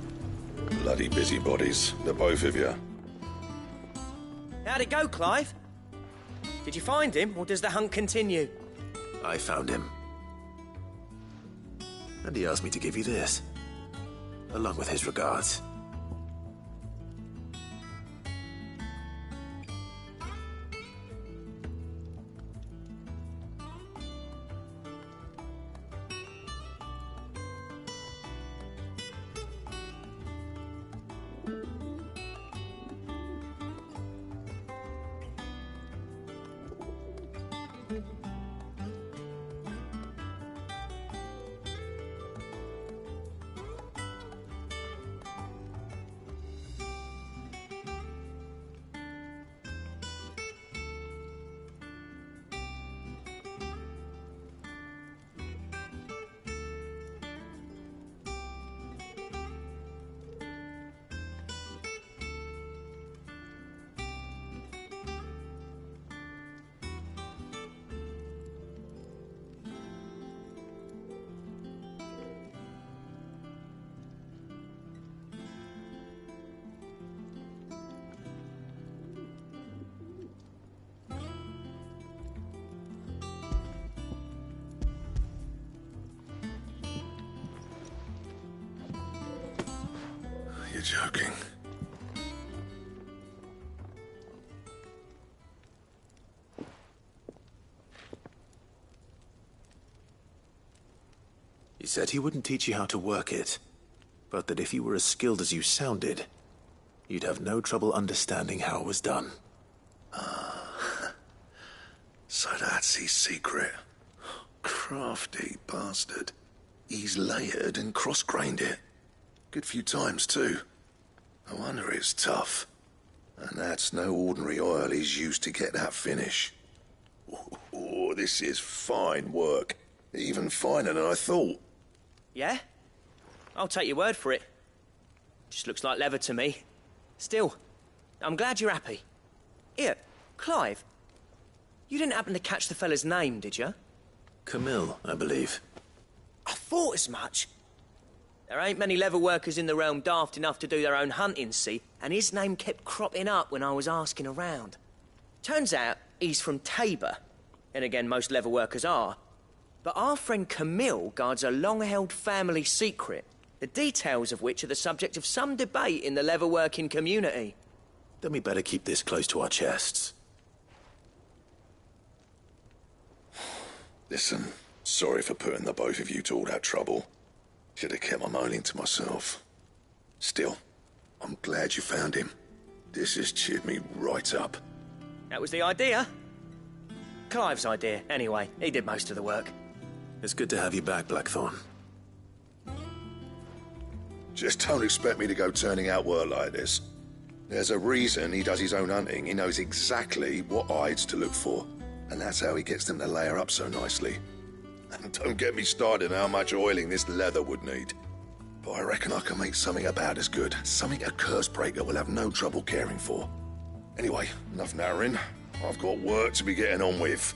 Bloody busybodies, the both of you. How'd it go, Clive? Did you find him, or does the hunt continue? I found him. And he asked me to give you this, along with his regards. You're joking. He said he wouldn't teach you how to work it, but that if you were as skilled as you sounded, you'd have no trouble understanding how it was done. So that's his secret. Crafty bastard. He's layered and cross-grained it. Good few times, too. No wonder it's tough. And that's no ordinary oil he's used to get that finish. Oh, this is fine work. Even finer than I thought. Yeah? I'll take your word for it. Just looks like leather to me. Still, I'm glad you're happy. Here, Clive. You didn't happen to catch the fella's name, did you? Camille, I believe. I thought as much. There ain't many leather workers in the realm daft enough to do their own hunting, see? And his name kept cropping up when I was asking around. Turns out he's from Tabor. And again, most leather workers are. But our friend Camille guards a long-held family secret, the details of which are the subject of some debate in the leather-working community. Then we better keep this close to our chests. Listen, sorry for putting the both of you to all that trouble. Should have kept my moaning to myself. Still, I'm glad you found him. This has cheered me right up. That was the idea. Clive's idea, anyway. He did most of the work. It's good to have you back, Blackthorn. Just don't expect me to go turning out work like this. There's a reason he does his own hunting. He knows exactly what hides to look for. And that's how he gets them to layer up so nicely. And don't get me started on how much oiling this leather would need. But I reckon I can make something about as good. Something a Cursebreaker will have no trouble caring for. Anyway, enough nattering. I've got work to be getting on with.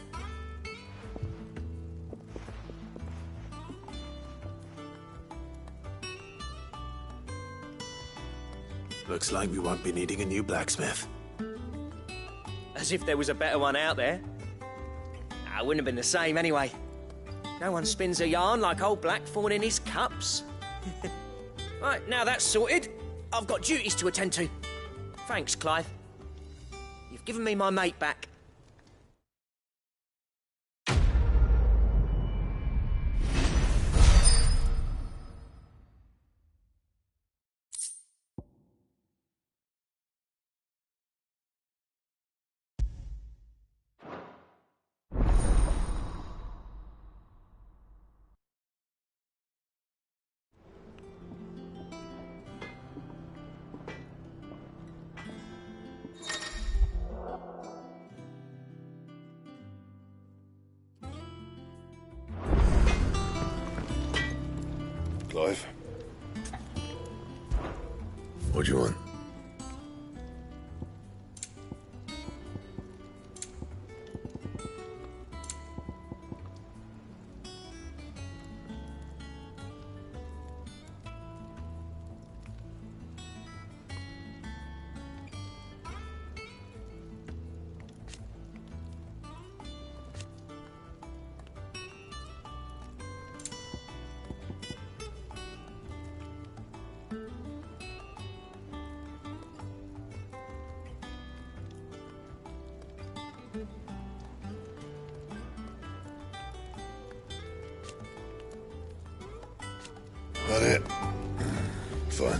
Looks like we won't be needing a new blacksmith. As if there was a better one out there. It wouldn't have been the same anyway. No one spins a yarn like old Blackthorn in his cups. Right, now that's sorted, I've got duties to attend to. Thanks, Clive. You've given me my mate back. Clive? What do you want? That it? Fine.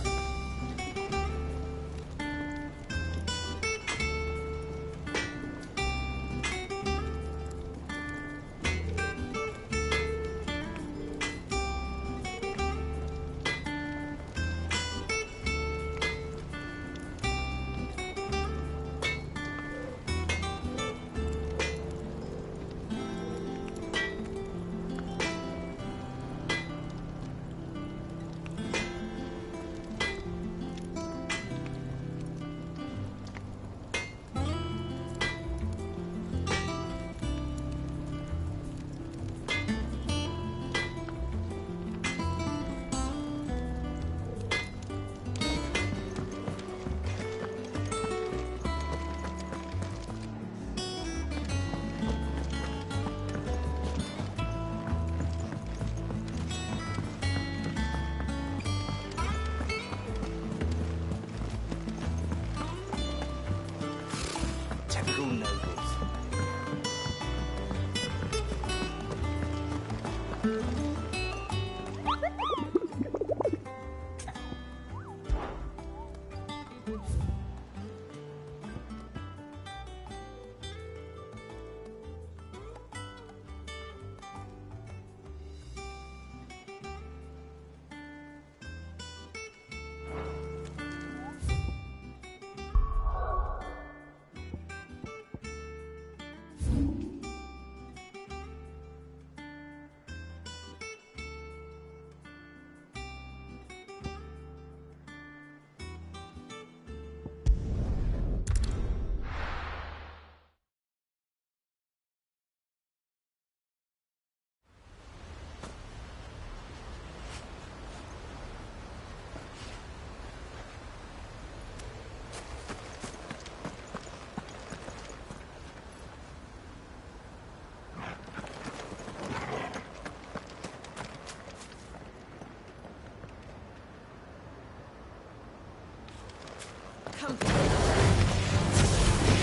Typical nobles.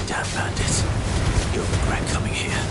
Damn bandits. You'll regret coming here.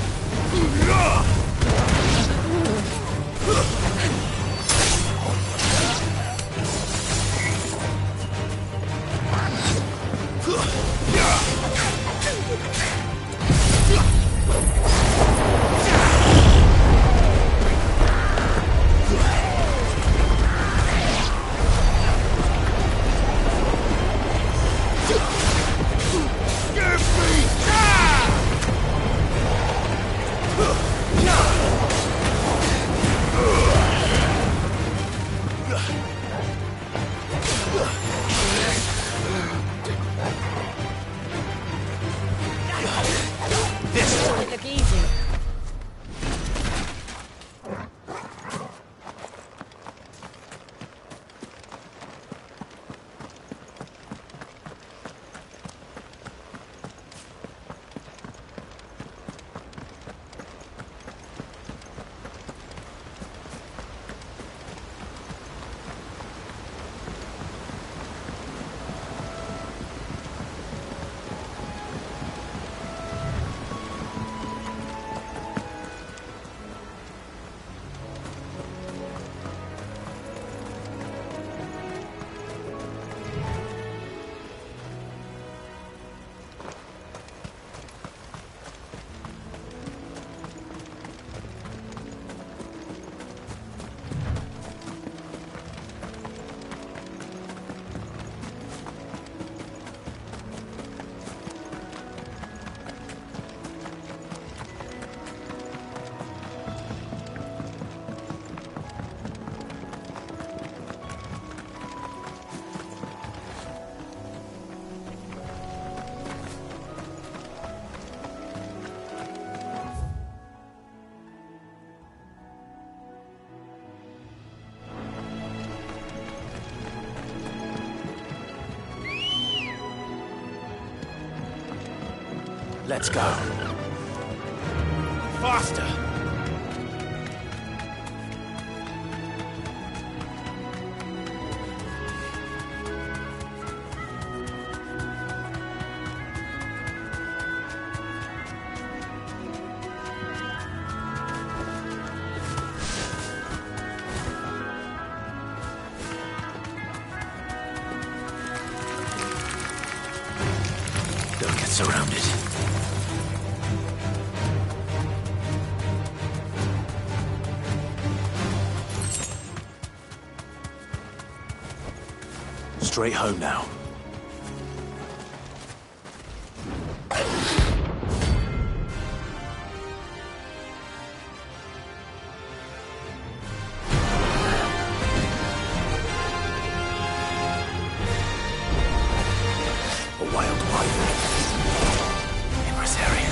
Let's go. Faster! Don't get surrounded. Straight home now. A wild wyvern. In this area.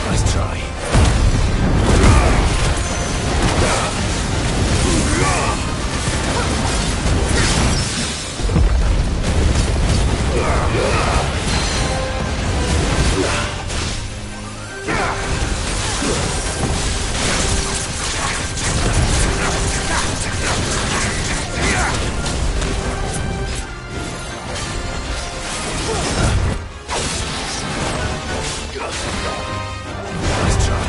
Nice try. Nice try. Nice try.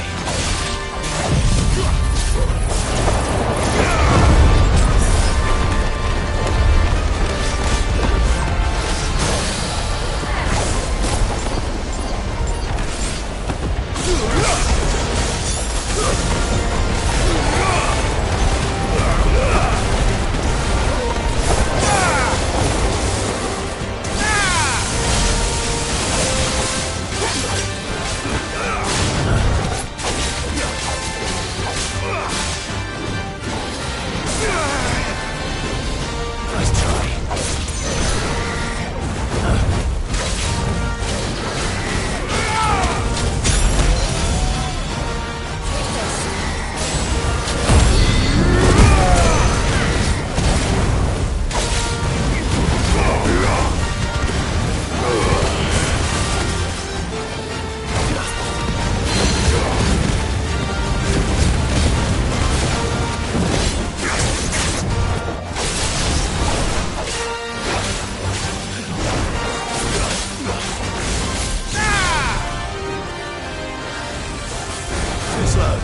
Too slow.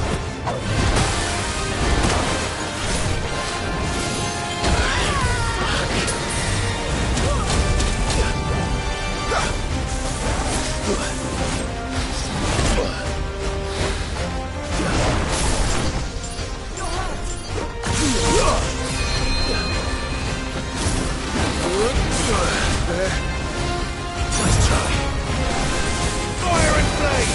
Nice try. Fire and flame!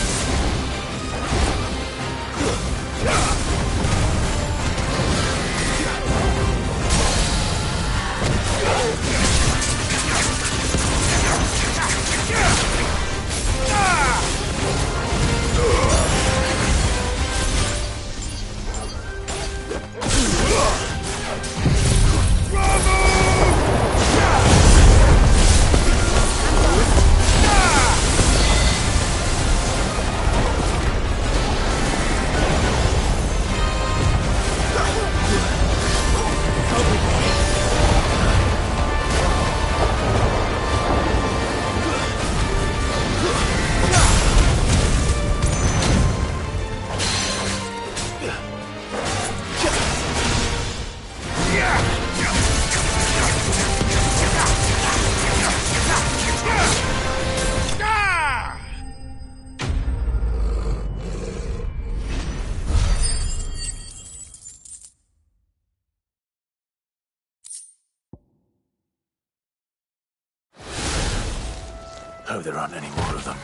Hope there aren't any more of them.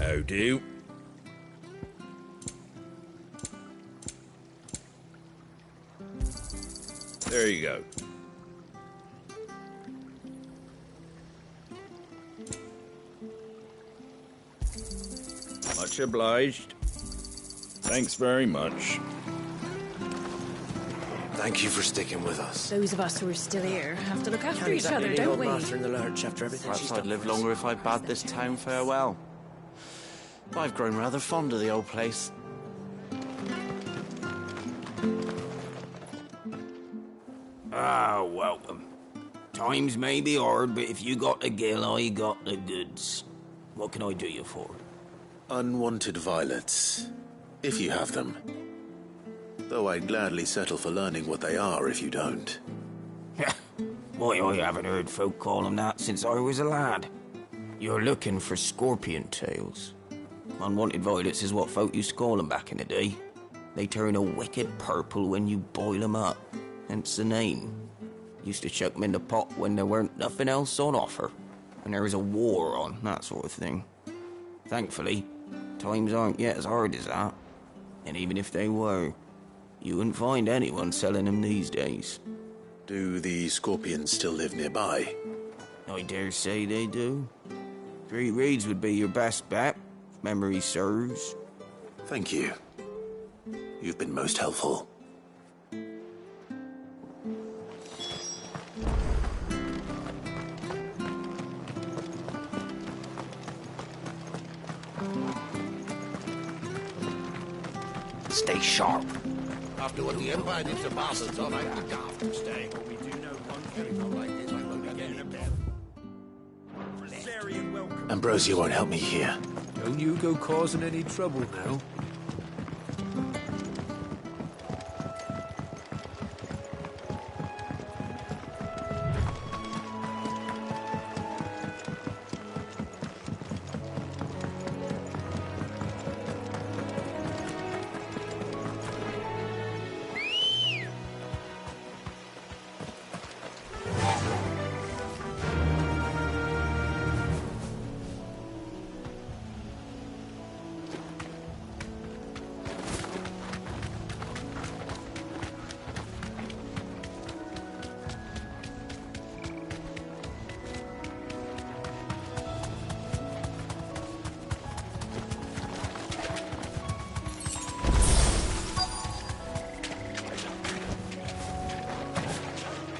How do? There you go. Much obliged. Thanks very much. Thank you for sticking with us. Those of us who are still here have to look after Can't each exactly other, leave don't old we? Master in the lurch after everything she's Perhaps I'd done live for us. longer if I bade this town farewell. I've grown rather fond of the old place. Ah, welcome. Times may be hard, but if you got the gill, I got the goods. What can I do you for? Unwanted violets, if you have them. Though I'd gladly settle for learning what they are if you don't. Why, I haven't heard folk call them that since I was a lad. You're looking for scorpion tails. Unwanted violets is what folk used to call them back in the day. They turn a wicked purple when you boil them up, hence the name. Used to chuck them in the pot when there weren't nothing else on offer, and there was a war on, that sort of thing. Thankfully, times aren't yet as hard as that. And even if they were, you wouldn't find anyone selling them these days. Do the scorpions still live nearby? I dare say they do. 3 Reeds would be your best bet, if memory serves. Thank you. You've been most helpful. Stay sharp. After what the Empire did to bastards, I might be daft to stay. But we do know one thing like this, I won't be getting a bed. Ambrosia won't help me here. Don't you go causing any trouble now.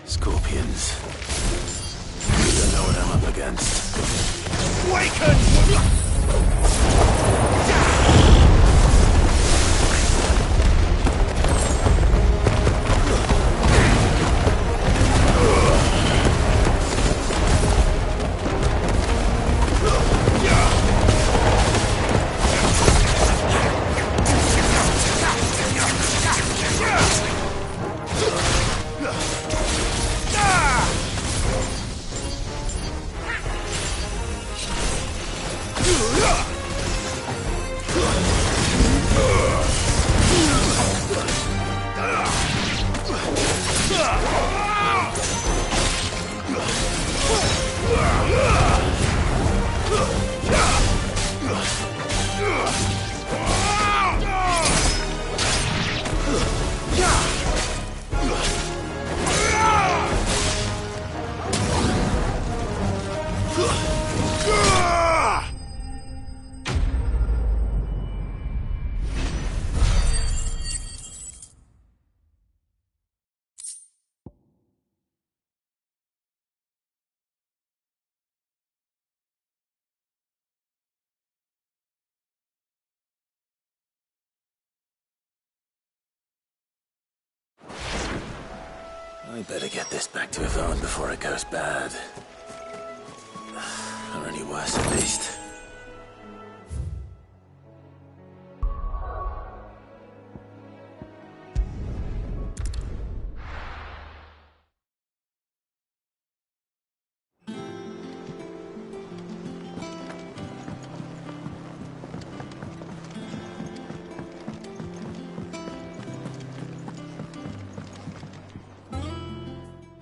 Scorpions. You don't know what I'm up against. Waken! I better get this back to Yvonne before it goes bad. Or any worse, at least.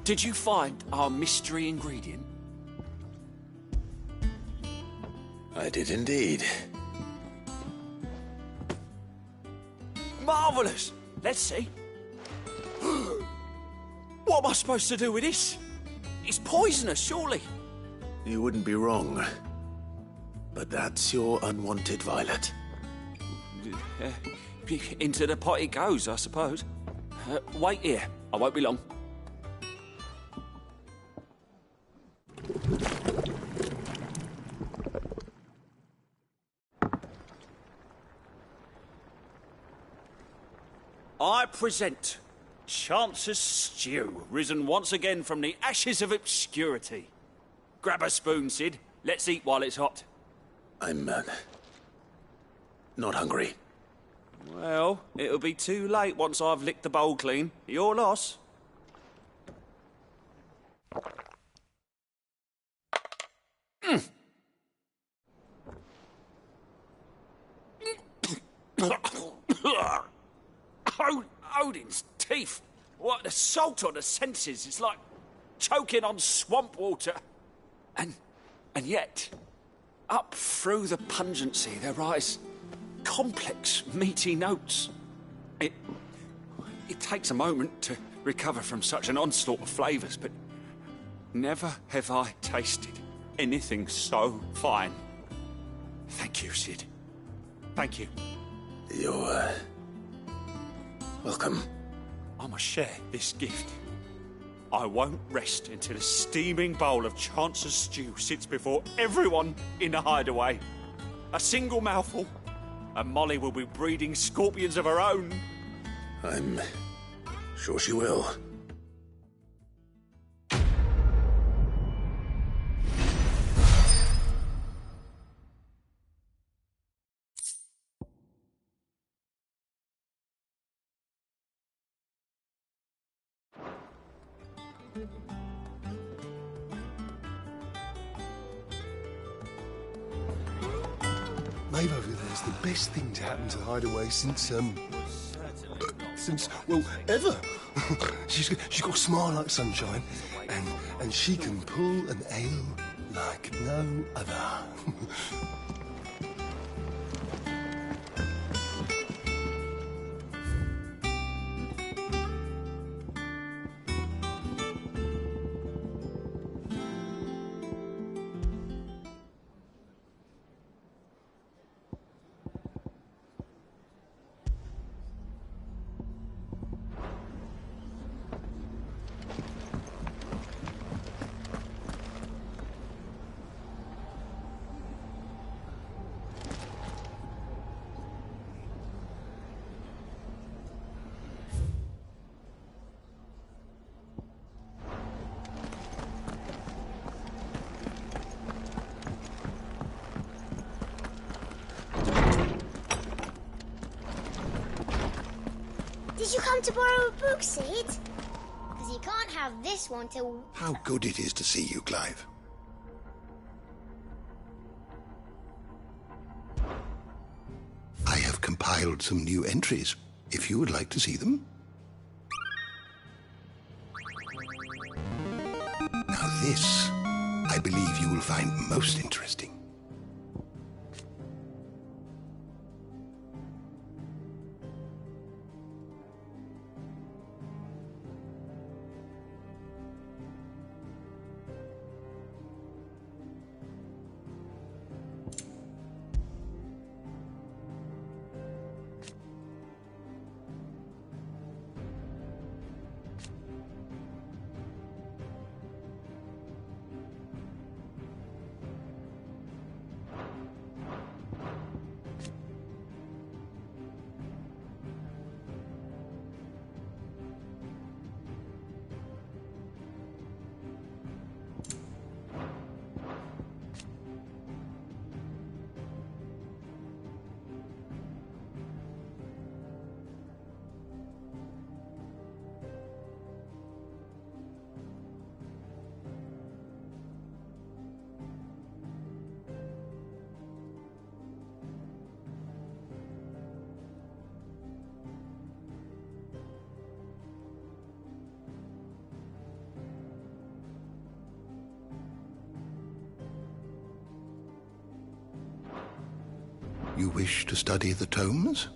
Did you find our mystery ingredient? I did indeed. marvellous. Let's see. What am I supposed to do with this? It's poisonous, surely. You wouldn't be wrong. But that's your unwanted violet. Into the pot it goes, I suppose. Wait here. I won't be long. I present Chance's Stew, risen once again from the ashes of obscurity. Grab a spoon, Sid. Let's eat while it's hot. I'm, not hungry. Well, it'll be too late once I've licked the bowl clean. Your loss. Odin's teeth. What, the salt on the senses. It's like choking on swamp water. And yet, up through the pungency, there rise complex, meaty notes. It takes a moment to recover from such an onslaught of flavours, but never have I tasted anything so fine. Thank you, Sid. Thank you. You're, welcome. I must share this gift. I won't rest until a steaming bowl of Chance's stew sits before everyone in the hideaway. A single mouthful, and Molly will be breeding scorpions of her own. I'm sure she will. Maeve over there's the best thing to happen to Hideaway since, well, ever. she's got a smile like sunshine, and she can pull an ale like no other. Did you come to borrow a book, Sid? Because you can't have this one till... How good it is to see you, Clive. I have compiled some new entries, if you would like to see them. Now this, I believe you will find most interesting. You wish to study the tomes?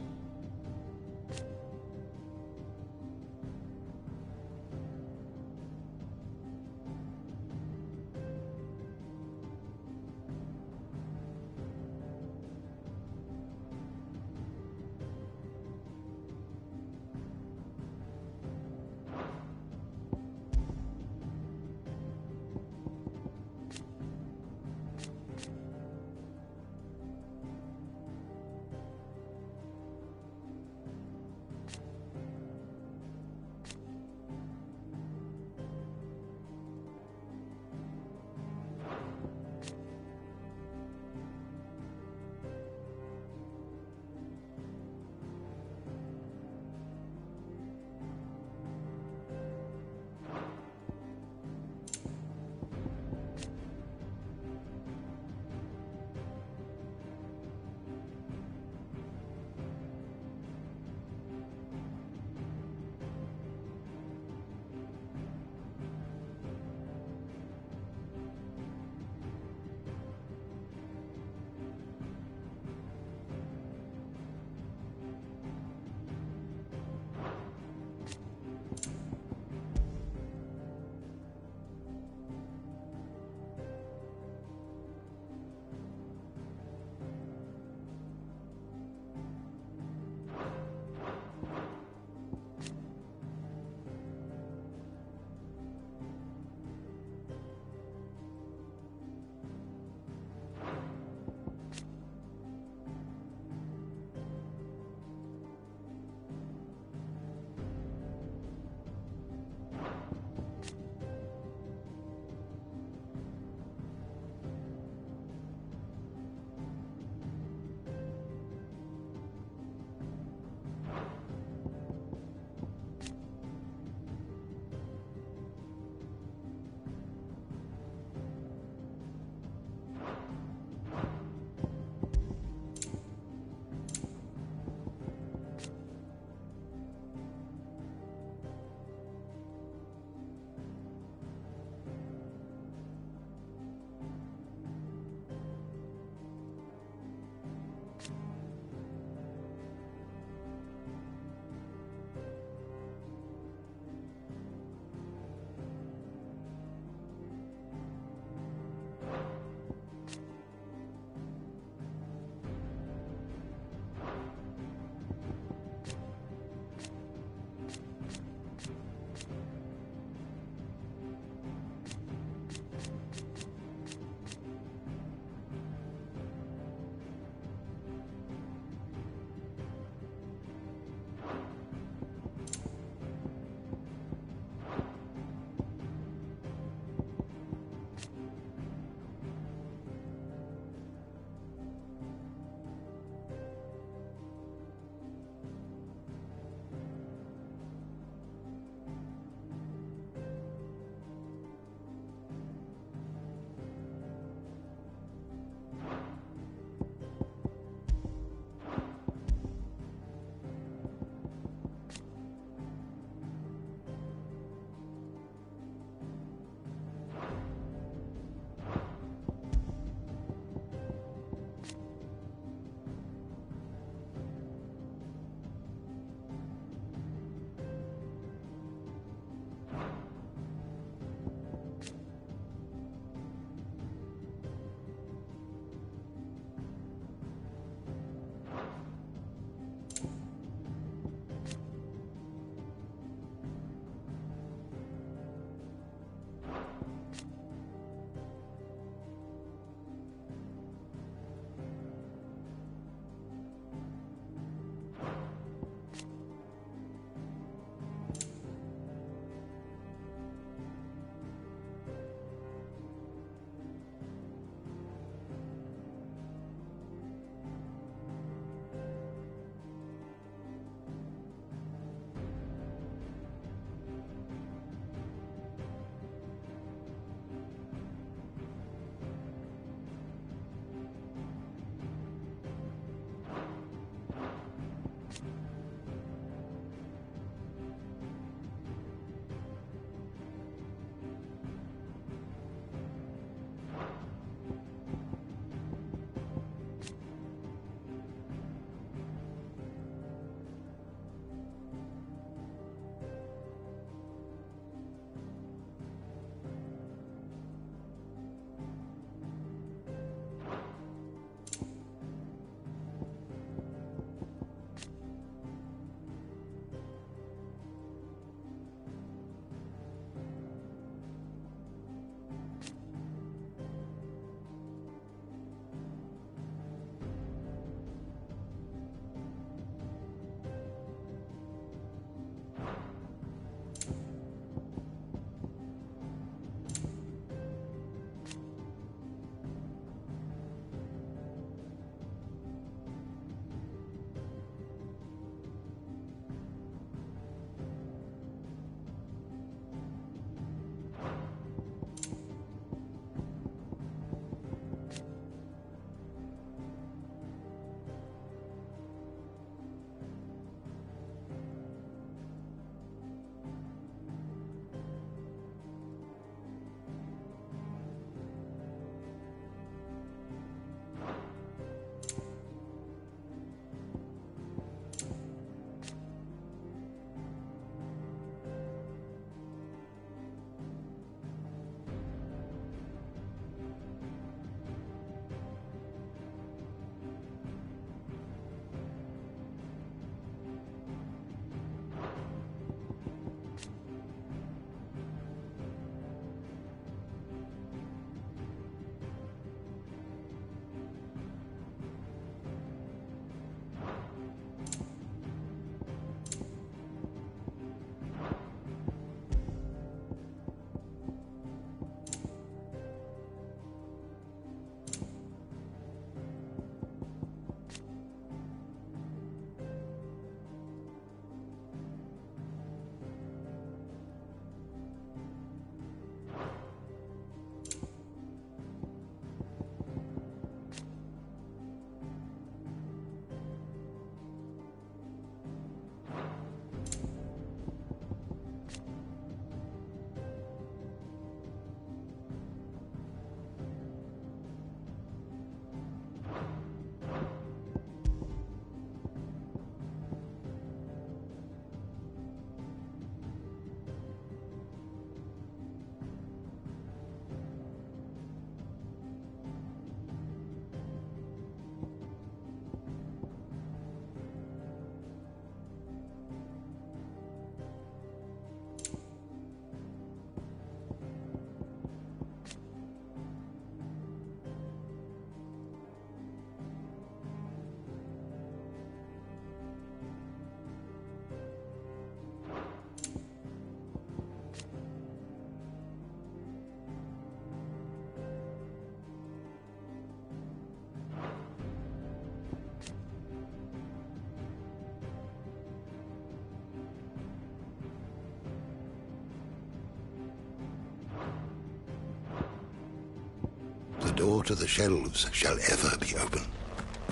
door to the shelves shall ever be open.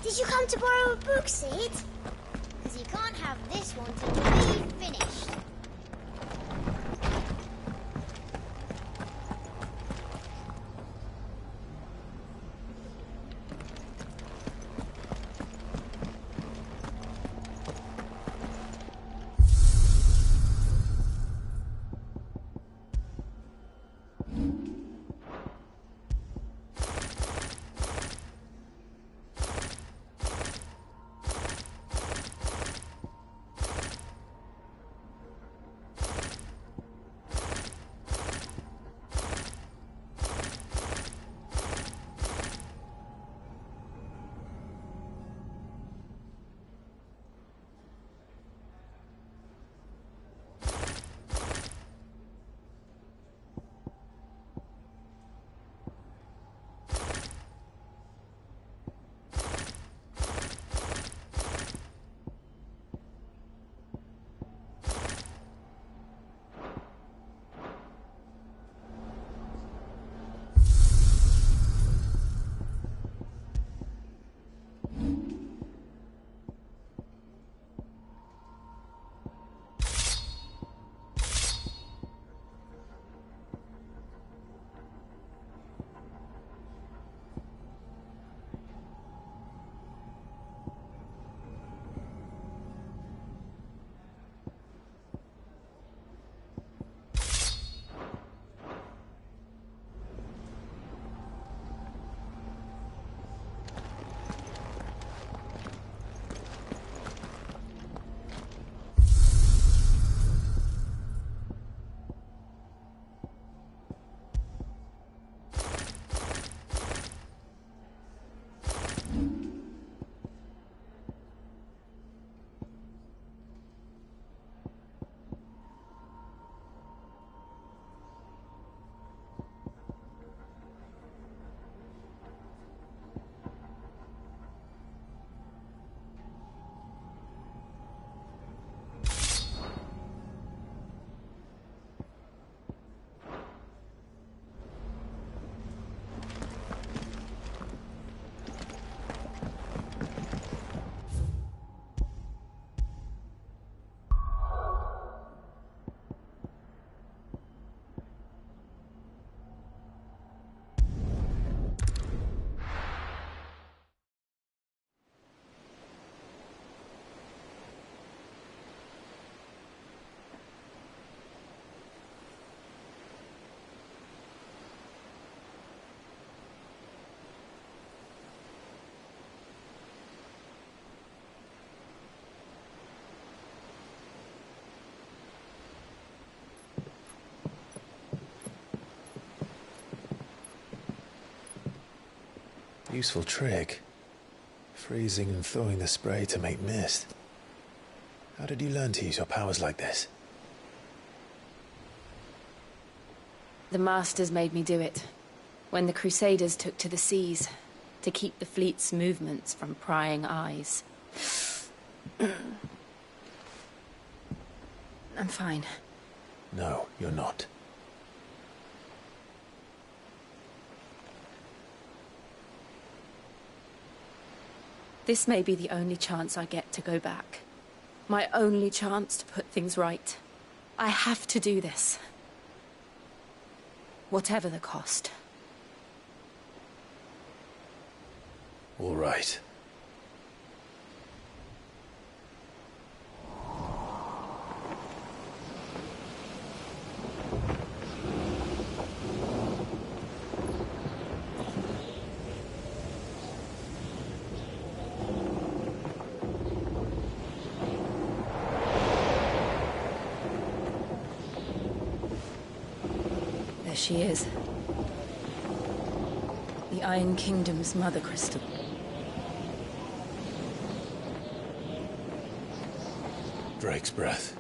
Did you come to borrow a book, Sid? Because you can't have this one till we've finished. Useful trick. Freezing and thawing the spray to make mist. How did you learn to use your powers like this? The Masters made me do it. When the Crusaders took to the seas, to keep the fleet's movements from prying eyes. I'm fine. No, you're not. This may be the only chance I get to go back. My only chance to put things right. I have to do this. Whatever the cost. All right. There she is. The Iron Kingdom's Mother Crystal. Drake's breath.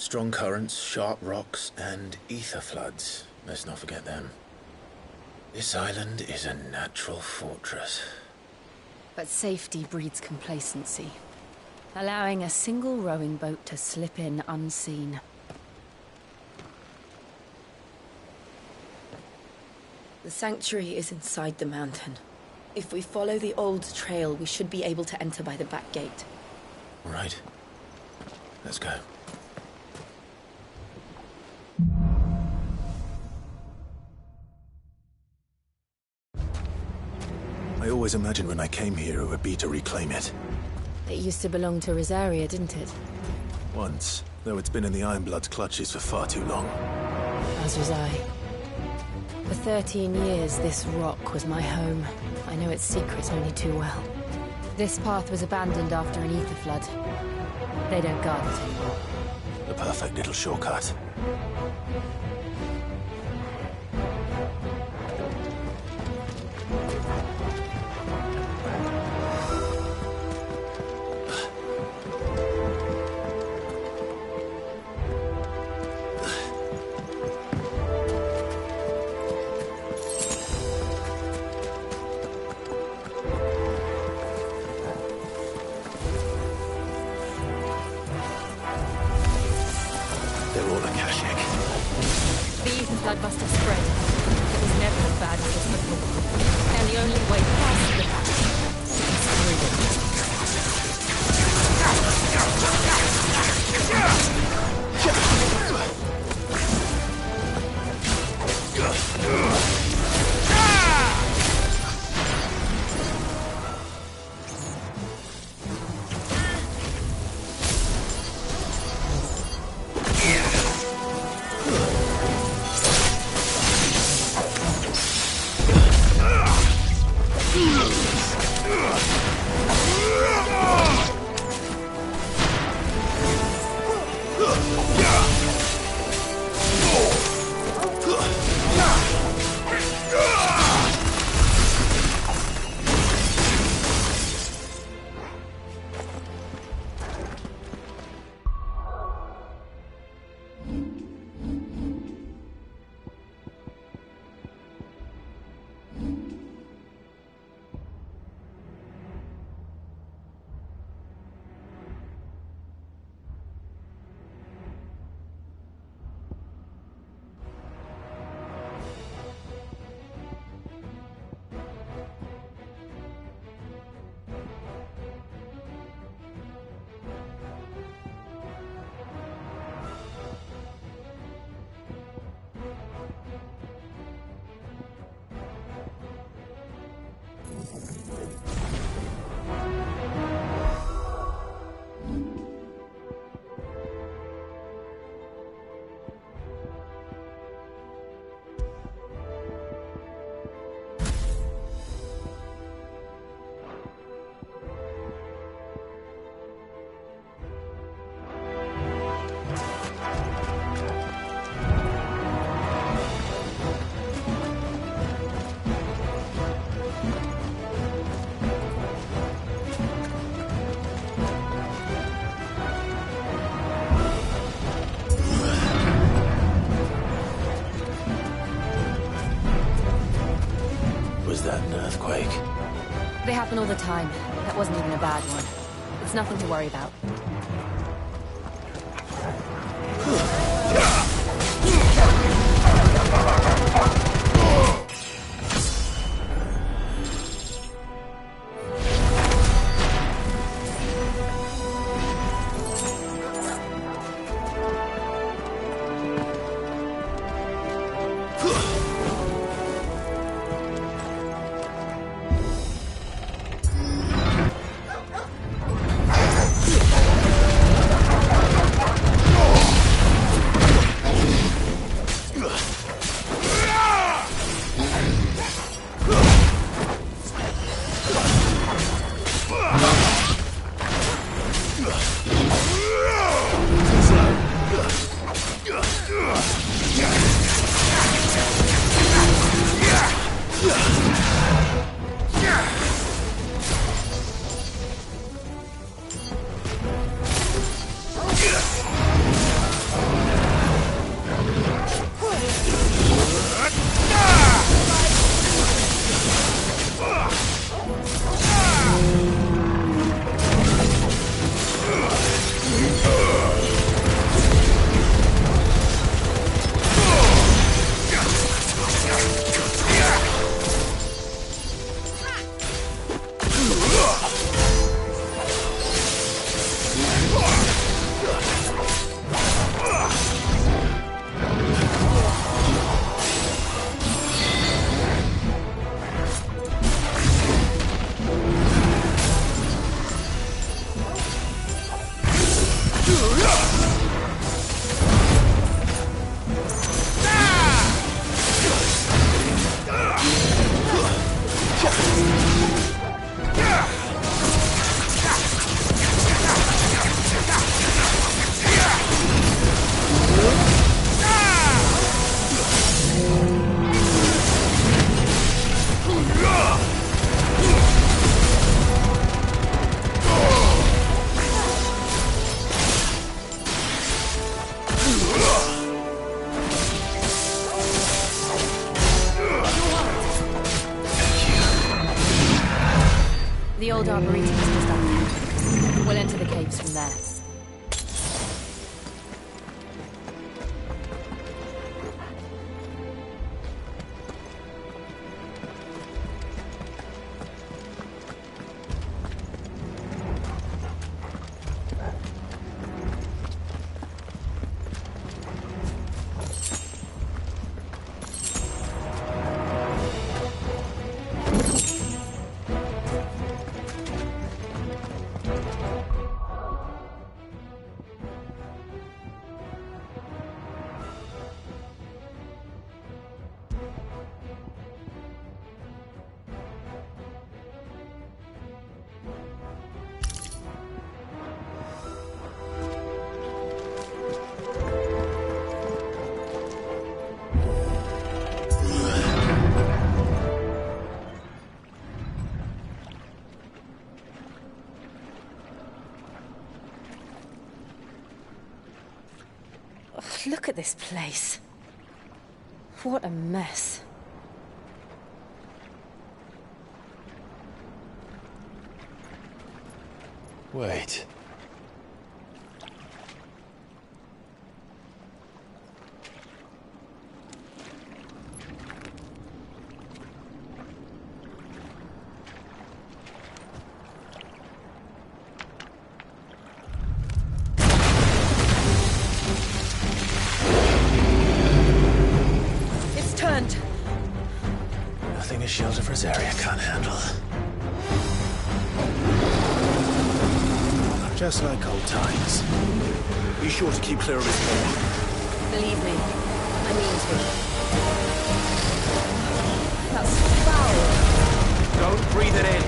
Strong currents, sharp rocks, and ether floods. Let's not forget them. This island is a natural fortress. But safety breeds complacency, allowing a single rowing boat to slip in unseen. The sanctuary is inside the mountain. If we follow the old trail, we should be able to enter by the back gate. Right. Let's go. I always imagined when I came here it would be to reclaim it. It used to belong to Rosaria, didn't it? Once, though it's been in the Ironblood's clutches for far too long. As was I. For 13 years, this rock was my home. I know its secrets only too well. This path was abandoned after an ether flood. They don't guard it anymore. The perfect little shortcut. Blood must have spread. It was never as bad as this before. And the only way past the battle is through it. They happen all the time. That wasn't even a bad one. It's nothing to worry about. old arboretum is just up here. We'll enter the caves from there. Look at this place. What a mess. Wait. It's turned. Nothing a shelter for Zarya can't handle. Just like old times. Be sure to keep clear of his paw. Believe me, I mean to. That's foul. Don't breathe it in.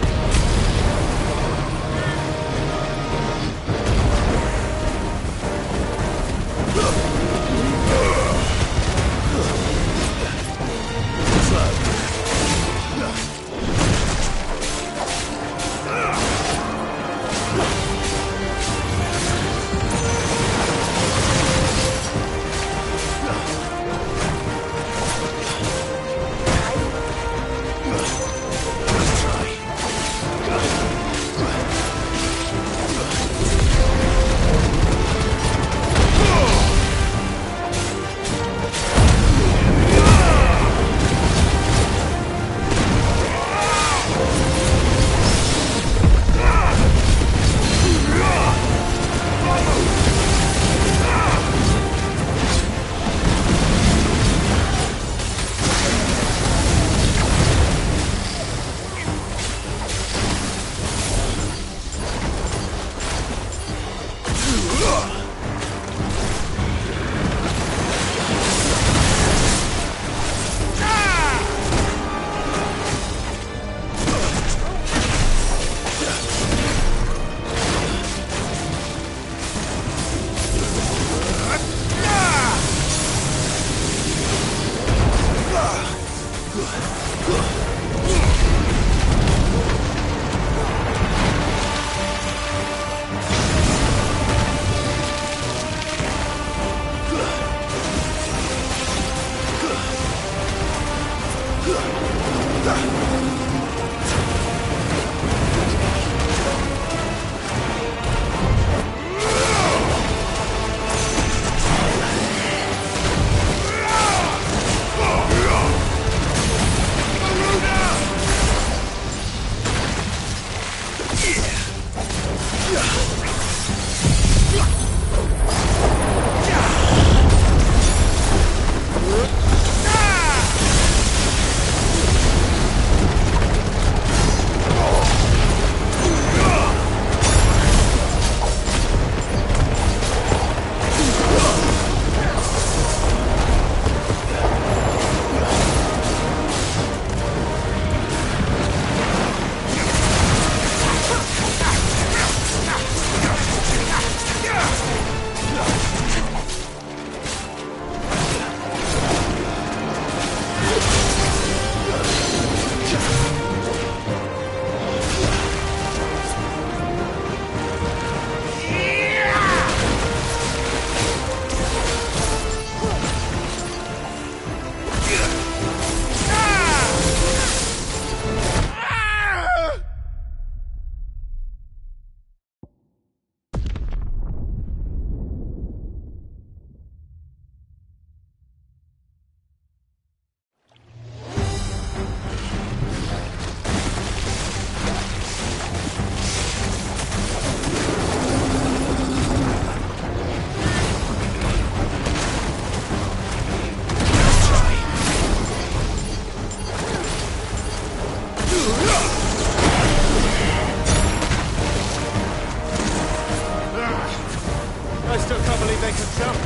Jump!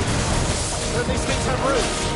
Don't these things have roots?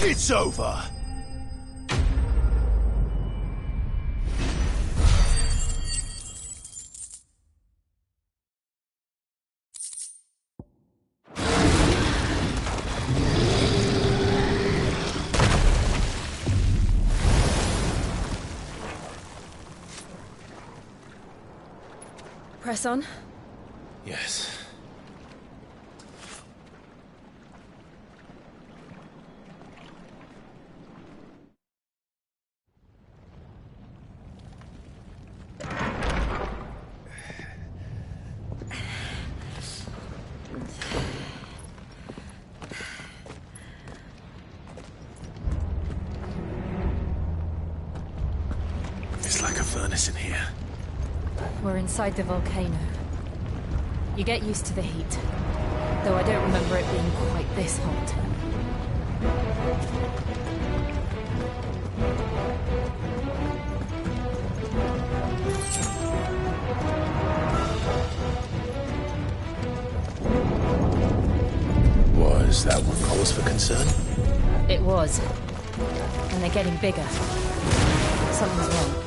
It's over. Press on. Yes. It's like a furnace in here. We're inside the volcano. You get used to the heat, though I don't remember it being quite this hot. Was that one cause for concern? It was. And they're getting bigger. Something's wrong.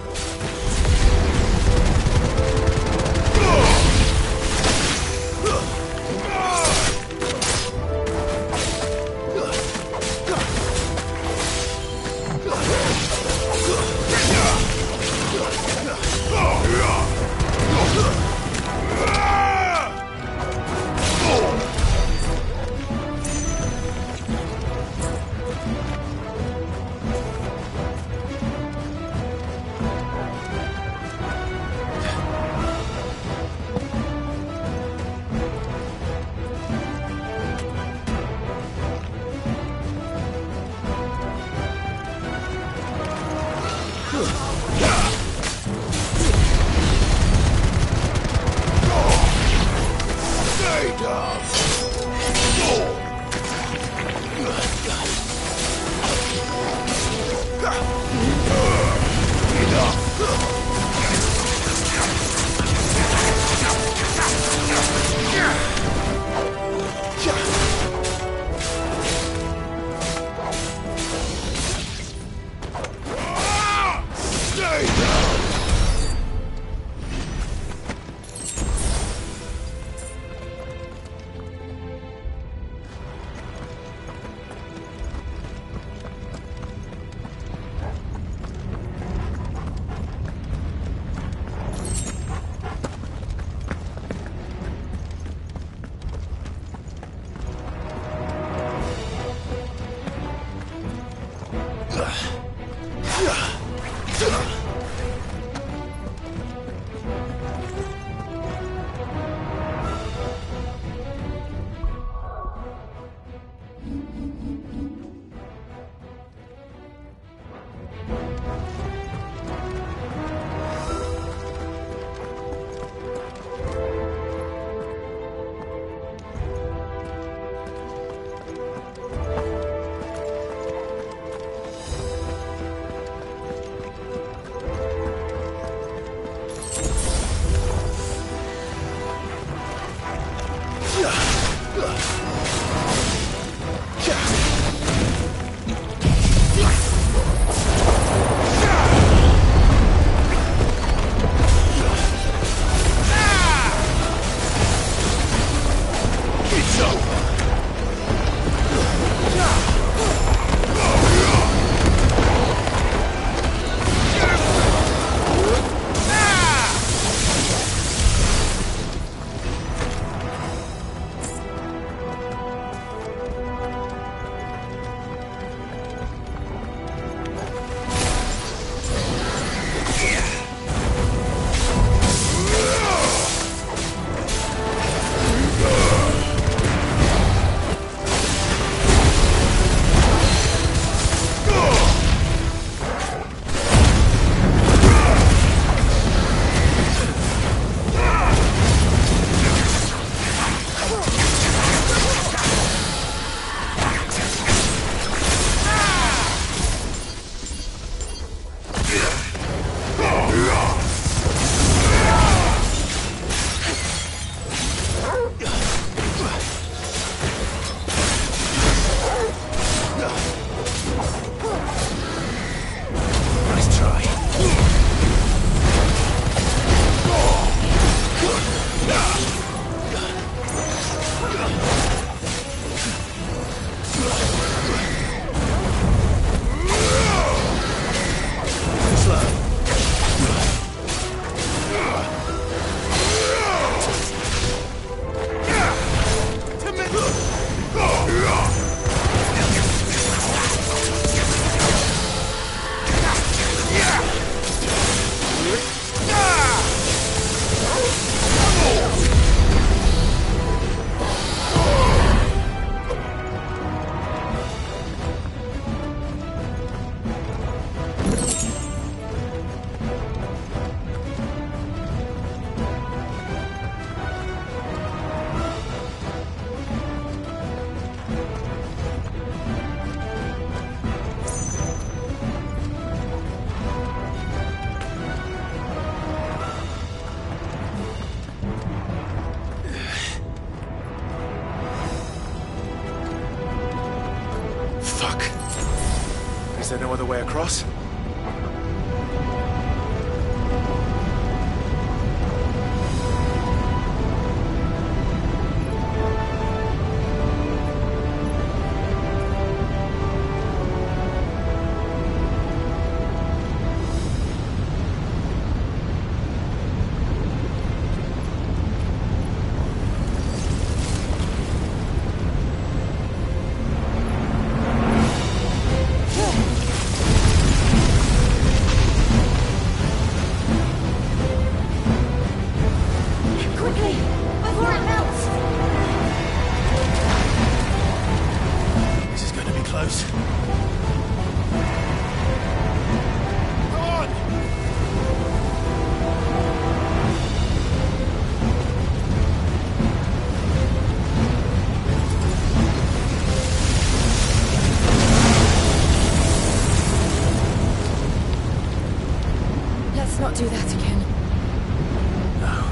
Is there no other way across? Let's not do that again. No.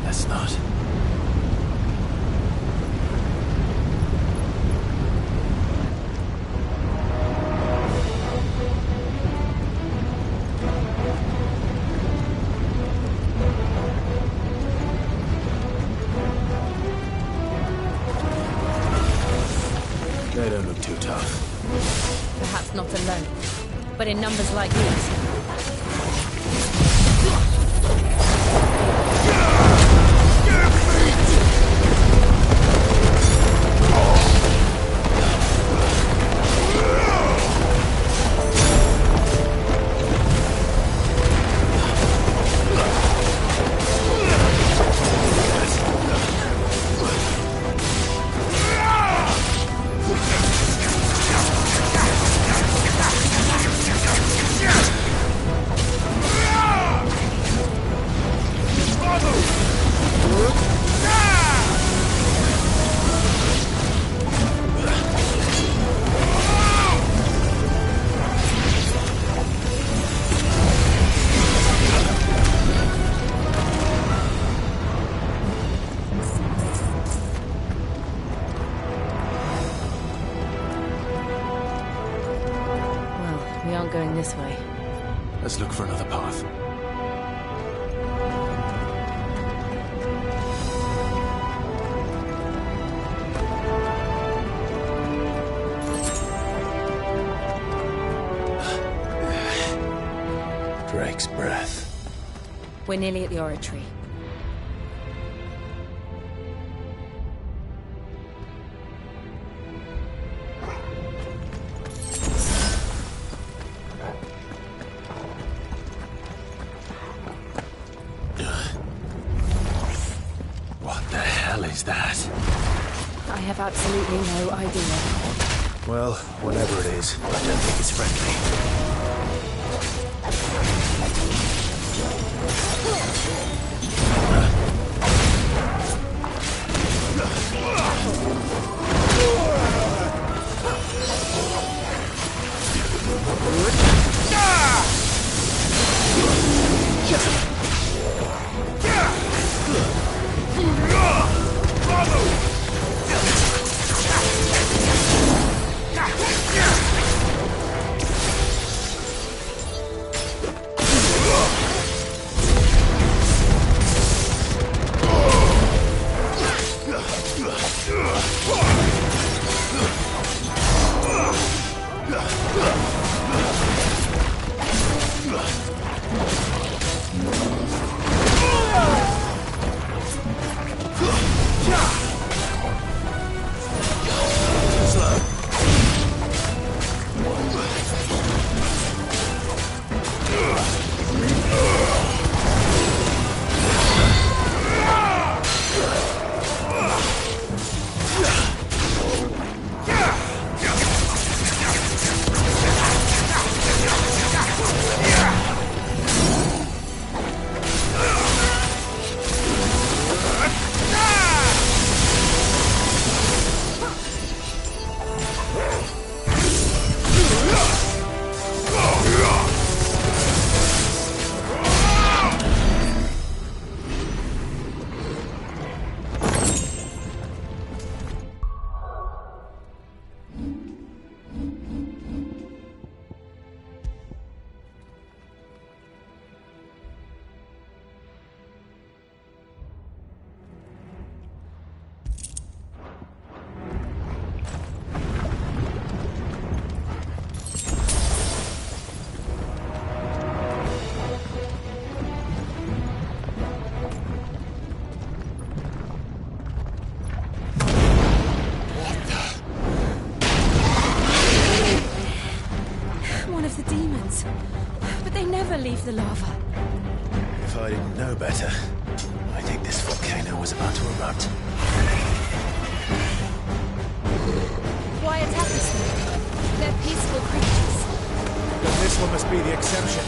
Let's not. They don't look too tough. Perhaps not alone, but in numbers like these. We aren't going this way. Let's look for another path. Drake's breath. We're nearly at the oratory. What the hell is that? I have absolutely no idea. Well, whatever it is, I don't think it's friendly. the demons. But they never leave the lava. If I didn't know better, I think this volcano was about to erupt. Why attack us then? They're peaceful creatures. But this one must be the exception.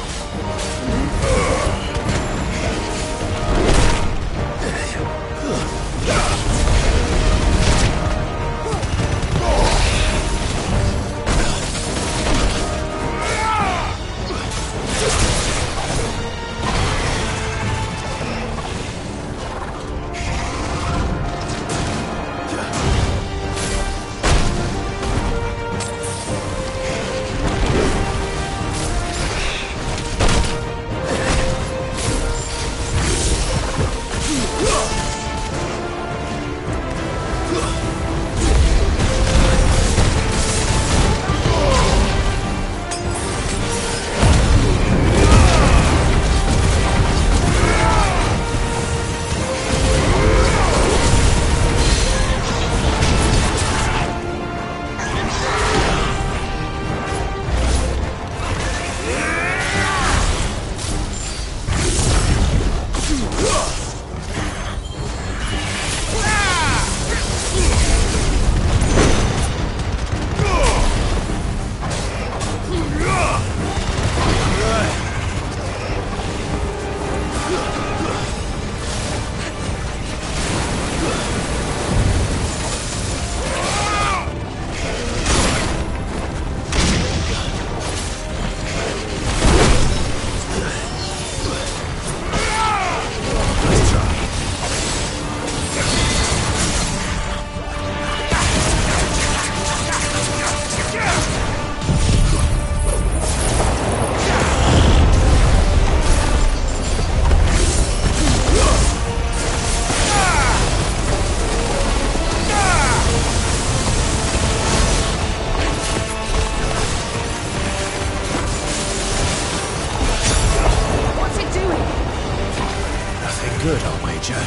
Good, I'll wager.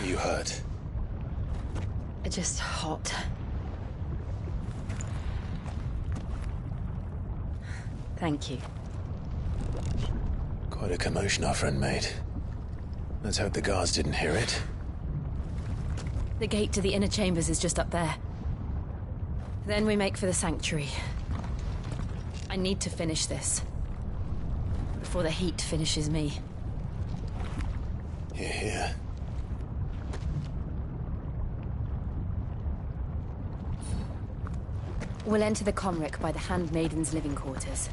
You hurt? Just hot. Thank you. Quite a commotion our friend made. Let's hope the guards didn't hear it. The gate to the inner chambers is just up there. Then we make for the sanctuary. I need to finish this. Before the heat finishes me. Hear, hear. We'll enter the Comric by the Handmaiden's living quarters.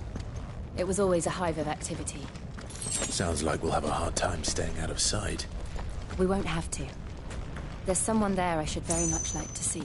It was always a hive of activity. Sounds like we'll have a hard time staying out of sight. We won't have to. There's someone there I should very much like to see.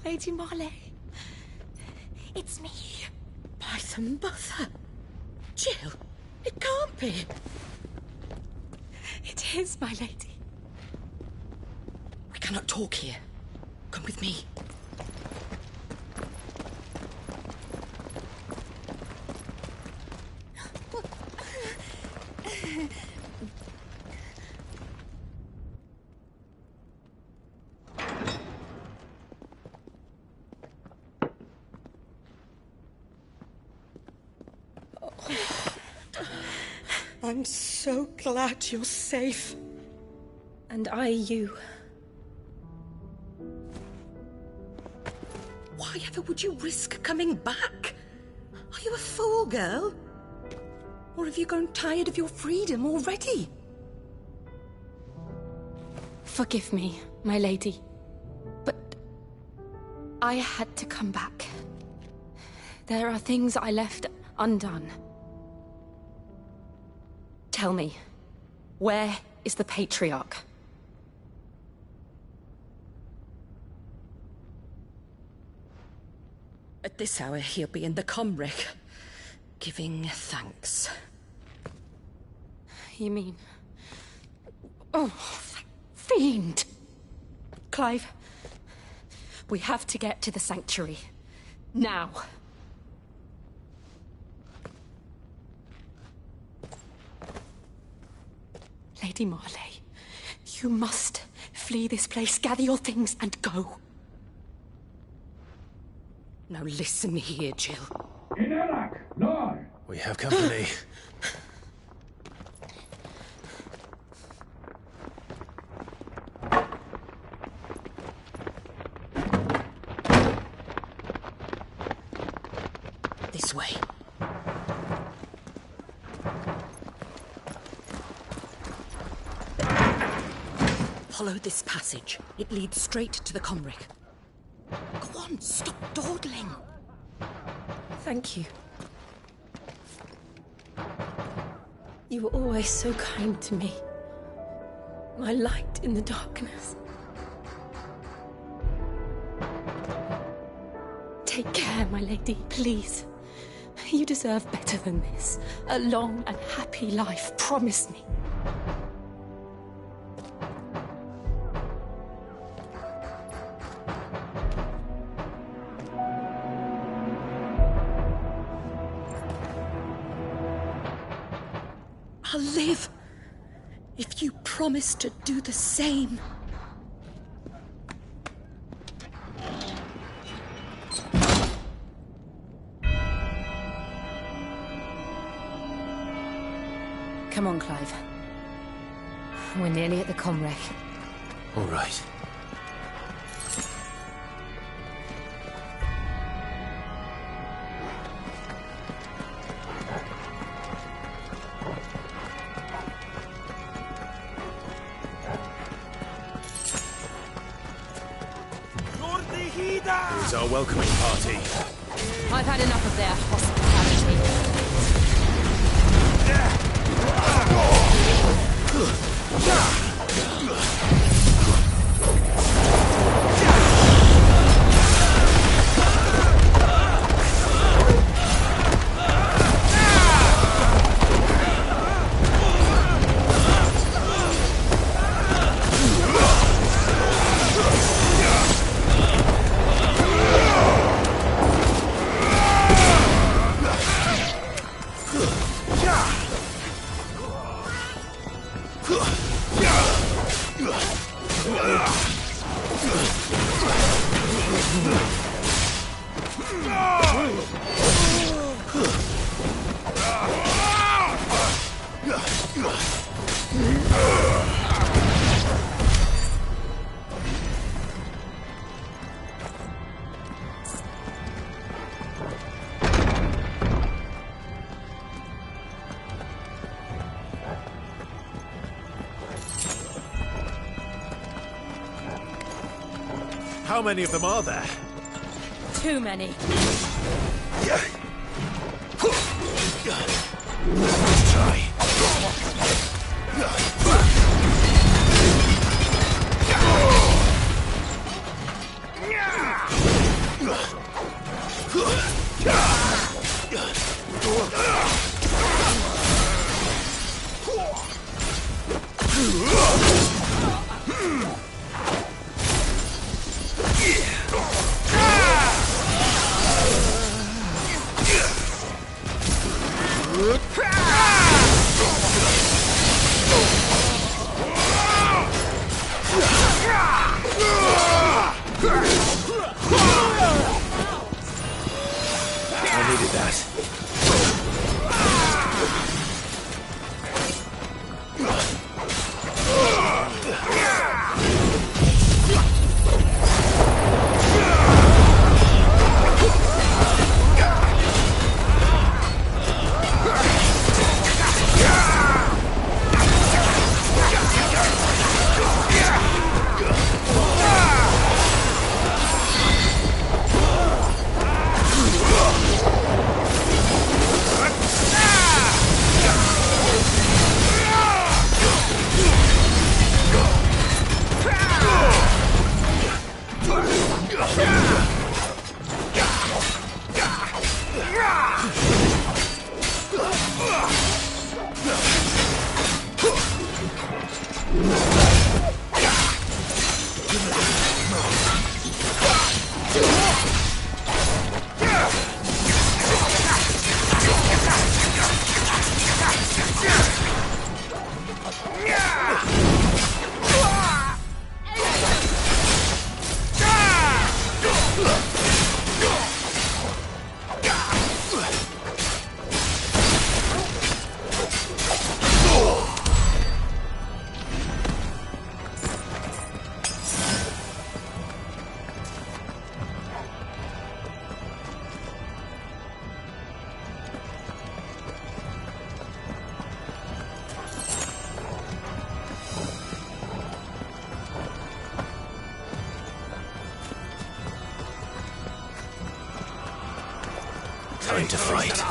Lady Marley. It's me. By the mother. Jill, it can't be. It is, my lady. We cannot talk here. Come with me. I'm so glad you're safe. And I you. Why ever would you risk coming back? Are you a fool, girl? Or have you grown tired of your freedom already? Forgive me, my lady. But I had to come back. There are things I left undone. Tell me, where is the Patriarch? At this hour, he'll be in the Comric, giving thanks. You mean... Oh, that fiend! Clive, we have to get to the sanctuary. Now. Lady Marley, you must flee this place, gather your things, and go. Now listen here, Jill. We have company. This way. Follow this passage. It leads straight to the Comric. Go on, stop dawdling. Thank you. You were always so kind to me. My light in the darkness. Take care, my lady, please. You deserve better than this. A long and happy life, promise me. I'll live if you promise to do the same. Come on, Clive. We're nearly at the Comwreck. All right. Here's our welcoming party. I've had enough of their hospitality. How many of them are there? Too many. Let's try. I needed that. Time to fight.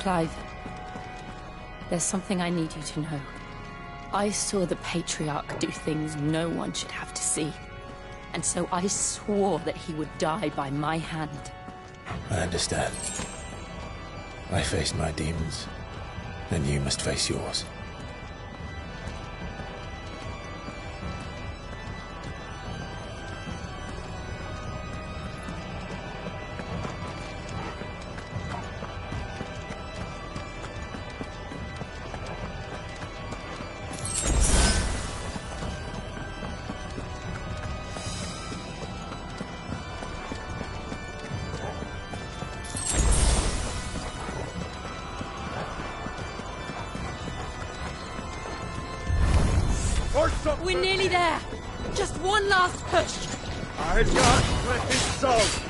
Clive, there's something I need you to know. I saw the Patriarch do things no one should have to see. And so I swore that he would die by my hand. I understand. I faced my demons, and you must face yours. We're nearly there. Just one last push. I can't let this soul.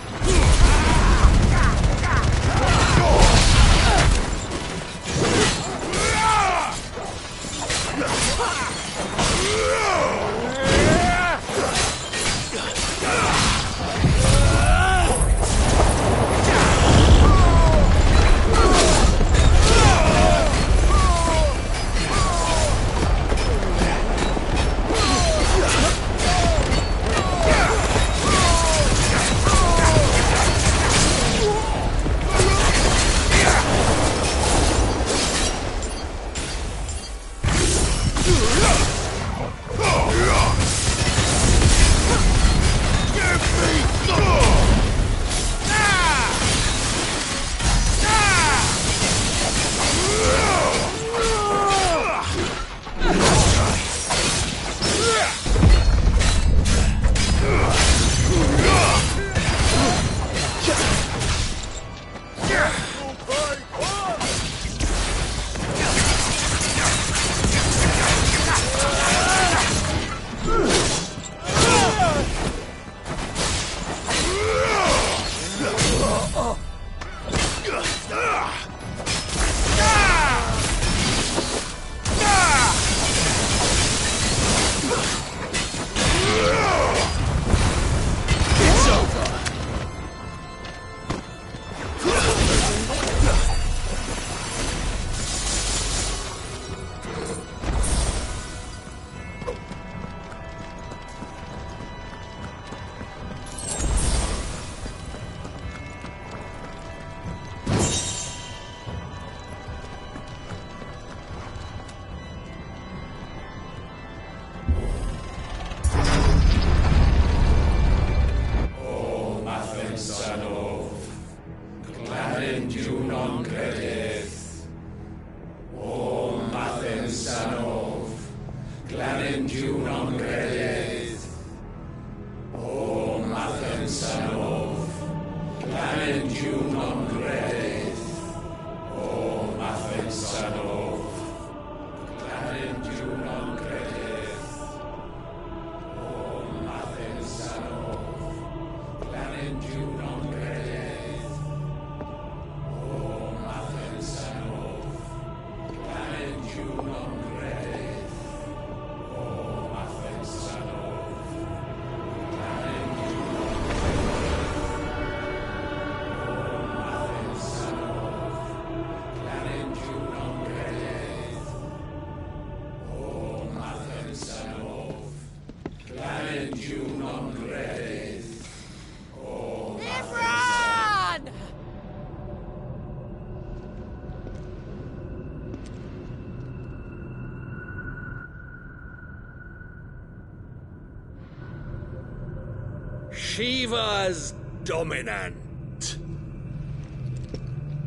Shiva's dominant.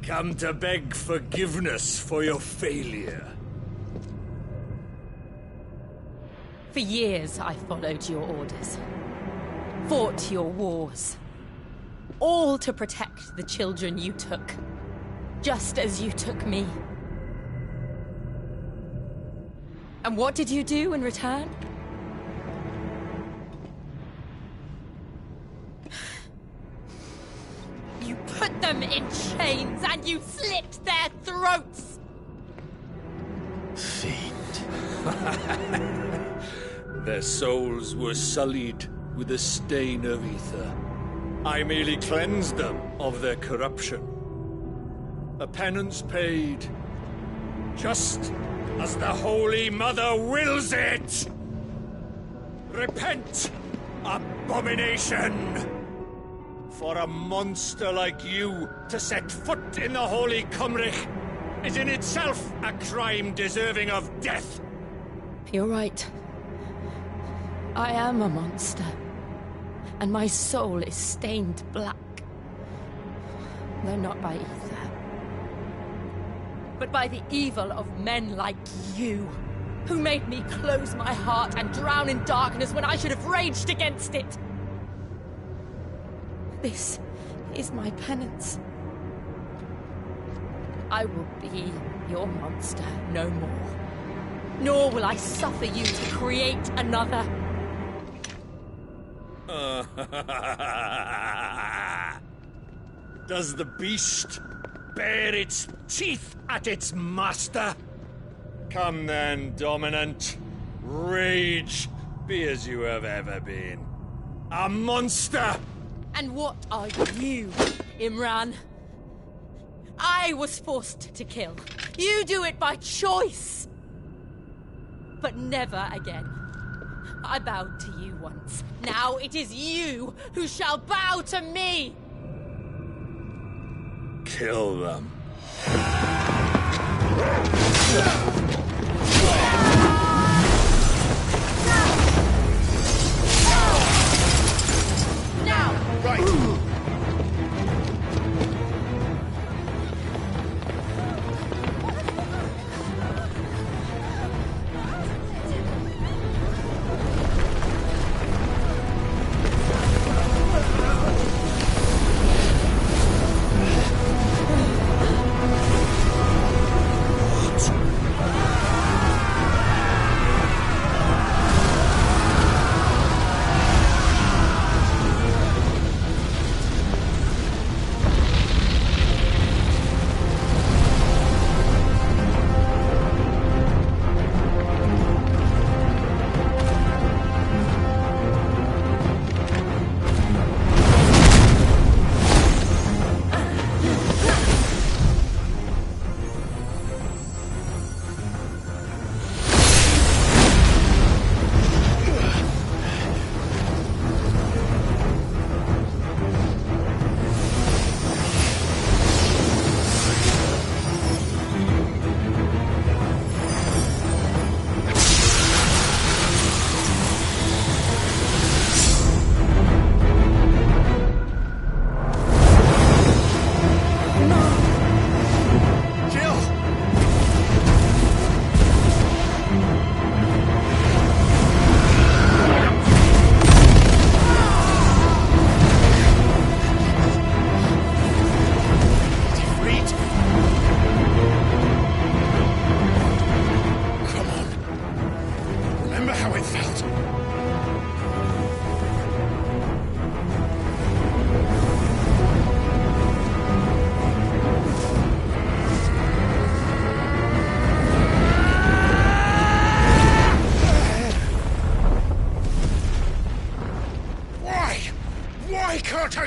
Come to beg forgiveness for your failure. For years, I followed your orders. Fought your wars. All to protect the children you took. Just as you took me. And what did you do in return? You put them in chains and you slit their throats! Fiend. Their souls were sullied with a stain of ether. I merely cleansed them of their corruption. a penance paid, just as the Holy Mother wills it! Repent, abomination! For a monster like you to set foot in the Holy Cymric is in itself a crime deserving of death. You're right. I am a monster. And my soul is stained black. Though not by ether. But by the evil of men like you, who made me close my heart and drown in darkness when I should have raged against it. This is my penance. I will be your monster no more. Nor will I suffer you to create another. Does the beast bare its teeth at its master? Come then, Dominant. Rage, be as you have ever been. A monster! And what are you, Imran? I was forced to kill. You do it by choice. But never again. I bowed to you once. Now it is you who shall bow to me! Kill them. Now! Right!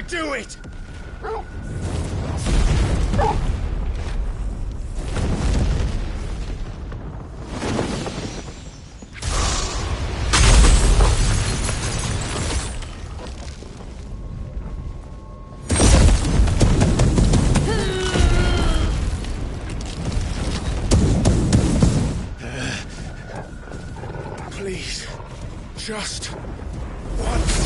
Do it! Please, just once.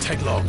take long.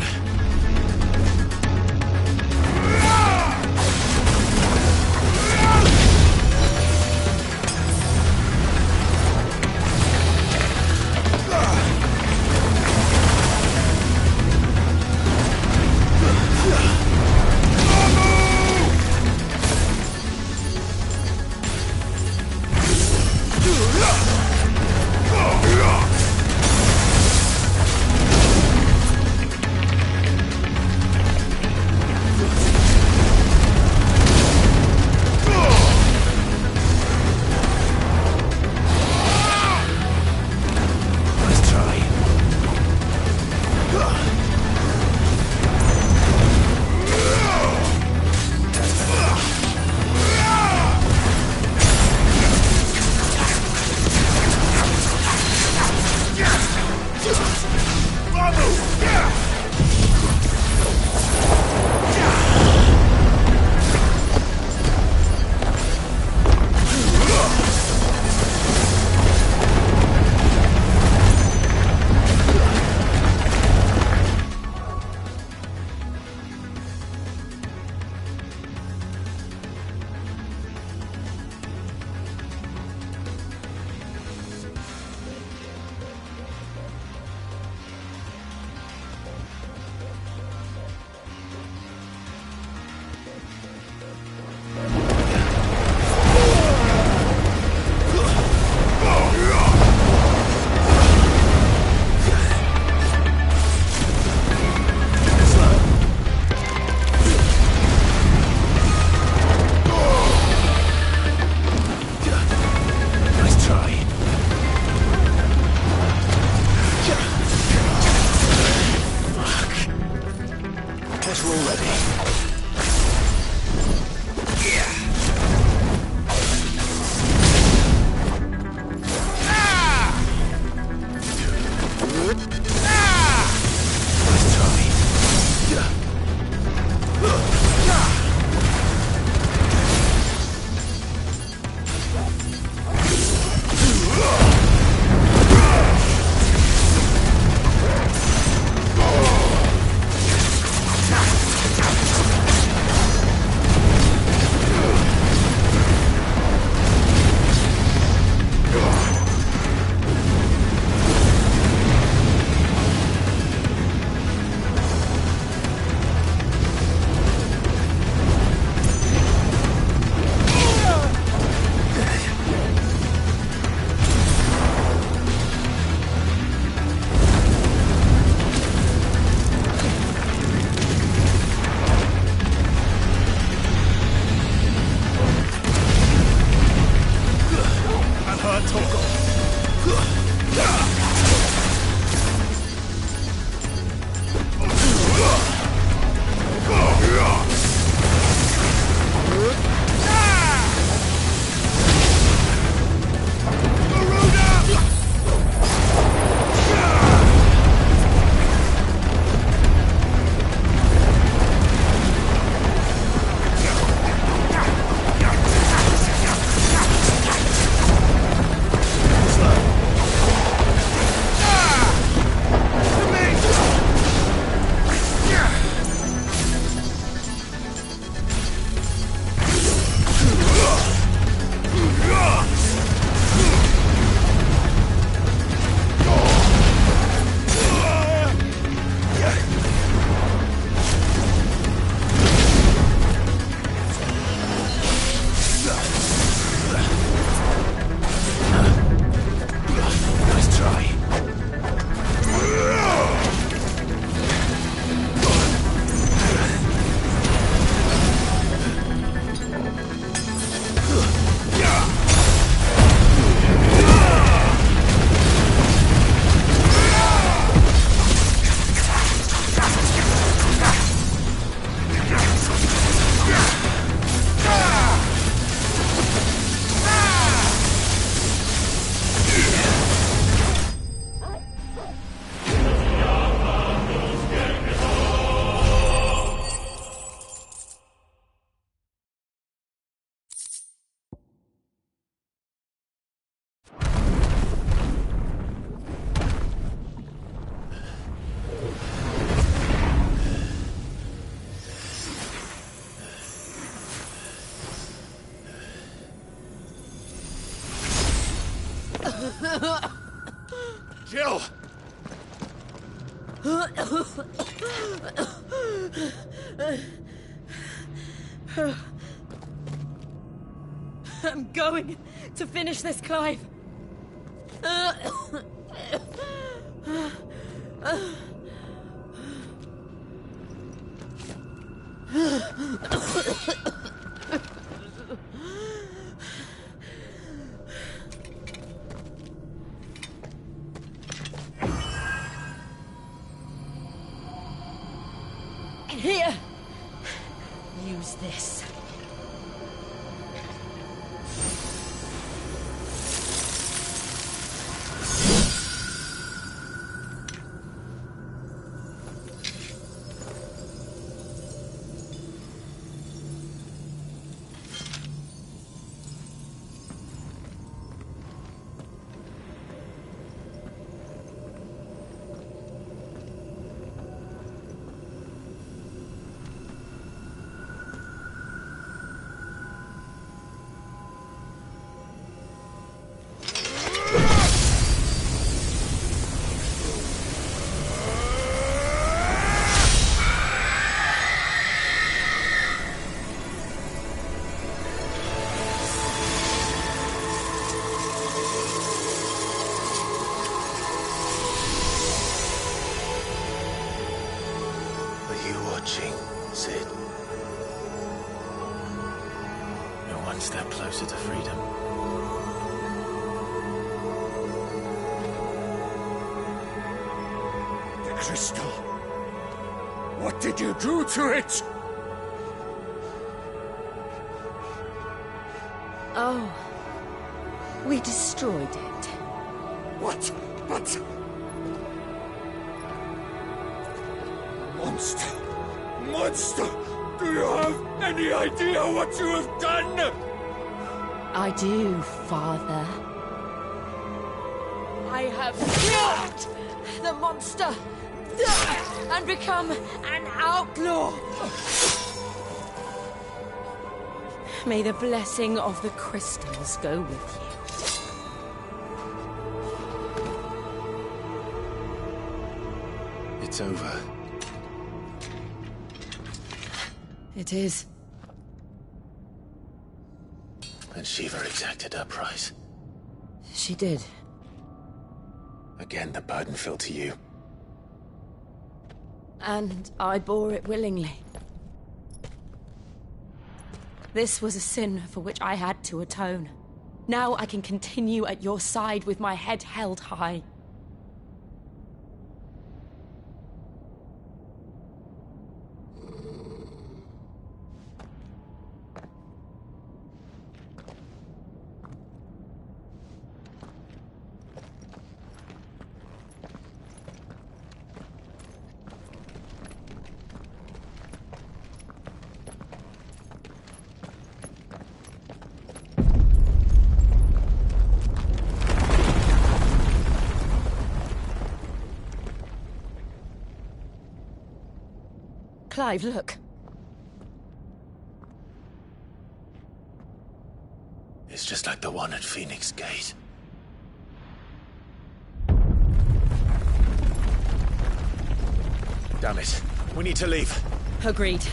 Jill! I'm going to finish this, Clive. Here. Use this. Sid. You're one step closer to freedom. The crystal. What did you do to it? Oh. We destroyed it. What? But... Monster! Monster! Do you have any idea what you have done? I do, Father. I have killed the monster and become an outlaw. May the blessing of the crystals go with you. It's over. It is. And Shiva exacted her price. She did. Again, the burden fell to you. And I bore it willingly. This was a sin for which I had to atone. Now I can continue at your side with my head held high. Clive, look. It's just like the one at Phoenix Gate. Damn it. We need to leave. Agreed.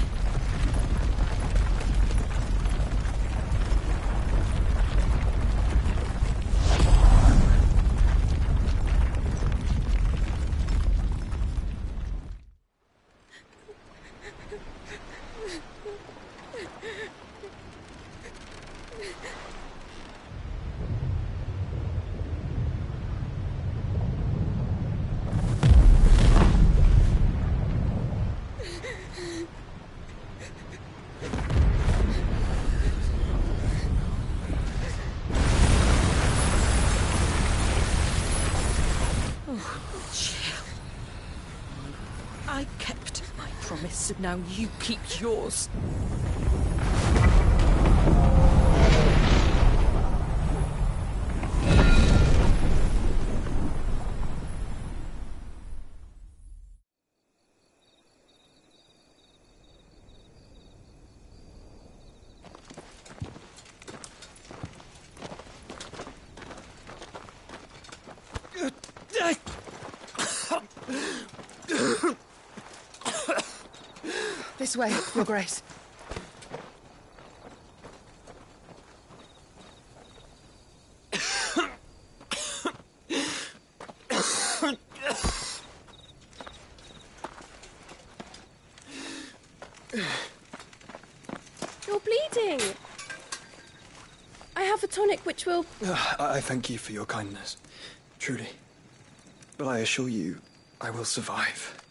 I kept my promise, and now you keep yours. This way, Your Grace. You're bleeding. I have a tonic which will... I thank you for your kindness, truly. But I assure you, I will survive.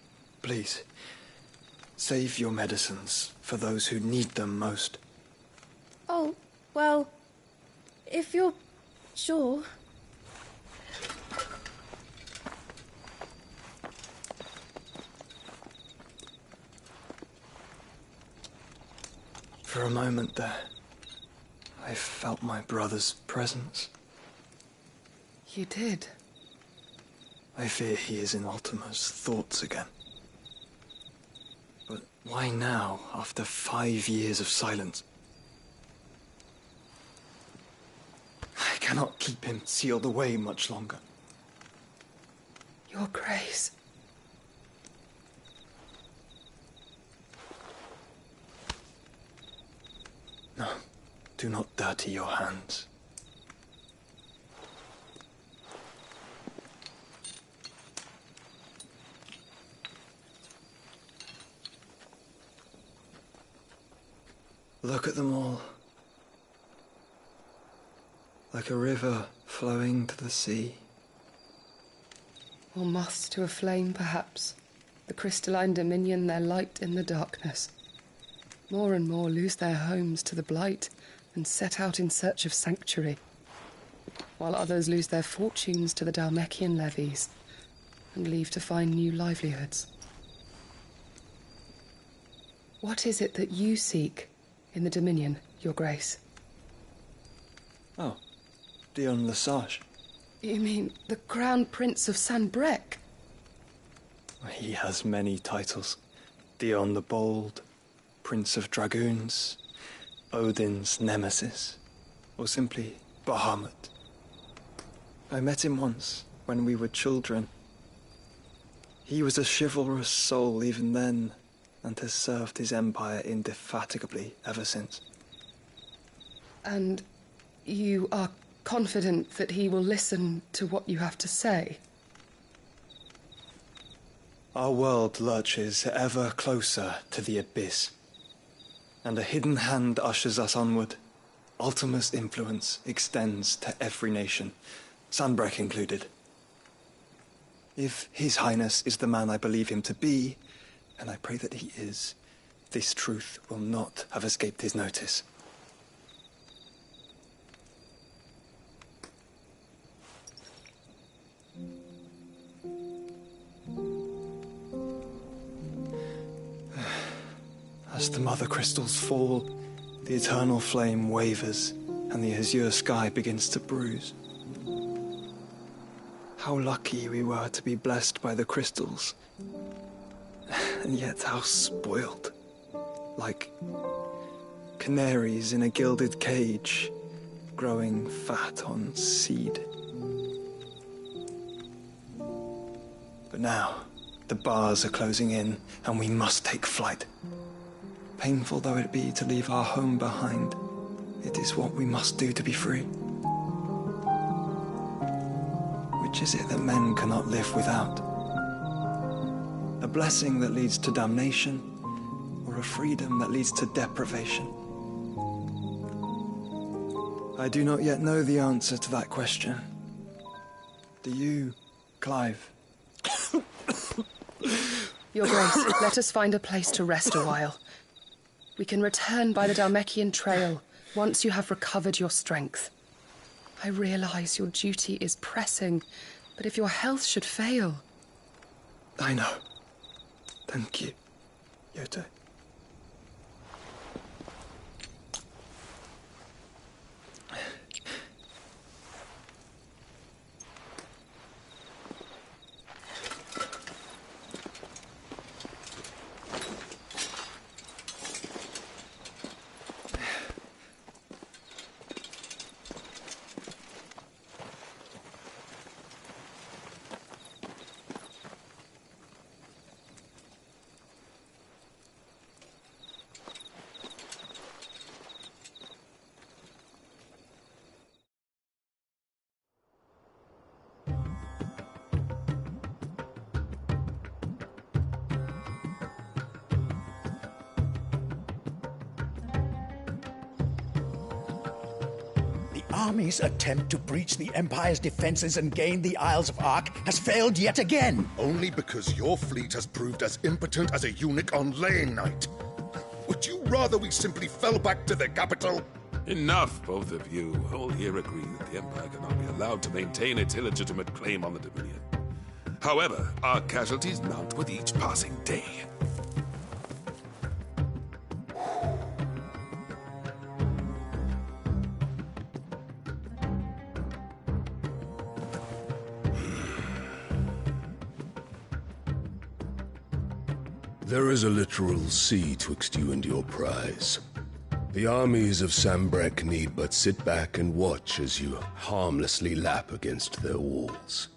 Please, save your medicines for those who need them most. Oh, well, if you're sure... For a moment there, I felt my brother's presence. You did? I fear he is in Ultima's thoughts again. But why now, after 5 years of silence? I cannot keep him sealed away much longer. Your Grace. No, do not dirty your hands. Look at them all. Like a river flowing to the sea. Or moths to a flame, perhaps. The crystalline dominion, their light in the darkness. More and more lose their homes to the blight and set out in search of sanctuary, while others lose their fortunes to the Dhalmekian levies and leave to find new livelihoods. What is it that you seek in the Dominion, Your Grace? Oh, Dion Lesage. You mean the Crown Prince of Sanbreque? He has many titles. Dion the Bold, Prince of Dragoons, Odin's Nemesis, or simply Bahamut. I met him once, when we were children. He was a chivalrous soul even then, and has served his empire indefatigably ever since. And you are confident that he will listen to what you have to say? Our world lurches ever closer to the abyss, and a hidden hand ushers us onward. Ultima's influence extends to every nation, Sanbreque included. If His Highness is the man I believe him to be, and I pray that he is, this truth will not have escaped his notice. As the mother crystals fall, the eternal flame wavers, and the azure sky begins to bruise. How lucky we were to be blessed by the crystals, and yet how spoiled. Like canaries in a gilded cage, growing fat on seed. But now, the bars are closing in, and we must take flight. Painful though it be to leave our home behind, it is what we must do to be free. Which is it that men cannot live without? A blessing that leads to damnation, or a freedom that leads to deprivation? I do not yet know the answer to that question. Do you, Clive? Your Grace, let us find a place to rest a while. We can return by the Dhalmekian trail once you have recovered your strength. I realize your duty is pressing, but if your health should fail... I know. Thank you, Yote. army's attempt to breach the Empire's defenses and gain the Isles of Ark has failed yet again. Only because your fleet has proved as impotent as a eunuch on laying night. Would you rather we simply fell back to the capital? Enough, both of you. All here agree that the Empire cannot be allowed to maintain its illegitimate claim on the Dominion. However, our casualties mount with each passing day. There is a literal sea twixt you and your prize. The armies of Sanbreque need but sit back and watch as you harmlessly lap against their walls.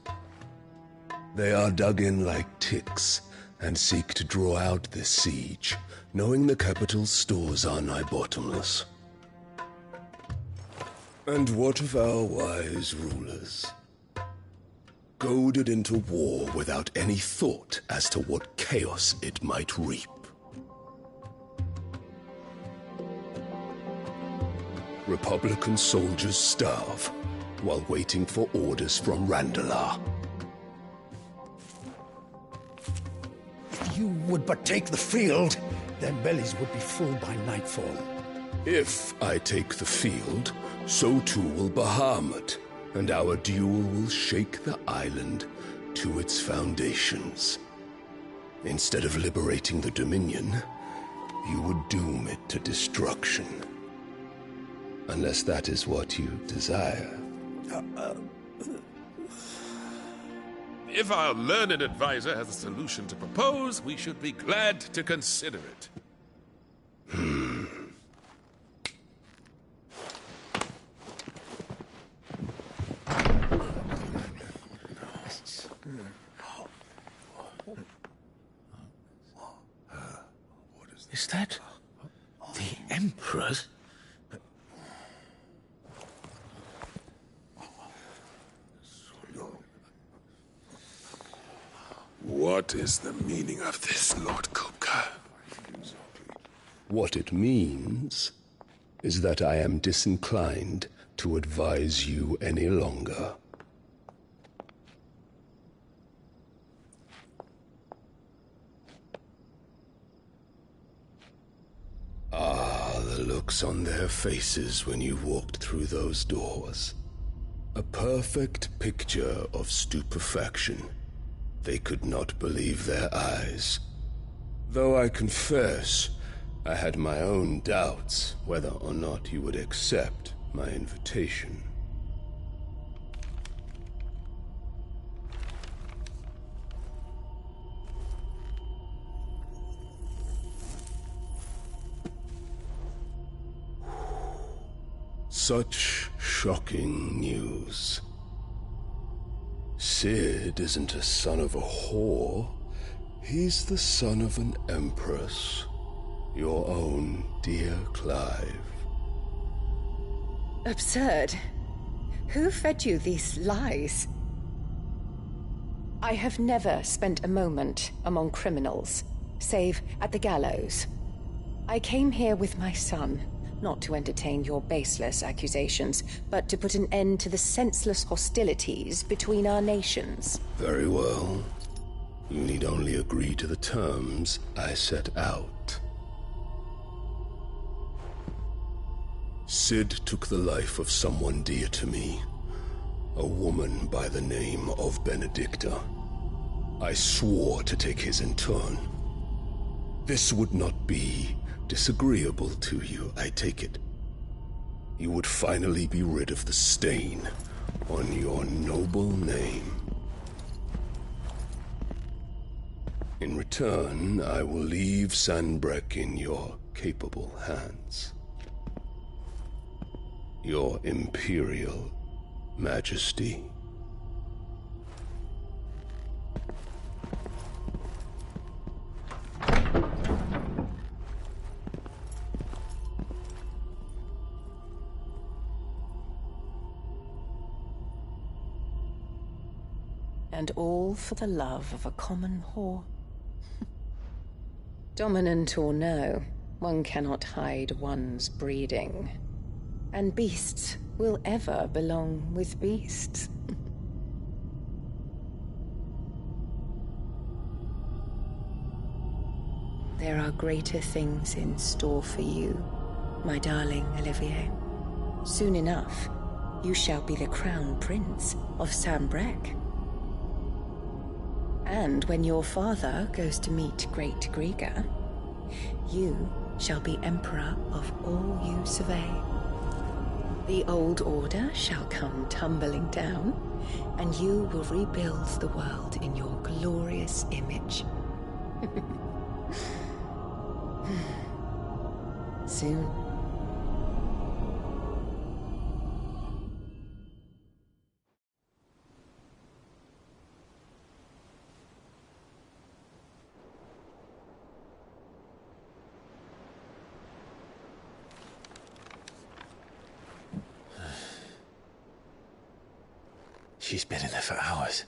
They are dug in like ticks and seek to draw out this siege, knowing the capital's stores are nigh bottomless. And what of our wise rulers? Goaded into war without any thought as to what chaos it might reap. Republican soldiers starve while waiting for orders from Randalar. If you would but take the field, their bellies would be full by nightfall. If I take the field, so too will Bahamut, and our duel will shake the island to its foundations. Instead of liberating the Dominion, you would doom it to destruction. Unless that is what you desire. If our learned advisor has a solution to propose, we should be glad to consider it. Is that the Emperor's? What is the meaning of this, Lord Kupka? What it means is that I am disinclined to advise you any longer. The looks on their faces when you walked through those doors. A perfect picture of stupefaction. They could not believe their eyes. Though I confess, I had my own doubts whether or not you would accept my invitation. Such shocking news. Cid isn't a son of a whore. He's the son of an empress. Your own dear Clive. Absurd. Who fed you these lies? I have never spent a moment among criminals, save at the gallows. I came here with my son, not to entertain your baseless accusations, but to put an end to the senseless hostilities between our nations. Very well. You need only agree to the terms I set out. Cid took the life of someone dear to me, a woman by the name of Benedicta. I swore to take his in turn. This would not be disagreeable to you, I take it. You would finally be rid of the stain on your noble name. In return, I will leave Sanbreque in your capable hands. Your Imperial Majesty. And all for the love of a common whore. Dominant or no, one cannot hide one's breeding. And beasts will ever belong with beasts. There are greater things in store for you, my darling Olivier. Soon enough, you shall be the crown prince of Sanbreque. And when your father goes to meet Great Griga, you shall be emperor of all you survey. The old order shall come tumbling down, and you will rebuild the world in your glorious image. Soon. She's been in there for hours.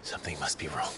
Something must be wrong.